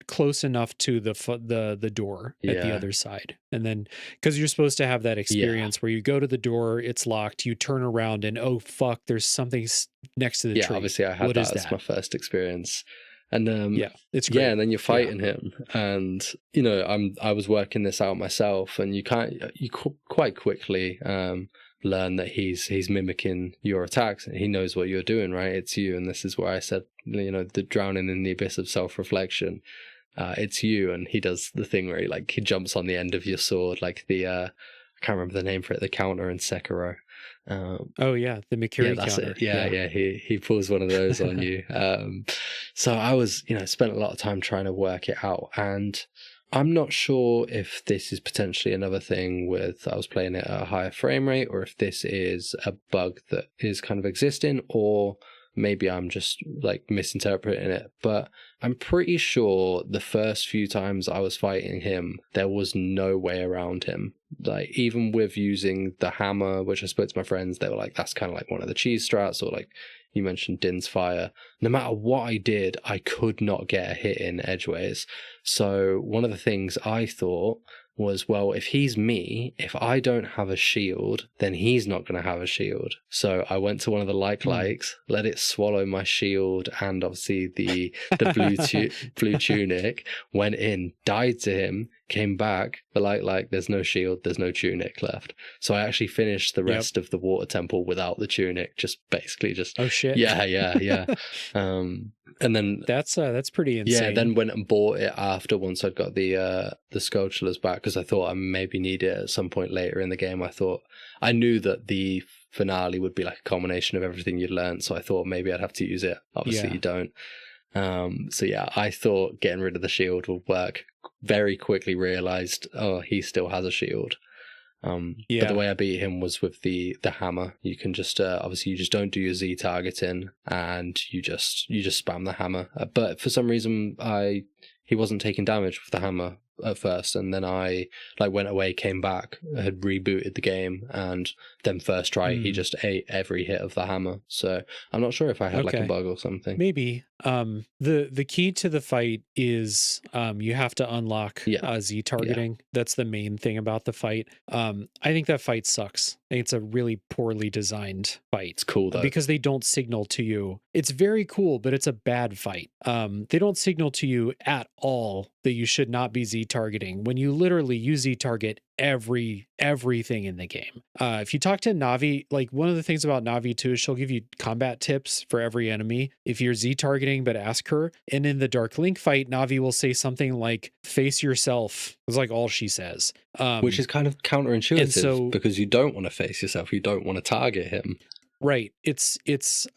close enough to the door at the other side, and then because you're supposed to have that experience where you go to the door, it's locked, you turn around, and oh fuck, there's something next to the tree. Obviously I had that as my first experience. And it's great. and then you're fighting him, and you know I was working this out myself, and you quite quickly learn that he's mimicking your attacks, and he knows what you're doing, right? It's you. And this is where I said, you know, the drowning in the abyss of self-reflection. It's you, and he does the thing where he jumps on the end of your sword, like the I can't remember the name for it, the counter in Sekiro. The Mikiri counter. He pulls one of those on you. So I was, spent a lot of time trying to work it out, and I'm not sure if this is potentially another thing with I was playing it at a higher frame rate, or if this is a bug that is kind of existing, or maybe I'm just like misinterpreting it. But I'm pretty sure the first few times I was fighting him, there was no way around him. Like, even with using the hammer, which I spoke to my friends, they were like, that's kind of like one of the cheese strats, or like you mentioned Din's Fire. No matter what I did, I could not get a hit in edgeways. So one of the things I thought was, well, if he's me, if I don't have a shield, then he's not going to have a shield. So I went to one of the likes, let it swallow my shield and obviously the blue tunic, went in, died to him, came back, the like, there's no shield, there's no tunic left. So I actually finished the rest of the water temple without the tunic, just oh shit. Yeah. And then that's pretty insane. Yeah, then went and bought it after, once I'd got the Skulltulas back, because I thought I maybe need it at some point later in the game. I knew that the finale would be like a combination of everything you'd learned, so I thought maybe I'd have to use it. Obviously you don't. I thought getting rid of the shield would work. Very quickly realized, he still has a shield. But the way I beat him was with the hammer. You can just obviously you just don't do your Z targeting, and you just spam the hammer. But for some reason he wasn't taking damage with the hammer at first, and then I went away, came back, had rebooted the game, and then first try he just ate every hit of the hammer. So I'm not sure if I had like a bug or something. Maybe. The key to the fight is you have to unlock Z targeting. That's the main thing about the fight. I think that fight sucks. I think it's a really poorly designed fight. It's cool though, because they don't signal to you. It's very cool, but it's a bad fight. They don't signal to you at all that you should not be Z targeting when you literally use Z target everything in the game. If you talk to Navi, like, one of the things about Navi too is she'll give you combat tips for every enemy if you're Z targeting, but ask her. And in the Dark Link fight, Navi will say something like face yourself. It's like all she says, which is kind of counterintuitive, because you don't want to face yourself, you don't want to target him. Right. It's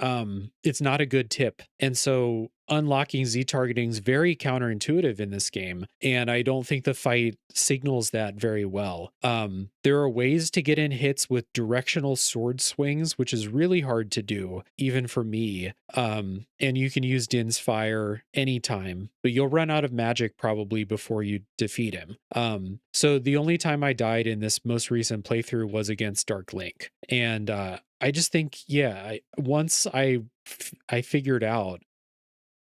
not a good tip. And so unlocking Z targeting is very counterintuitive in this game, and I don't think the fight signals that very well. There are ways to get in hits with directional sword swings, which is really hard to do, even for me. And you can use Din's Fire anytime, but you'll run out of magic probably before you defeat him. So the only time I died in this most recent playthrough was against Dark Link. And I just think, once I figured out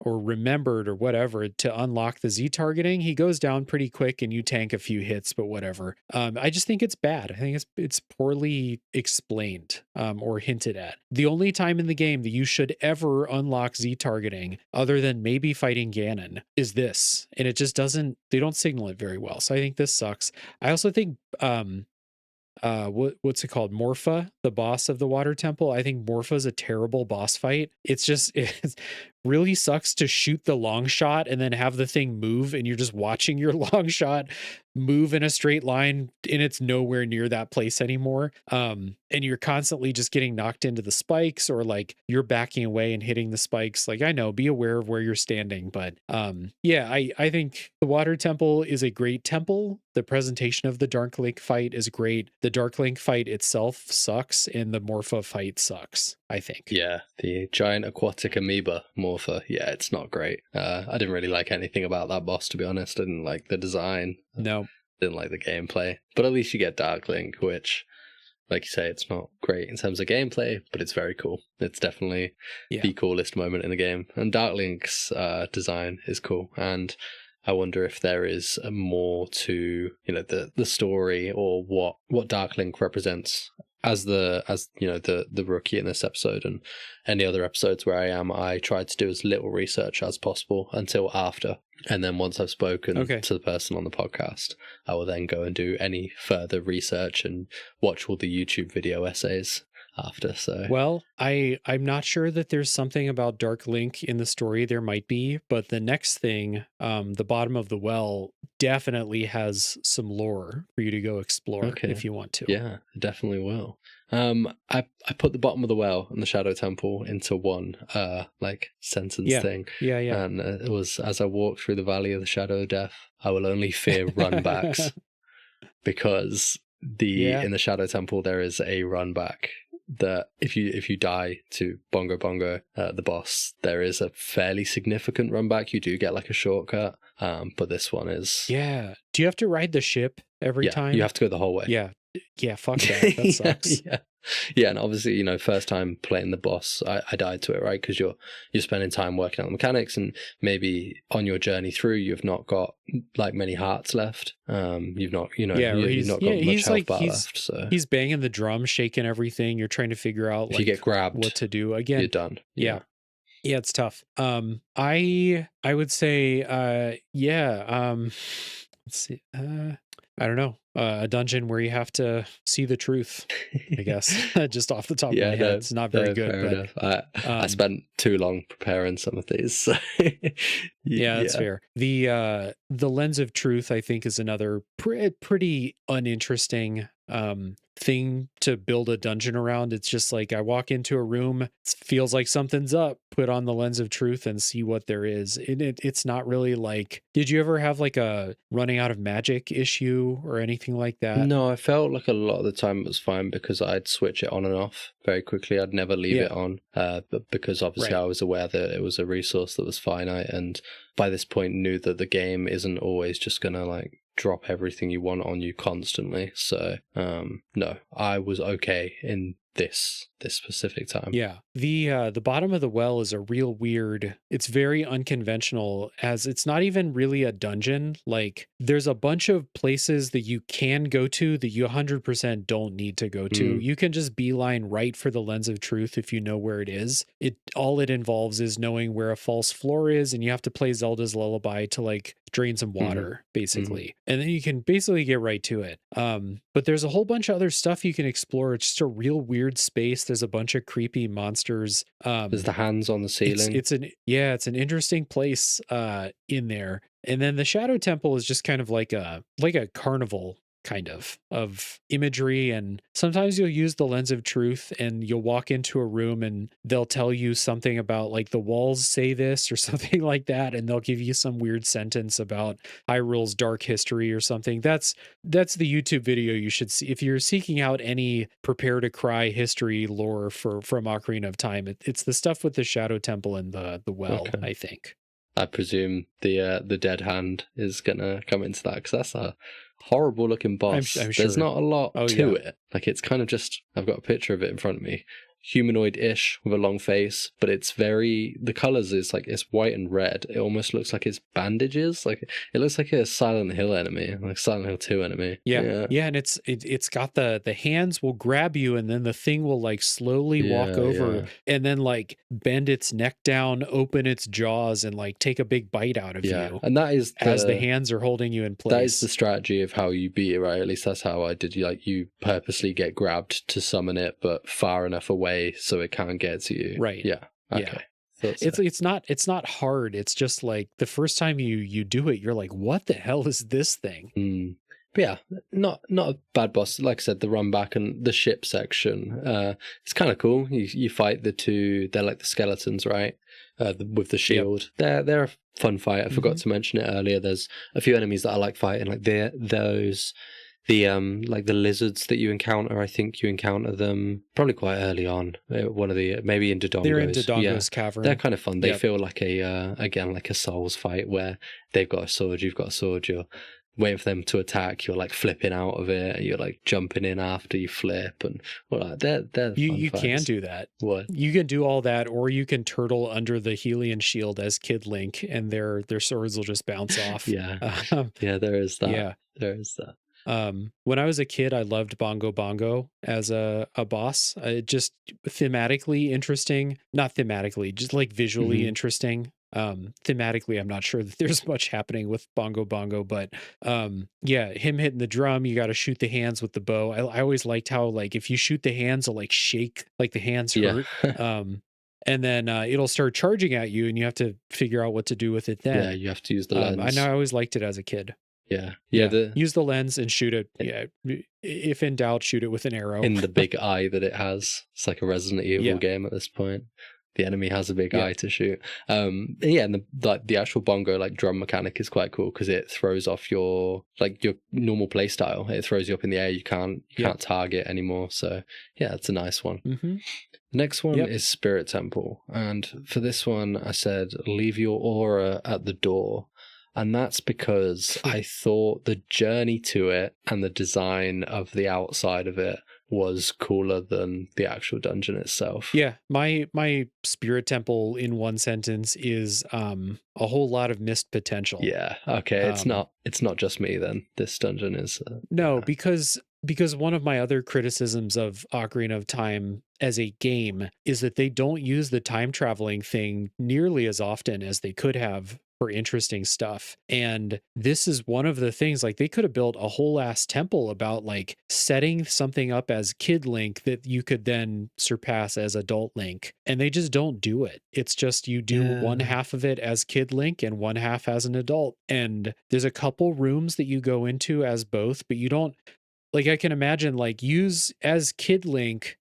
or remembered or whatever to unlock the Z targeting, he goes down pretty quick and you tank a few hits, but whatever. I just think it's bad. I think it's poorly explained or hinted at. The only time in the game that you should ever unlock Z targeting, other than maybe fighting Ganon, is this. And it just they don't signal it very well. So I think this sucks. I also think what's it called? Morpha, the boss of the water temple. I think Morpha's a terrible boss fight. It's really sucks to shoot the long shot and then have the thing move and you're just watching your long shot move in a straight line and it's nowhere near that place anymore. And you're constantly just getting knocked into the spikes or like you're backing away and hitting the spikes. Like, I know, be aware of where you're standing, but yeah, I think the Water Temple is a great temple. The presentation of the Dark Link fight is great. The Dark Link fight itself sucks and the Morpha fight sucks, I think. Yeah, the giant aquatic amoeba Morpha. Yeah, it's not great. I didn't really like anything about that boss, to be honest. I didn't like the design. No. Didn't like the gameplay. But at least you get Dark Link, which, like you say, it's not great in terms of gameplay, but it's very cool. It's definitely the coolest moment in the game. And Dark Link's design is cool. And I wonder if there is more to, you know, the story or what Dark Link represents. As the rookie in this episode and any other episodes where I try to do as little research as possible until after. And then once I've spoken to the person on the podcast, I will then go and do any further research and watch all the YouTube video essays after. So, well, I'm not sure that there's something about Dark Link in the story. There might be, but the next thing, the bottom of the well, definitely has some lore for you to go explore if you want to. Yeah, definitely will. I put the bottom of the well and the Shadow Temple into one sentence thing. Yeah. And it was, as I walk through the Valley of the Shadow of Death, I will only fear run backs because in the Shadow Temple there is a run back that if you die to Bongo Bongo, the boss, there is a fairly significant run back. You do get like a shortcut, but this one is... Yeah. Do you have to ride the ship every time? You have to go the whole way. Yeah, fuck that. That sucks. Yeah, and obviously, you know, first time playing the boss, I died to it, right? Because you're spending time working out the mechanics, and maybe on your journey through, you've not got like many hearts left. You've not, you've not got much health bar left. So he's banging the drum, shaking everything. You're trying to figure out if you get grabbed, what to do. Again, you're done. Yeah, it's tough. I would say, let's see. I don't know. A dungeon where you have to see the truth, I guess. Just off the top of my head. It's not very good. But, I spent too long preparing some of these. So that's fair. The lens of truth, I think, is another pretty uninteresting thing to build a dungeon around. It's just like I walk into a room, it feels like something's up, put on the lens of truth and see what there is. It's not really like, did you ever have like a running out of magic issue or anything like that? No, I felt like a lot of the time it was fine because I'd switch it on and off very quickly. I'd never leave it on, but because obviously I was aware that it was a resource that was finite, and by this point knew that the game isn't always just gonna like drop everything you want on you constantly. So no, I was okay in this specific time. Yeah. The bottom of the well is a real weird, it's very unconventional, as it's not even really a dungeon. Like there's a bunch of places that you can go to that you 100% don't need to go to. You can just beeline right for the lens of truth if you know where it is. All it involves is knowing where a false floor is, and you have to play Zelda's Lullaby to like drain some water, basically. And then you can basically get right to it. But there's a whole bunch of other stuff you can explore. It's just a real weird space. There's a bunch of creepy monsters. There's the hands on the ceiling. It's an interesting place in there. And then the Shadow Temple is just kind of like a carnival kind of imagery, and sometimes you'll use the lens of truth and you'll walk into a room and they'll tell you something about like the walls say this or something like that, and they'll give you some weird sentence about Hyrule's dark history or something. That's the YouTube video you should see if you're seeking out any prepare to cry history lore from Ocarina of Time. It's the stuff with the Shadow Temple and the well. I think. I presume the dead hand is gonna come into that, because that's a horrible looking boss. I'm sure. There's not a lot to it. Like it's kind of just, I've got a picture of it in front of me. Humanoid-ish with a long face, but it's the colors is like it's white and red. It almost looks like it's bandages. Like it looks like a Silent Hill enemy, like Silent Hill 2 enemy. Yeah, and it's got the hands will grab you, and then the thing will like slowly walk over and then like bend its neck down, open its jaws, and like take a big bite out of you. And that is as the hands are holding you in place. That is the strategy of how you beat it, right? At least that's how I did. You purposely get grabbed to summon it, but far enough away so it can't get to you. Right. Yeah. Okay. thought so. It's not hard. It's just like the first time you do it, you're like, what the hell is this thing? But yeah, not a bad boss. Like I said, the run back and the ship section, it's kind of cool. You fight the two. They're like the skeletons, right? With the shield. Yep. They're a fun fight. I forgot to mention it earlier. There's a few enemies that I like fighting, like like the lizards that you encounter. I think you encounter them probably quite early on. One of the maybe in Dodongo's. They're in Dodongo's cavern. They're kind of fun. They feel like again like a Souls fight where they've got a sword, you've got a sword, you're waiting for them to attack, you're like flipping out of it, and you're like jumping in after you flip, and well, they're you can do that. What you can do all that, or you can turtle under the Hylian shield as Kid Link, and their swords will just bounce off. Yeah, there is that. Yeah, there is that. When I was a kid, I loved Bongo Bongo as a boss. Just thematically interesting, not thematically, just like visually interesting. Thematically, I'm not sure that there's much happening with Bongo Bongo, but yeah, him hitting the drum, you got to shoot the hands with the bow. I always liked how, like, if you shoot the hands, it'll like shake, like the hands hurt. And then it'll start charging at you, and you have to figure out what to do with it then. Yeah, you have to use the lens. I know, I always liked it as a kid. Yeah. Use the lens and shoot it. Yeah, if in doubt, shoot it with an arrow. In the big eye that it has. It's like a Resident Evil game at this point. The enemy has a big eye to shoot. And the actual bongo like drum mechanic is quite cool because it throws off your normal play style. It throws you up in the air. You can't target anymore. So yeah, it's a nice one. The next one is Spirit Temple, and for this one I said leave your aura at the door. And that's because I thought the journey to it and the design of the outside of it was cooler than the actual dungeon itself. Yeah, my Spirit Temple in one sentence is a whole lot of missed potential. Yeah, okay, it's not just me then. This dungeon is no, because one of my other criticisms of Ocarina of Time as a game is that they don't use the time traveling thing nearly as often as they could have for interesting stuff. And this is one of the things, like, they could have built a whole ass temple about like setting something up as Kid Link that you could then surpass as adult Link. And they just don't do it. It's just you do one half of it as Kid Link and one half as an adult. And there's a couple rooms that you go into as both, but you don't, like, I can imagine, like, use as Kid Link,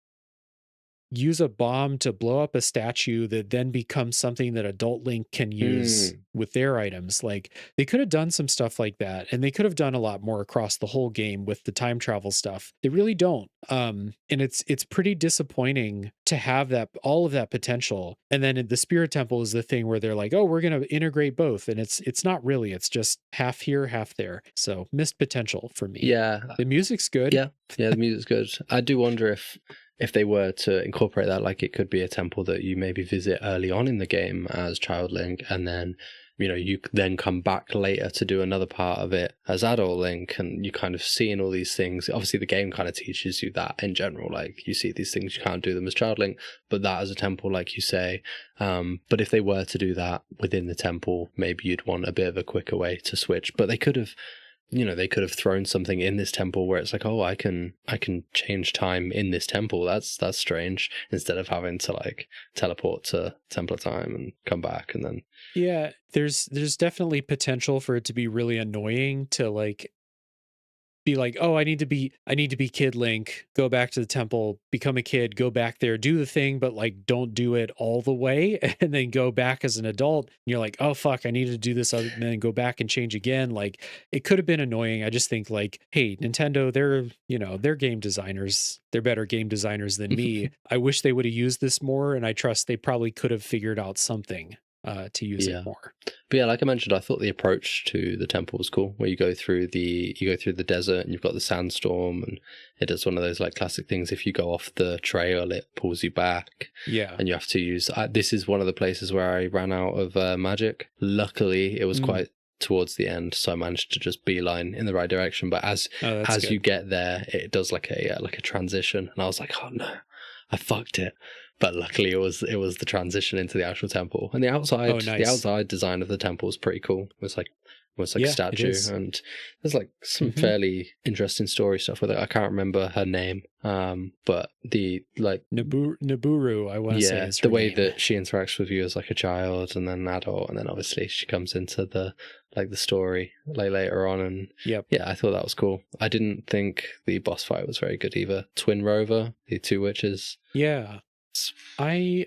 use a bomb to blow up a statue that then becomes something that adult Link can use with their items. Like, they could have done some stuff like that, and they could have done a lot more across the whole game with the time travel stuff. They really don't. And it's pretty disappointing to have that, all of that potential. And then the Spirit Temple is the thing where they're like, oh, we're going to integrate both. And it's not really, it's just half here, half there. So missed potential for me. Yeah. The music's good. Yeah, the music's good. I do wonder if they were to incorporate that, like, it could be a temple that you maybe visit early on in the game as Child Link, and then, you know, you then come back later to do another part of it as Adult Link, and you kind of seeing all these things. Obviously, the game kind of teaches you that in general, like, you see these things, you can't do them as Child Link, but that as a temple, like you say. But if they were to do that within the temple, maybe you'd want a bit of a quicker way to switch. But they could have, you know, they could have thrown something in this temple where it's like, oh, I can change time in this temple. That's strange. Instead of having to like teleport to Temple of Time and come back and then. Yeah, there's definitely potential for it to be really annoying to like be like, oh, I need to be Kid Link, go back to the temple, become a kid, go back there, do the thing, but like don't do it all the way, and then go back as an adult. And you're like, oh fuck, I need to do this other, and then go back and change again. Like, it could have been annoying. I just think like, hey, Nintendo, they're game designers. They're better game designers than me. I wish they would have used this more, and I trust they probably could have figured out something to use it more. But yeah, like I mentioned, I thought the approach to the temple was cool, where you go through the desert and you've got the sandstorm, and it does one of those like classic things. If you go off the trail, it pulls you back. Yeah, and you have to use. This is one of the places where I ran out of magic. Luckily, it was quite towards the end, so I managed to just beeline in the right direction. But as you get there, it does like a transition, and I was like, oh no, I fucked it. But luckily, it was the transition into the actual temple, and the outside the outside design of the temple was pretty cool. It was like was like a Yeah, it statue, is. and there's like some Mhm. fairly interesting story stuff with it. I can't remember her name, but the like Naburu, I want to say yeah, is the her way name. that she interacts with you as like a child and then an adult, and then obviously she comes into the like the story like later on, and Yep. yeah, I thought that was cool. I didn't think the boss fight was very good either. Twin Rover, the two witches. Yeah. It's- I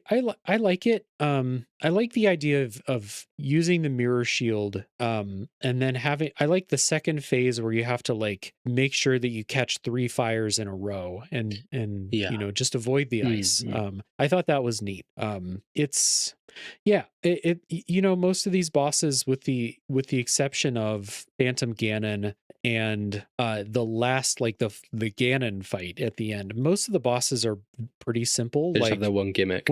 like it. I like the idea of using the mirror shield. And then having I like the second phase where you have to like make sure that you catch 3 fires in a row and Yeah. just avoid the ice. Mm. I thought that was neat. It's yeah, most of these bosses with the exception of Phantom Ganon and the last like the Ganon fight at the end, most of the bosses are pretty simple. They just have their Like one gimmick.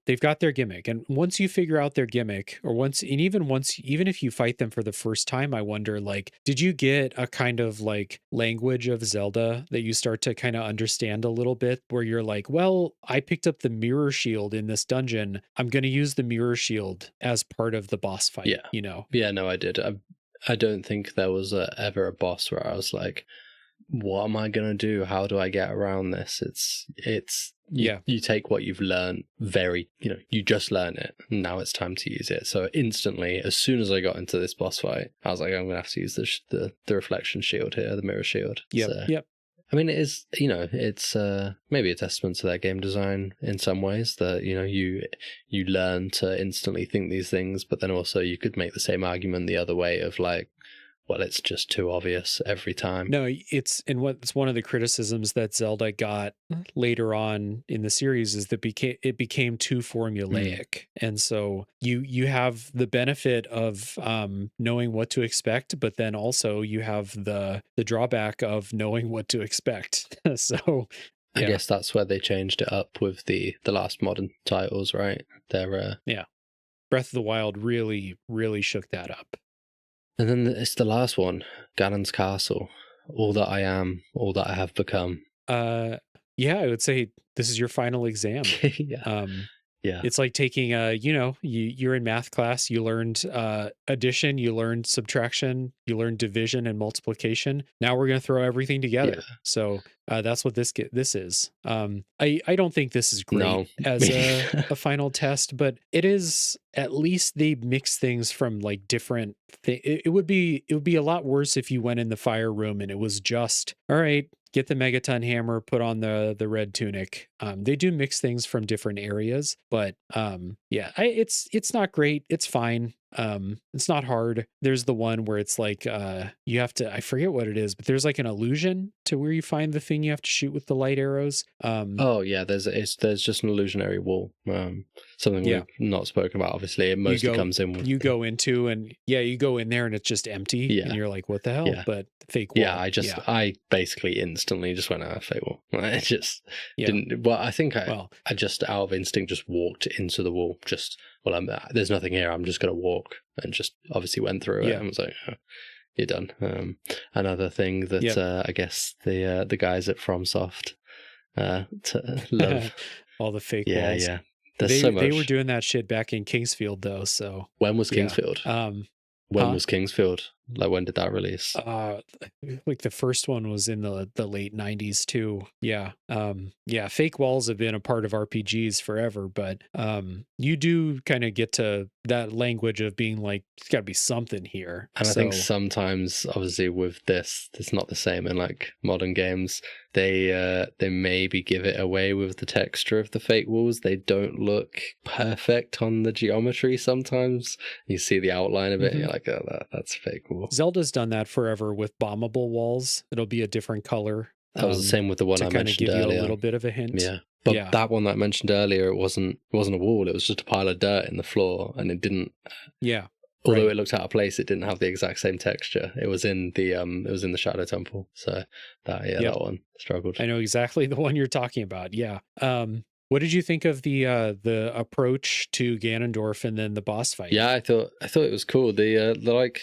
they've got their gimmick, and once you figure out their gimmick, or even if you fight them for the first time, I wonder, like, did you get a kind of like language of Zelda that you start to kind of understand a little bit, where you're like, well, I picked up the mirror shield in this dungeon, I'm going to use the mirror shield as part of the boss fight, Yeah. Yeah, no, I did. I don't think there was ever a boss where I was like, what am I gonna do? How do I get around this? You take what you've learned you just learn it. Now it's time to use it. So instantly, as soon as I got into this boss fight, I was like, I'm gonna have to use the reflection shield here, the mirror shield. Yep. So, Yep. I mean, it is, it's maybe a testament to their game design in some ways that, you learn to instantly think these things, but then also you could make the same argument the other way of like, well, it's just too obvious every time. No, what's one of the criticisms that Zelda got later on in the series is that it became too formulaic, and so you have the benefit of knowing what to expect, but then also you have the drawback of knowing what to expect. So I guess that's where they changed it up with the last modern titles, right? They're Breath of the Wild really, really shook that up. and then it's the last one, Ganon's Castle. All that I am, all that I have become. Yeah, I would say this is your final exam. Yeah. Yeah. It's like taking you're in math class, you learned addition, you learned subtraction, you learned division and multiplication. Now we're going to throw everything together. Yeah. So that's what this is. I don't think this is great as a final test, but it is, at least they mix things from like different it would be a lot worse if you went in the fire room and it was just, all right, get the megaton hammer, put on the red tunic. They do mix things from different areas, but it's not great. It's fine. It's not hard. There's the one where it's like you have to, I forget what it is, but there's like an illusion to where you find the thing you have to shoot with the light arrows. Oh yeah, there's just an illusionary wall. Something we've not spoken about. Obviously, it mostly comes in with you go into, and you go in there and it's just empty, and you're like, what the hell? But fake wall. Yeah, I basically instantly just went out fake wall. I just didn't. Well, I think I just out of instinct just walked into the wall. Just there's nothing here. I'm just gonna walk, and just obviously went through it. And was like, oh, you're done. Another thing that I guess the guys at FromSoft love all the fake walls. Yeah. There's so much. They were doing that shit back in Kingsfield though. So when was Kingsfield? When was Kingsfield? Like, when did that release? Like the first one was in the late 90s too. Yeah. Fake walls have been a part of RPGs forever, but you do kind of get to that language of being like, there's got to be something here. And I think sometimes, obviously, with this, it's not the same in like modern games. They maybe give it away with the texture of the fake walls. They don't look perfect on the geometry sometimes. You see the outline of it, and you're like, oh, that's fake wall. Zelda's done that forever with bombable walls. It'll be a different color. That was the same with the one I mentioned earlier. To give you a little bit of a hint. Yeah. But that one that I mentioned earlier, it wasn't a wall. It was just a pile of dirt in the floor, and it didn't. Yeah. Although it looked out of place, it didn't have the exact same texture. It was in the Shadow Temple. So that one struggled. I know exactly the one you're talking about. Yeah. What did you think of the approach to Ganondorf and then the boss fight? Yeah, I thought it was cool. The like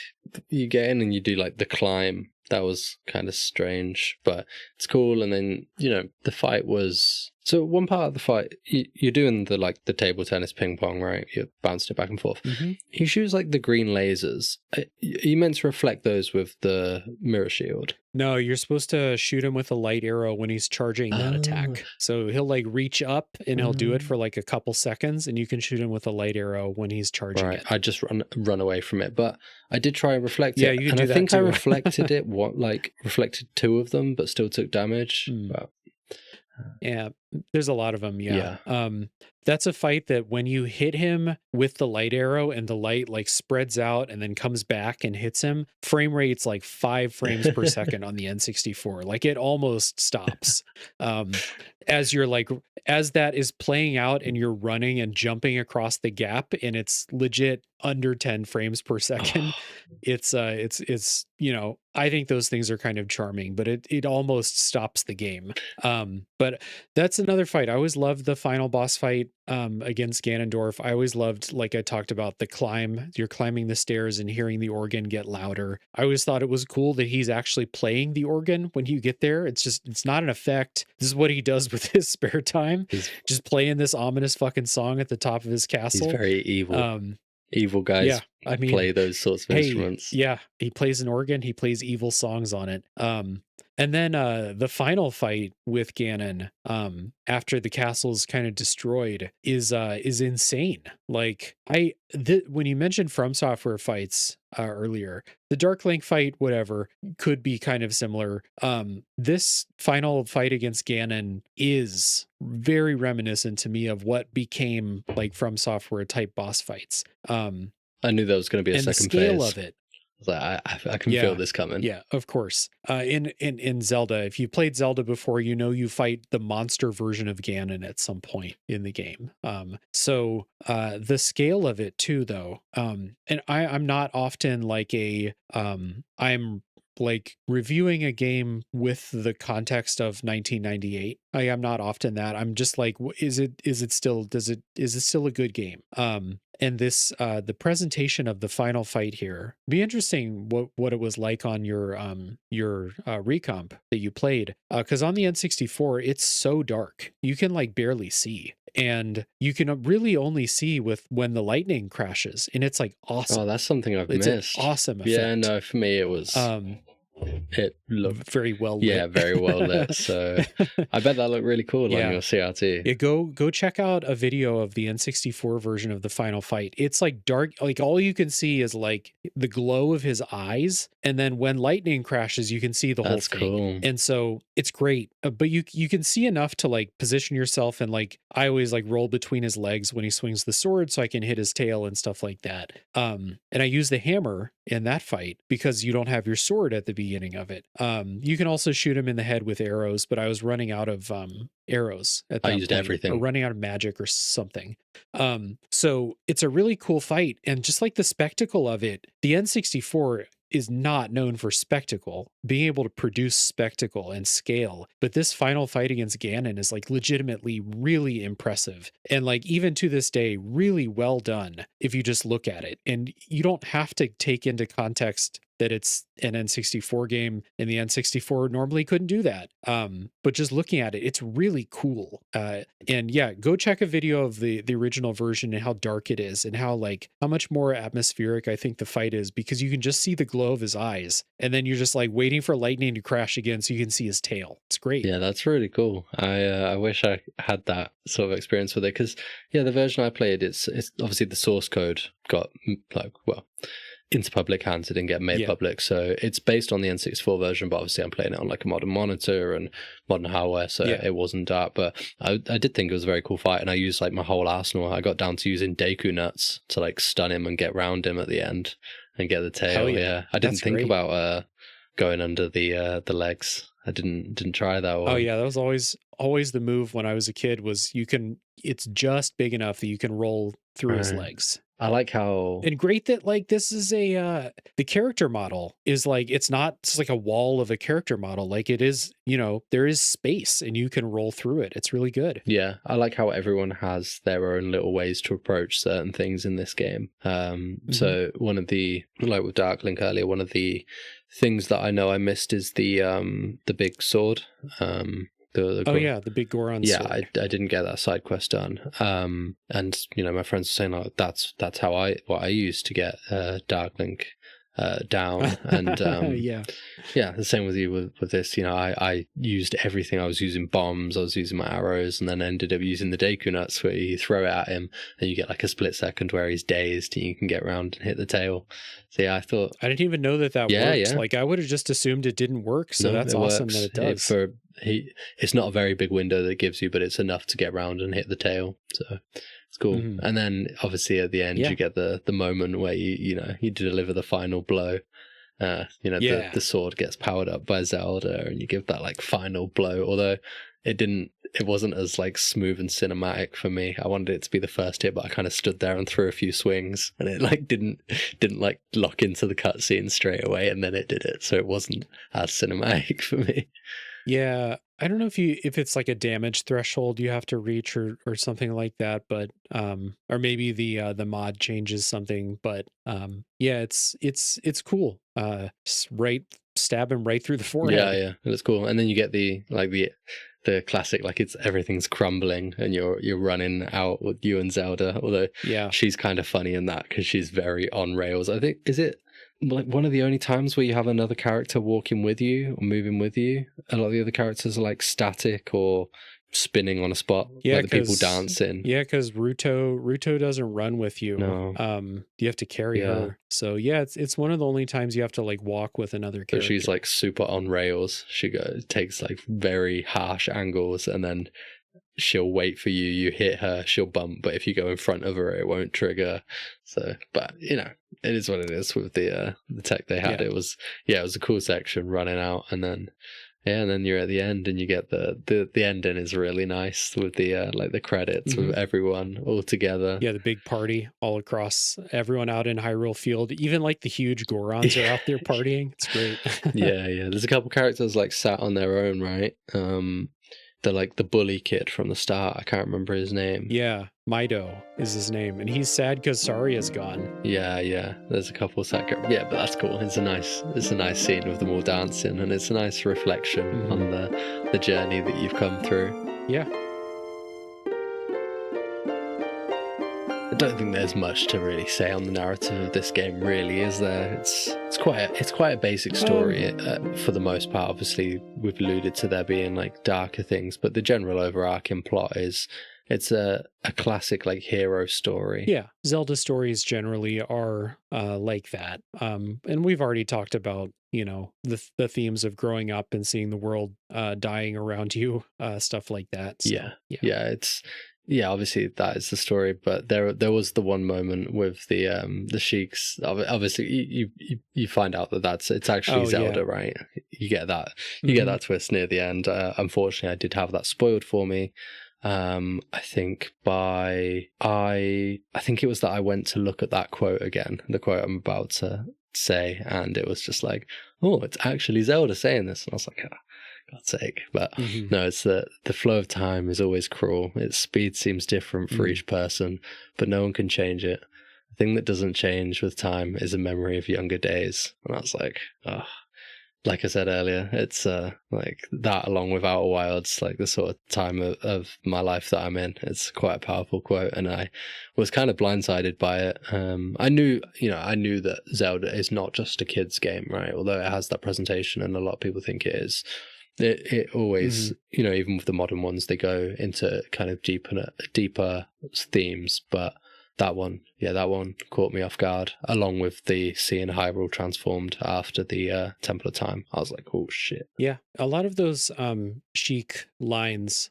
you get in and you do like the climb. That was kind of strange, but it's cool. And then, the fight was, so one part of the fight, you're doing the table tennis ping pong, right? You're bouncing it back and forth. Mm-hmm. He shoots like the green lasers. Are you meant to reflect those with the mirror shield? No, you're supposed to shoot him with a light arrow when he's charging that attack. So he'll like reach up and he'll do it for like a couple seconds, and you can shoot him with a light arrow when he's charging right. it. I just run away from it, but I did try and reflect Yeah, it. you can And do I that think I too. reflected it, reflected two of them, but still took damage. But yeah, there's a lot of them. Yeah. That's a fight that when you hit him with the light arrow and the light like spreads out and then comes back and hits him, frame rate's like 5 frames per second on the N64. Like it almost stops. As you're like, as that is playing out and you're running and jumping across the gap and it's legit under 10 frames per second. It's I think those things are kind of charming, but it almost stops the game. But that's another fight. I always loved the final boss fight against Ganondorf. I always loved, like I talked about, the climb. You're climbing the stairs and hearing the organ get louder. I always thought it was cool that he's actually playing the organ when you get there. It's not an effect. This is what he does with his spare time. Just playing this ominous fucking song at the top of his castle. He's very evil. Evil guys play those sorts of instruments. Yeah, he plays an organ. He plays evil songs on it. And then the final fight with Ganon, after the castle's kind of destroyed, is insane. Like when you mentioned From Software fights earlier, the Dark Link fight, whatever, could be kind of similar. This final fight against Ganon is very reminiscent to me of what became like From Software type boss fights. I knew there was going to be a second phase. And the scale of it. I can feel this coming. Yeah, of course. In Zelda, if you played Zelda before, you fight the monster version of Ganon at some point in the game. So the scale of it too, though. And I'm not often like I'm like reviewing a game with the context of 1998. I'm not often that. I'm just like, is it still a good game? And this the presentation of the final fight here, be interesting what it was like on your recomp that you played, because on the N64 it's so dark you can like barely see, and you can really only see when the lightning crashes, and it's like awesome. Oh, that's something I've missed. An awesome effect. Yeah, no, for me it was. It looked very well lit. Yeah, very well lit. So I bet that looked really cool on your CRT. Yeah, go check out a video of the N64 version of the final fight. It's like dark, like all you can see is like the glow of his eyes, and then when lightning crashes, you can see the whole thing. Cool. And so it's great. But you can see enough to like position yourself, and like I always like roll between his legs when he swings the sword so I can hit his tail and stuff like that. And I use the hammer in that fight because you don't have your sword at the beginning of it. You can also shoot him in the head with arrows, but I was running out of arrows at that point. I used everything. Or running out of magic or something. So it's a really cool fight, and just like the spectacle of it, the N64 is not known for spectacle, being able to produce spectacle and scale. But this final fight against Ganon is like legitimately really impressive. And like even to this day, really well done if you just look at it. And you don't have to take into context that it's an N64 game, and the N64 normally couldn't do that. But just looking at it, it's really cool. And yeah, go check a video of the original version and how dark it is, and how much more atmospheric I think the fight is, because you can just see the glow of his eyes, and then you're just like waiting for lightning to crash again so you can see his tail. It's great. Yeah, that's really cool. I wish I had that sort of experience with it, because the version I played, it's obviously the source code got into public hands. It didn't get made public, so it's based on the N64 version, but obviously I'm playing it on like a modern monitor and modern hardware, so it wasn't that. But I did think it was a very cool fight, and I used like my whole arsenal. I got down to using Deku nuts to like stun him and get round him at the end and get the tail. I didn't think about going under the legs. I didn't try that one. That was always the move when I was a kid. Was it's just big enough that you can roll through his legs. I like how And great that like this is a the character model is like it's not just like a wall of a character model. Like it is, there is space and you can roll through it. It's really good. yeah, I like how everyone has their own little ways to approach certain things in this game. Mhm. So one of the, like with Dark Link earlier, one of the things that I know I missed is the big sword. Oh yeah, the big Goron Yeah, sword. I didn't get that side quest done. And my friends were saying like that's how what I used to get Dark Link down, and Yeah. yeah, the same with you with this. I used everything. I was using bombs, I was using my arrows, and then ended up using the Deku nuts where you throw it at him and you get like a split second where he's dazed and you can get around and hit the tail. So yeah, I thought, I didn't even know that yeah, worked. yeah, Like I would have just assumed it didn't work. So no, that's it awesome that works. it does. It's not a very big window that it gives you, but it's enough to get around and hit the tail. So it's cool. Mhm. And then obviously at the end Yeah. you get the moment where you deliver the final blow. Yeah. The sword gets powered up by Zelda, and you give that like final blow. Although it wasn't as like smooth and cinematic for me. I wanted it to be the first hit, but I kind of stood there and threw a few swings, and it like didn't like lock into the cutscene straight away, and then it did it, so it wasn't as cinematic for me. Yeah, I don't know if it's like a damage threshold you have to reach or something like that, but or maybe the mod changes something, but yeah, it's cool. Right, stab him right through the Yeah, forehead. yeah, it was cool. And then you get the classic, like it's everything's crumbling and you're running out with you and Zelda. Although Yeah. she's kind of funny in that because she's very on rails. I think, is it like one of the only times where you have another character walking with you or moving with you? A lot of the other characters are like static or spinning on a spot, Yeah, like the people because dancing. Ruto doesn't run with you. No, You have to carry yeah. her. So yeah, it's one of the only times you have to like walk with another But she's character. like super on rails. Takes like very harsh angles, and then she'll wait for you. You hit her, she'll bump, but if you go in front of her, it won't trigger. So, but it is what it is with the tech they had. Yeah. It was a cool section running out, and then you're at the end, and you get the ending is really nice with the like the credits Mhm. with everyone all together. Yeah, the big party all across everyone out in Hyrule Field. Even like the huge Gorons are out there partying. It's great. Yeah, yeah. There's a couple characters like sat on their own, right? They're like the bully kid from the start. I can't remember his name. Yeah, Mido is his name, and he's sad because Saria's gone. Yeah, yeah. There's a couple of yeah, but that's cool. It's a nice scene with them all dancing, and it's a nice reflection on the journey that you've come through. Yeah. I don't think there's much to really say on the narrative of this game, really, is there? It's quite a basic story for the most part. Obviously, we've alluded to there being like darker things, but the general overarching plot is it's a classic like hero story. Yeah, Zelda stories generally are like that. And we've already talked about, the themes of growing up and seeing the world dying around you, stuff like that. So, Yeah, obviously that is the story, but there was the one moment with the sheiks. Obviously, you find out that it's actually Zelda, right? You get that twist near the end. Unfortunately, I did have that spoiled for me. I think I think it was that I went to look at that quote again, the quote I'm about to say, and it was just like, oh, it's actually Zelda saying this, and I was like, oh, God's sake. But no, it's the flow of time is always cruel. Its speed seems different for each person, but no one can change it. The thing that doesn't change with time is a memory of younger days. And I was like, oh, like I said earlier, it's like that along with Outer Wilds, like the sort of time of my life that I'm in. It's quite a powerful quote, and I was kind of blindsided by it. I knew that Zelda is not just a kid's game, right? Although it has that presentation, and a lot of people think it is. It always, even with the modern ones, they go into kind of deeper themes, but that one caught me off guard, along with the seeing Hyrule transformed after the Temple of Time. I was like, oh shit. Yeah, a lot of those chic lines,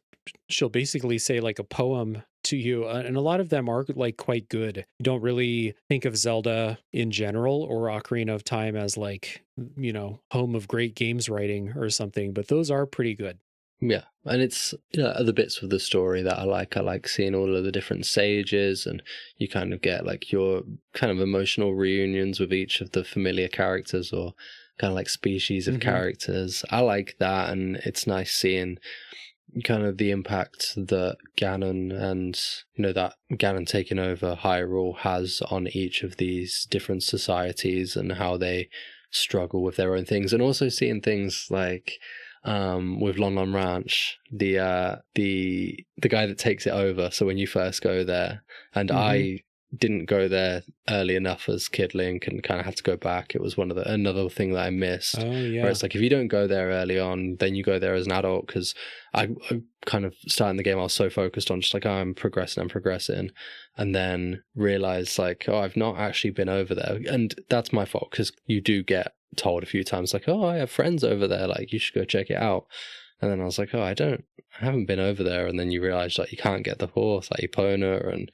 she'll basically say like a poem to you, and a lot of them are like quite good. You don't really think of Zelda in general or Ocarina of Time as like, home of great games writing or something, but those are pretty good. Yeah, and it's, other bits of the story that I like. I like seeing all of the different sages, and you kind of get like your kind of emotional reunions with each of the familiar characters, or kind of like species of Hmm. characters. I like that, and it's nice seeing kind of the impact that Ganon and that Ganon taking over Hyrule has on each of these different societies, and how they struggle with their own things, and also seeing things like with Lon Lon Ranch, the guy that takes it over. So when you first go there, and Hmm. I didn't go there early enough as Kid Link, and kind of had to go back. It was another thing that I missed, Oh where yeah. it's like if you don't go there early on, then you go there as an adult. Because I kind of starting the game, I was so focused on just like, oh, I'm progressing, and then realized like, oh, I've not actually been over there, and that's my fault, because you do get told a few times like, oh, I have friends over there, like you should go check it out. And then I was like, oh, I haven't been over there. And then you realize like you can't get the horse, like Epona, and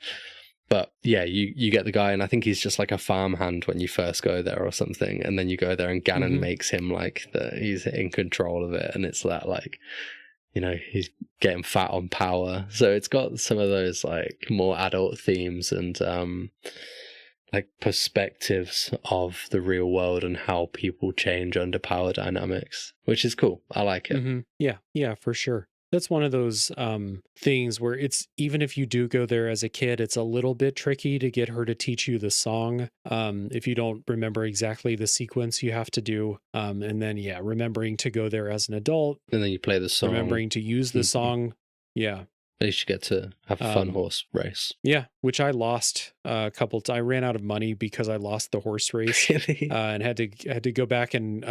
but yeah, you get the guy, and I think he's just like a farmhand when you first go there or something, and then you go there and Ganon Hmm. makes him like he's in control of it, and it's that like, he's getting fat on power. So it's got some of those like more adult themes, and like perspectives of the real world and how people change under power dynamics, which is cool. I like it. Yeah, yeah, for sure. That's one of those things where it's, even if you do go there as a kid, it's a little bit tricky to get her to teach you the song if you don't remember exactly the sequence you have to do. And then, yeah, remembering to go there as an adult, And then you play the song, remembering to use the and song. Yeah. at least you get to have a fun Um, horse race. yeah, which I lost a couple. I ran out of money because I lost the horse race, Really? and had to go back and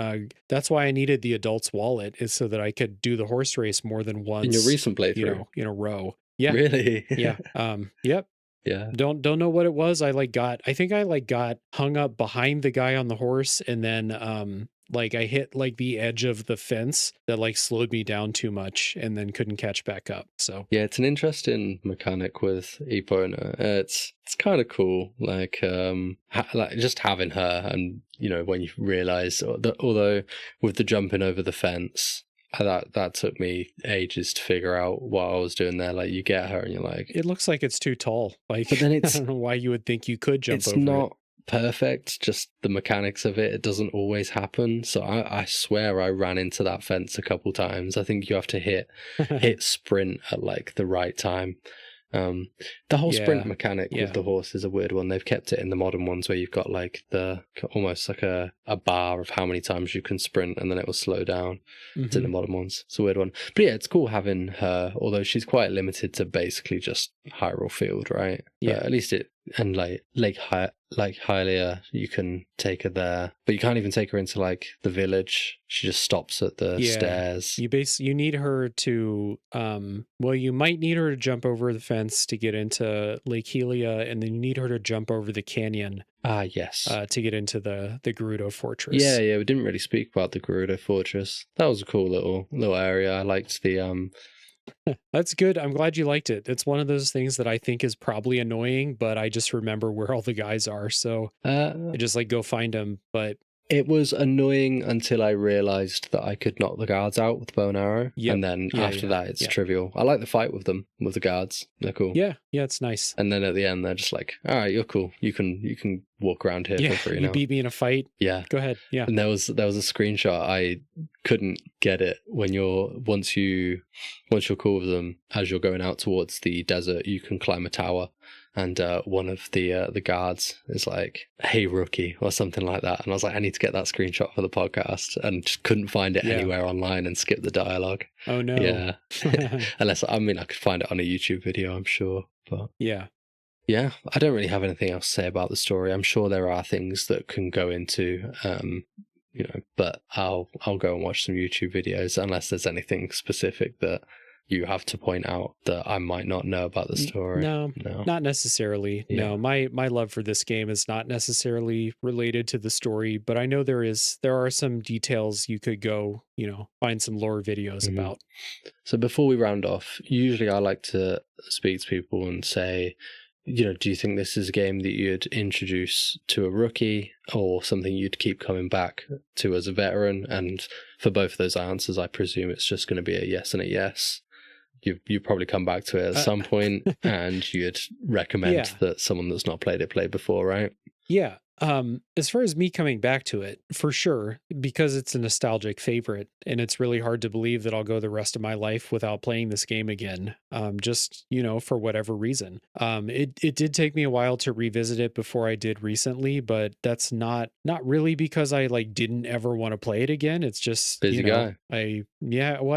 that's why I needed the adult's wallet, is so that I could do the horse race more than In your once, recent playthrough? in a row. Yeah, Really? yeah. Yep. Yeah. Don't know what it was. I think I like got hung up behind the guy on the horse, and then like I hit like the edge of the fence that like slowed me down too much, and then couldn't catch back up. So Yeah, it's an interesting mechanic with Epona. It's kind of cool, like like just having her, and when you realize that, although with the jumping over the fence, that took me ages to figure out what I was doing there. Like you get her, and you're like, it looks like it's too tall. but Like then I don't know why you would think you could jump it's over it. not perfect, just the mechanics of it doesn't always happen. So I swear I ran into that fence a couple times. I think you have to hit sprint at like the right time. The whole sprint Yeah. mechanic with Yeah. the horse is a weird one. They've kept it in the modern ones where you've got like the almost like a bar of how many times you can sprint, and then it will slow down. It's in the Hmm. modern ones. It's a weird one. But yeah, it's cool having her, although she's quite limited to basically just Hyrule Field, right? But Yeah. at least and like like Hylia, you can take her there, but you can't even take her into like the village. She just stops at the Yeah. stairs. You need her to well, you might need her to jump over the fence to get into Lake Helia, and then you need her to jump over the canyon Ah, yes. to get into the Gerudo Yeah, Fortress. yeah, we didn't really speak about the Gerudo Fortress. That was a cool little area. I liked the That's good. I'm glad you liked it. It's one of those things that I think is probably annoying, but I just remember where all the guys are, so uh I just like go find them. But it was annoying until I realized that I could knock the guards out with bow and arrow, yep. and then Yeah, after yeah. that it's Yeah. trivial. I like the fight with them, with the guards. They're cool. Yeah, yeah, it's nice. And then at the end they're just like, all right, you're cool. You can walk around here for Yeah, free you now. beat me in a fight. Yeah. Go ahead. Yeah. And there was a screenshot. I couldn't get it when once you're cool with them, as you're going out towards the desert, you can climb a tower, and one of the guards is like, "Hey, rookie," or something like that. And I was like, I need to get that screenshot for the podcast, and just couldn't find it Yeah. anywhere online, and skipped the dialogue. Oh no. Yeah, unless I could find it on a YouTube video, I'm sure, but. Yeah. Yeah, I don't really have anything else to say about the story. I'm sure there are things that can go into, but I'll go and watch some YouTube videos unless there's anything specific that you have to point out that I might not know about the story. No, No. not necessarily. Yeah. No, my love for this game is not necessarily related to the story, but I know there are some details you could go, find some lore videos Mhm. about. So before we round off, usually I like to speak to people and say, do you think this is a game that you'd introduce to a rookie or something you'd keep coming back to as a veteran? And for both of those answers, I presume it's just going to be a yes and a yes. You probably come back to it at Uh, some point, and you'd recommend yeah. that someone that's not played it play before, right? Yeah. As far as me coming back to it, for sure, because it's a nostalgic favorite, and it's really hard to believe that I'll go the rest of my life without playing this game again. Just, for whatever reason. It did take me a while to revisit it before I did recently, but that's not really because I like didn't ever want to play it again. It's just, Busy guy. I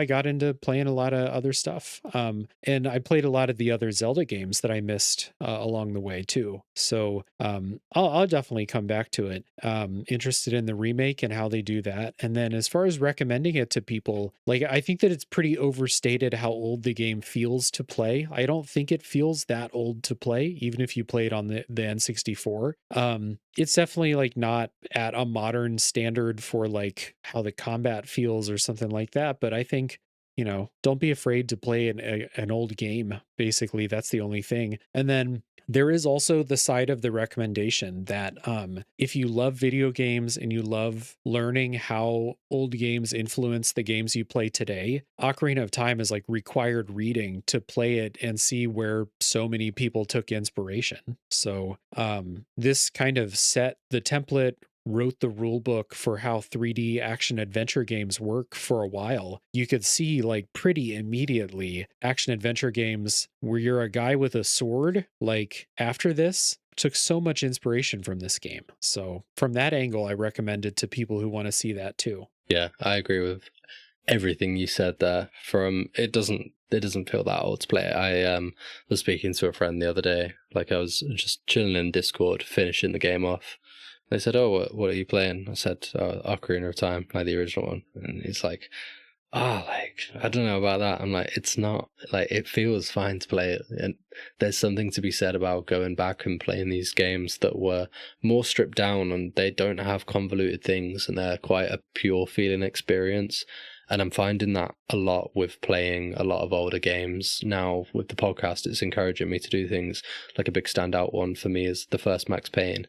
got into playing a lot of other stuff. And I played a lot of the other Zelda games that I missed along the way too. So I'll definitely come back to it. Interested in the remake and how they do that. And then as far as recommending it to people, like I think that it's pretty overstated how old the game feels to play. I don't think it feels that old to play, even if you play it on the N64. It's definitely like not at a modern standard for like how the combat feels or something like that. But I think don't be afraid to play an old game. Basically, that's the only thing. And then there is also the side of the recommendation that if you love video games and you love learning how old games influence the games you play today, Ocarina of Time is like required reading to play it and see where so many people took inspiration. So this kind of set the template, wrote the rule book for how 3D action adventure games work for a while. You could see like pretty immediately action adventure games where you're a guy with a sword, like after this took so much inspiration from this game. So from that angle, I recommend it to people who want to see that too. Yeah, I agree with everything you said there. From it doesn't feel that old to play. I was speaking to a friend the other day. Like I was just chilling in Discord, finishing the game off. They said, "Oh, what are you playing?" I said, "Ocarina of Time, like the original one." And he's like, like I don't know about that. I'm like, it's not like it feels fine to play it, and there's something to be said about going back and playing these games that were more stripped down and they don't have convoluted things and they're quite a pure feeling experience. And I'm finding that a lot with playing a lot of older games now. With the podcast, it's encouraging me to do things. Like a big standout one for me is the first Max Payne.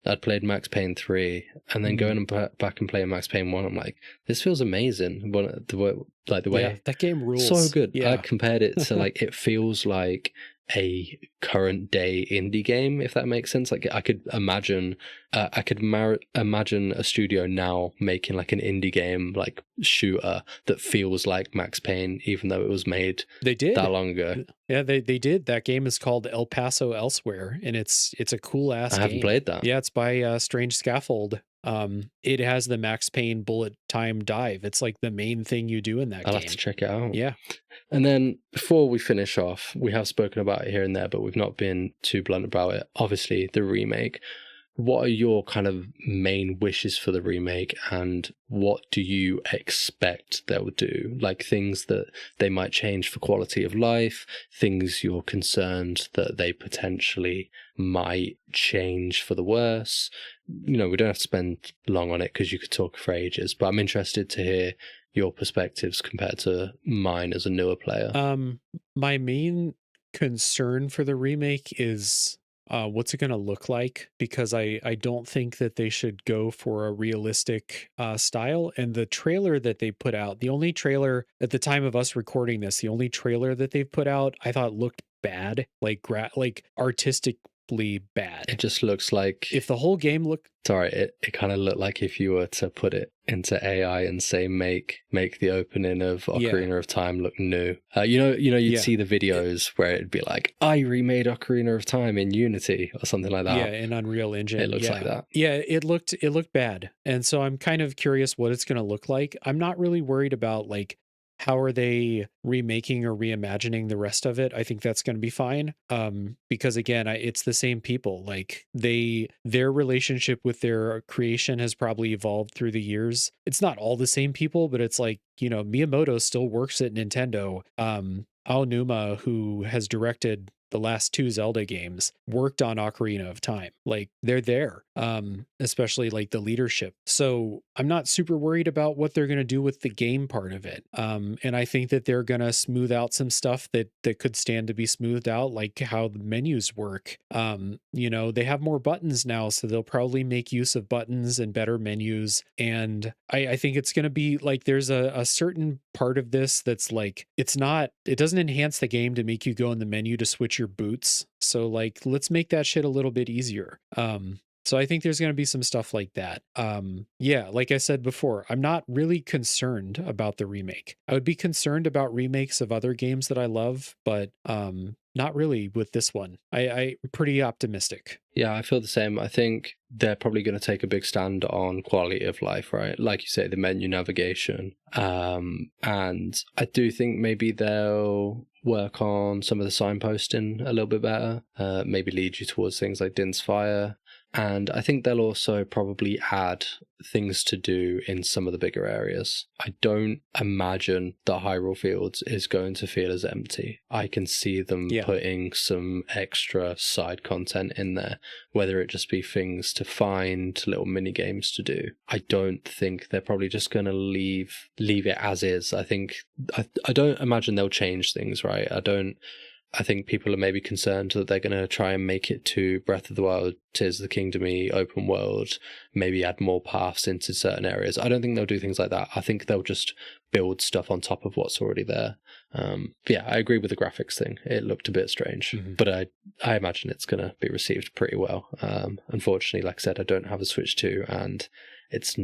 I'd played Max Payne 3, and then going and back and playing Max Payne 1, I'm like, this feels amazing. The Yeah, way, that game so rules. good. I Yeah. compared it to, like, it feels like a current day indie game, if that makes sense. Like, I could imagine, imagine a studio now making like an indie game, like shooter that feels like Max Payne, even though it was made They that did. long ago. Yeah, they did. That game is called El Paso Elsewhere, and it's a cool I ass haven't game. played that. Yeah, it's by Strange Scaffold. It has the Max Payne bullet time dive. It's like the main thing you do in that I'll have to game. check it out. Yeah. And then before we finish off, we have spoken about it here and there, but we've not been too blunt about it. Obviously, the remake. What are your kind of main wishes for the remake, and what do you expect they'll do? Like things that they might change for quality of life, things you're concerned that they potentially might change for the worse. We don't have to spend long on it because you could talk for ages, but I'm interested to hear your perspectives compared to mine as a newer player. My main concern for the remake is what's it going to look like? Because I don't think that they should go for a realistic style. And the trailer that they put out, the only trailer at the time of us recording this, the only trailer that they've put out, I thought looked bad, like like artistically bad. It just looks like, If the whole game looked, sorry, it kind of looked like if you were to put it into AI and say make the opening of Ocarina of Time look new. You'd see the videos where it'd be like, I remade Ocarina of Time in Unity or something like that. Yeah, in Unreal Engine. It looks like that. Yeah, it looked bad. And so I'm kind of curious what it's going to look like. I'm not really worried about like how are they remaking or reimagining the rest of it. I think that's going to be fine. Because again, it's the same people. Like their relationship with their creation has probably evolved through the years. It's not all the same people, but it's like, Miyamoto still works at Nintendo. Aonuma, who has directed the last two Zelda games worked on Ocarina of Time. Like they're there, especially like the leadership. So I'm not super worried about what they're going to do with the game part of it. And I think that they're going to smooth out some stuff that could stand to be smoothed out, like how the menus work. They have more buttons now, so they'll probably make use of buttons and better menus. And I think it's going to be like there's a certain part of this that's like it doesn't enhance the game to make you go in the menu to switch your boots. So like let's make that shit a little bit easier. So I think there's going to be some stuff like that. Yeah, like I said before, I'm not really concerned about the remake. I would be concerned about remakes of other games that I love, but not really with this one. I'm pretty optimistic. Yeah, I feel the same. I think they're probably going to take a big stand on quality of life, right? Like you say, the menu navigation. And I do think maybe they'll work on some of the signposting a little bit better, maybe lead you towards things like Din's Fire. And I think they'll also probably add things to do in some of the bigger areas. I don't imagine that Hyrule Fields is going to feel as empty. I can see them putting some extra side content in there, whether it just be things to find, little mini games to do. I don't think they're probably just going to leave it as is. I don't imagine they'll change things, right? I think people are maybe concerned that they're going to try and make it to Breath of the Wild, Tears of the Kingdom-y, open world, maybe add more paths into certain areas. I don't think they'll do things like that. I think they'll just build stuff on top of what's already there. Yeah, I agree with the graphics thing. It looked a bit strange, but I imagine it's going to be received pretty well. Unfortunately, like I said, I don't have a Switch 2, and it's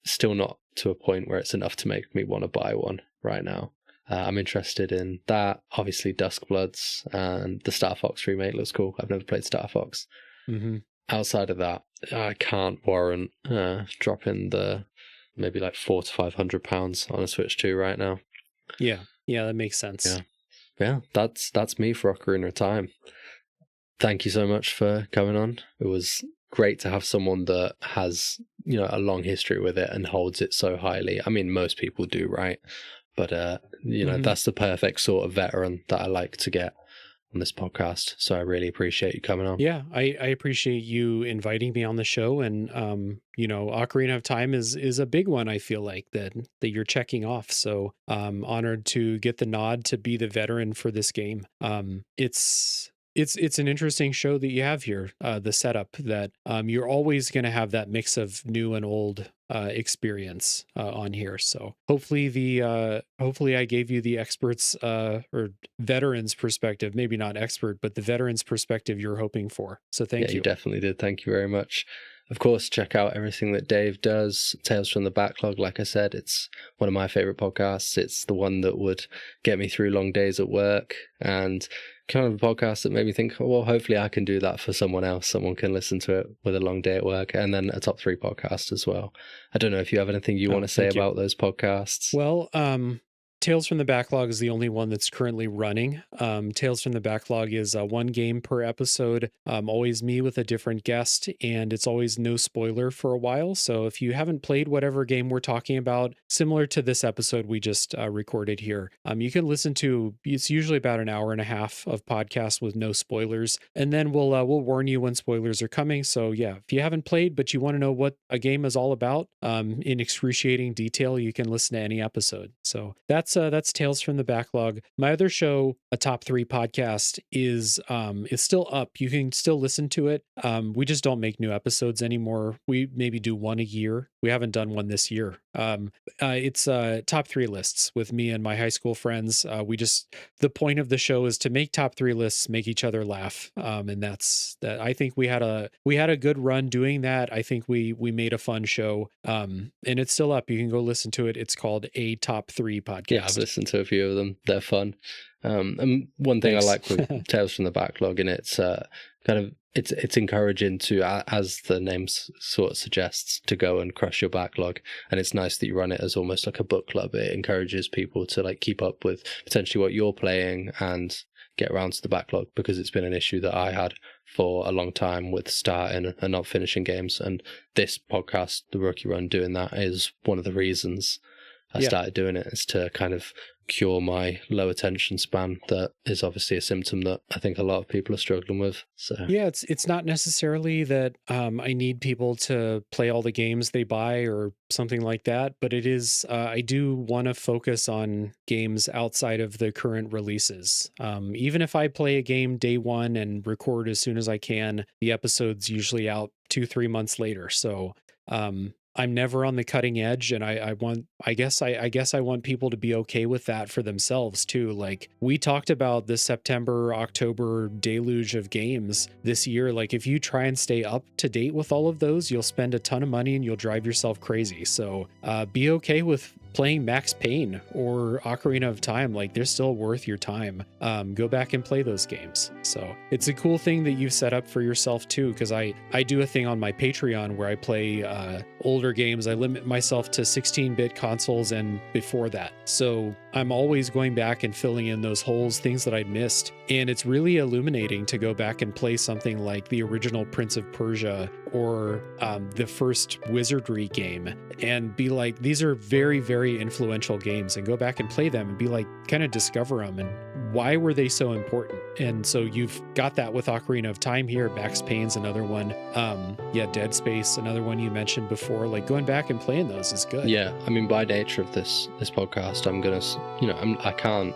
still not to a point where it's enough to make me want to buy one right now. I'm interested in that. Obviously, Duskbloods and the Star Fox remake looks cool. I've never played Star Fox. Outside of that, I can't warrant dropping the maybe like £400 to £500 on a Switch 2 right now. Yeah, that makes sense. Yeah. That's me for Ocarina of Time. Thank you so much for coming on. It was great to have someone that has a long history with it and holds it so highly. I mean, most people do, right? But, that's the perfect sort of veteran that I like to get on this podcast. So I really appreciate you coming on. Yeah, I appreciate you inviting me on the show. And, Ocarina of Time is a big one, I feel like, that you're checking off. So I'm honored to get the nod to be the veteran for this game. It's an interesting show that you have here, the setup that you're always going to have that mix of new and old experience on here. So hopefully I gave you the experts or veterans perspective, maybe not expert, but the veterans perspective you're hoping for. So thank you. You definitely did. Thank you very much. Of course, check out everything that Dave does. Tales from the Backlog, like I said, it's one of my favorite podcasts. It's the one that would get me through long days at work, and kind of a podcast that made me think, well, hopefully I can do that for someone else. Someone can listen to it with a long day at work. And then a top 3 podcast as well. I don't know if you have anything you want to say about those podcasts. Well, Tales from the Backlog is the only one that's currently running. Tales from the Backlog is one game per episode, always me with a different guest, and it's always no spoiler for a while. So if you haven't played whatever game we're talking about, similar to this episode we just recorded here, you can listen to, it's usually about an hour and a half of podcast with no spoilers, and then we'll warn you when spoilers are coming. So yeah, if you haven't played but you want to know what a game is all about in excruciating detail, you can listen to any episode. So that's Tales from the Backlog. My other show, a top 3 podcast, is still up. You can still listen to it. We just don't make new episodes anymore. We maybe do one a year. We haven't done one this year. It's top 3 lists with me and my high school friends. The point of the show is to make top 3 lists, make each other laugh. And that's that. I think we had a good run doing that. I think we made a fun show. And it's still up. You can go listen to it. It's called A Top 3 Podcast. Yeah, I've listened to a few of them. They're fun. And one thing I like with Tales from the Backlog, and it's it's encouraging to, as the name sort of suggests, to go and crush your backlog. And it's nice that you run it as almost like a book club. It encourages people to like keep up with potentially what you're playing and get around to the backlog, because it's been an issue that I had for a long time with starting and not finishing games. And this podcast, The Rookie Run, doing that is one of the reasons. I Yeah. started doing it, is to kind of cure my low attention span. That is obviously a symptom that I think a lot of people are struggling with. So Yeah, it's not necessarily that I need people to play all the games they buy or something like that, but it is I do want to focus on games outside of the current releases. Even if I play a game day one and record as soon as I can, the episode's usually out 2-3 months later. So I'm never on the cutting edge, and I guess I want people to be okay with that for themselves too. Like, we talked about the September October deluge of games this year. Like, if you try and stay up to date with all of those, you'll spend a ton of money and you'll drive yourself crazy. So be okay with playing Max Payne or Ocarina of Time. Like, they're still worth your time. Go back and play those games. So it's a cool thing that you've set up for yourself too, because I do a thing on my Patreon where I play older games. I limit myself to 16-bit consoles and before that. So I'm always going back and filling in those holes, things that I'd missed. And it's really illuminating to go back and play something like the original Prince of Persia or the first Wizardry game and be like, these are very, very influential games, and go back and play them and be like, kind of discover them and why were they so important. And so you've got that with Ocarina of Time here. Max Payne's another one. Dead Space, another one you mentioned before. Like, going back and playing those is good. yeah, I mean, by nature of this podcast, I'm gonna, I can't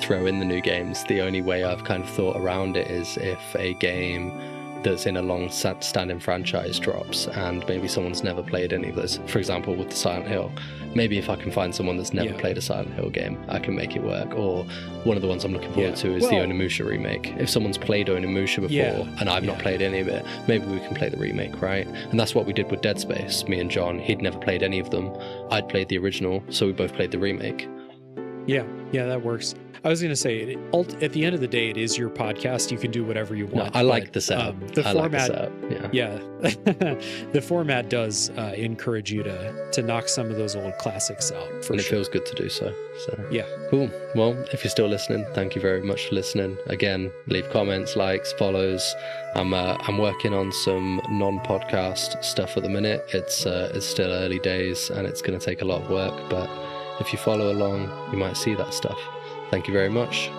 throw in the new games. The only way I've kind of thought around it is if a game that's in a long-standing franchise drops and maybe someone's never played any of those. For example, with the Silent Hill, maybe if I can find someone that's never played a Silent Hill game, I can make it work. Or one of the ones I'm looking forward to is the Onimusha remake. If someone's played Onimusha before and I've not played any of it, maybe we can play the remake, right? And that's what we did with Dead Space. Me and John, he'd never played any of them. I'd played the original, so we both played the remake. Yeah, that works. I was going to say, at the end of the day, it is your podcast. You can do whatever you want. No, I like the setup. The format, yeah. The format does encourage you to knock some of those old classics out. And it feels good to do so. Yeah. Cool. Well, if you're still listening, thank you very much for listening. Again, leave comments, likes, follows. I'm working on some non-podcast stuff at the minute. It's still early days and it's going to take a lot of work, but if you follow along, you might see that stuff. Thank you very much.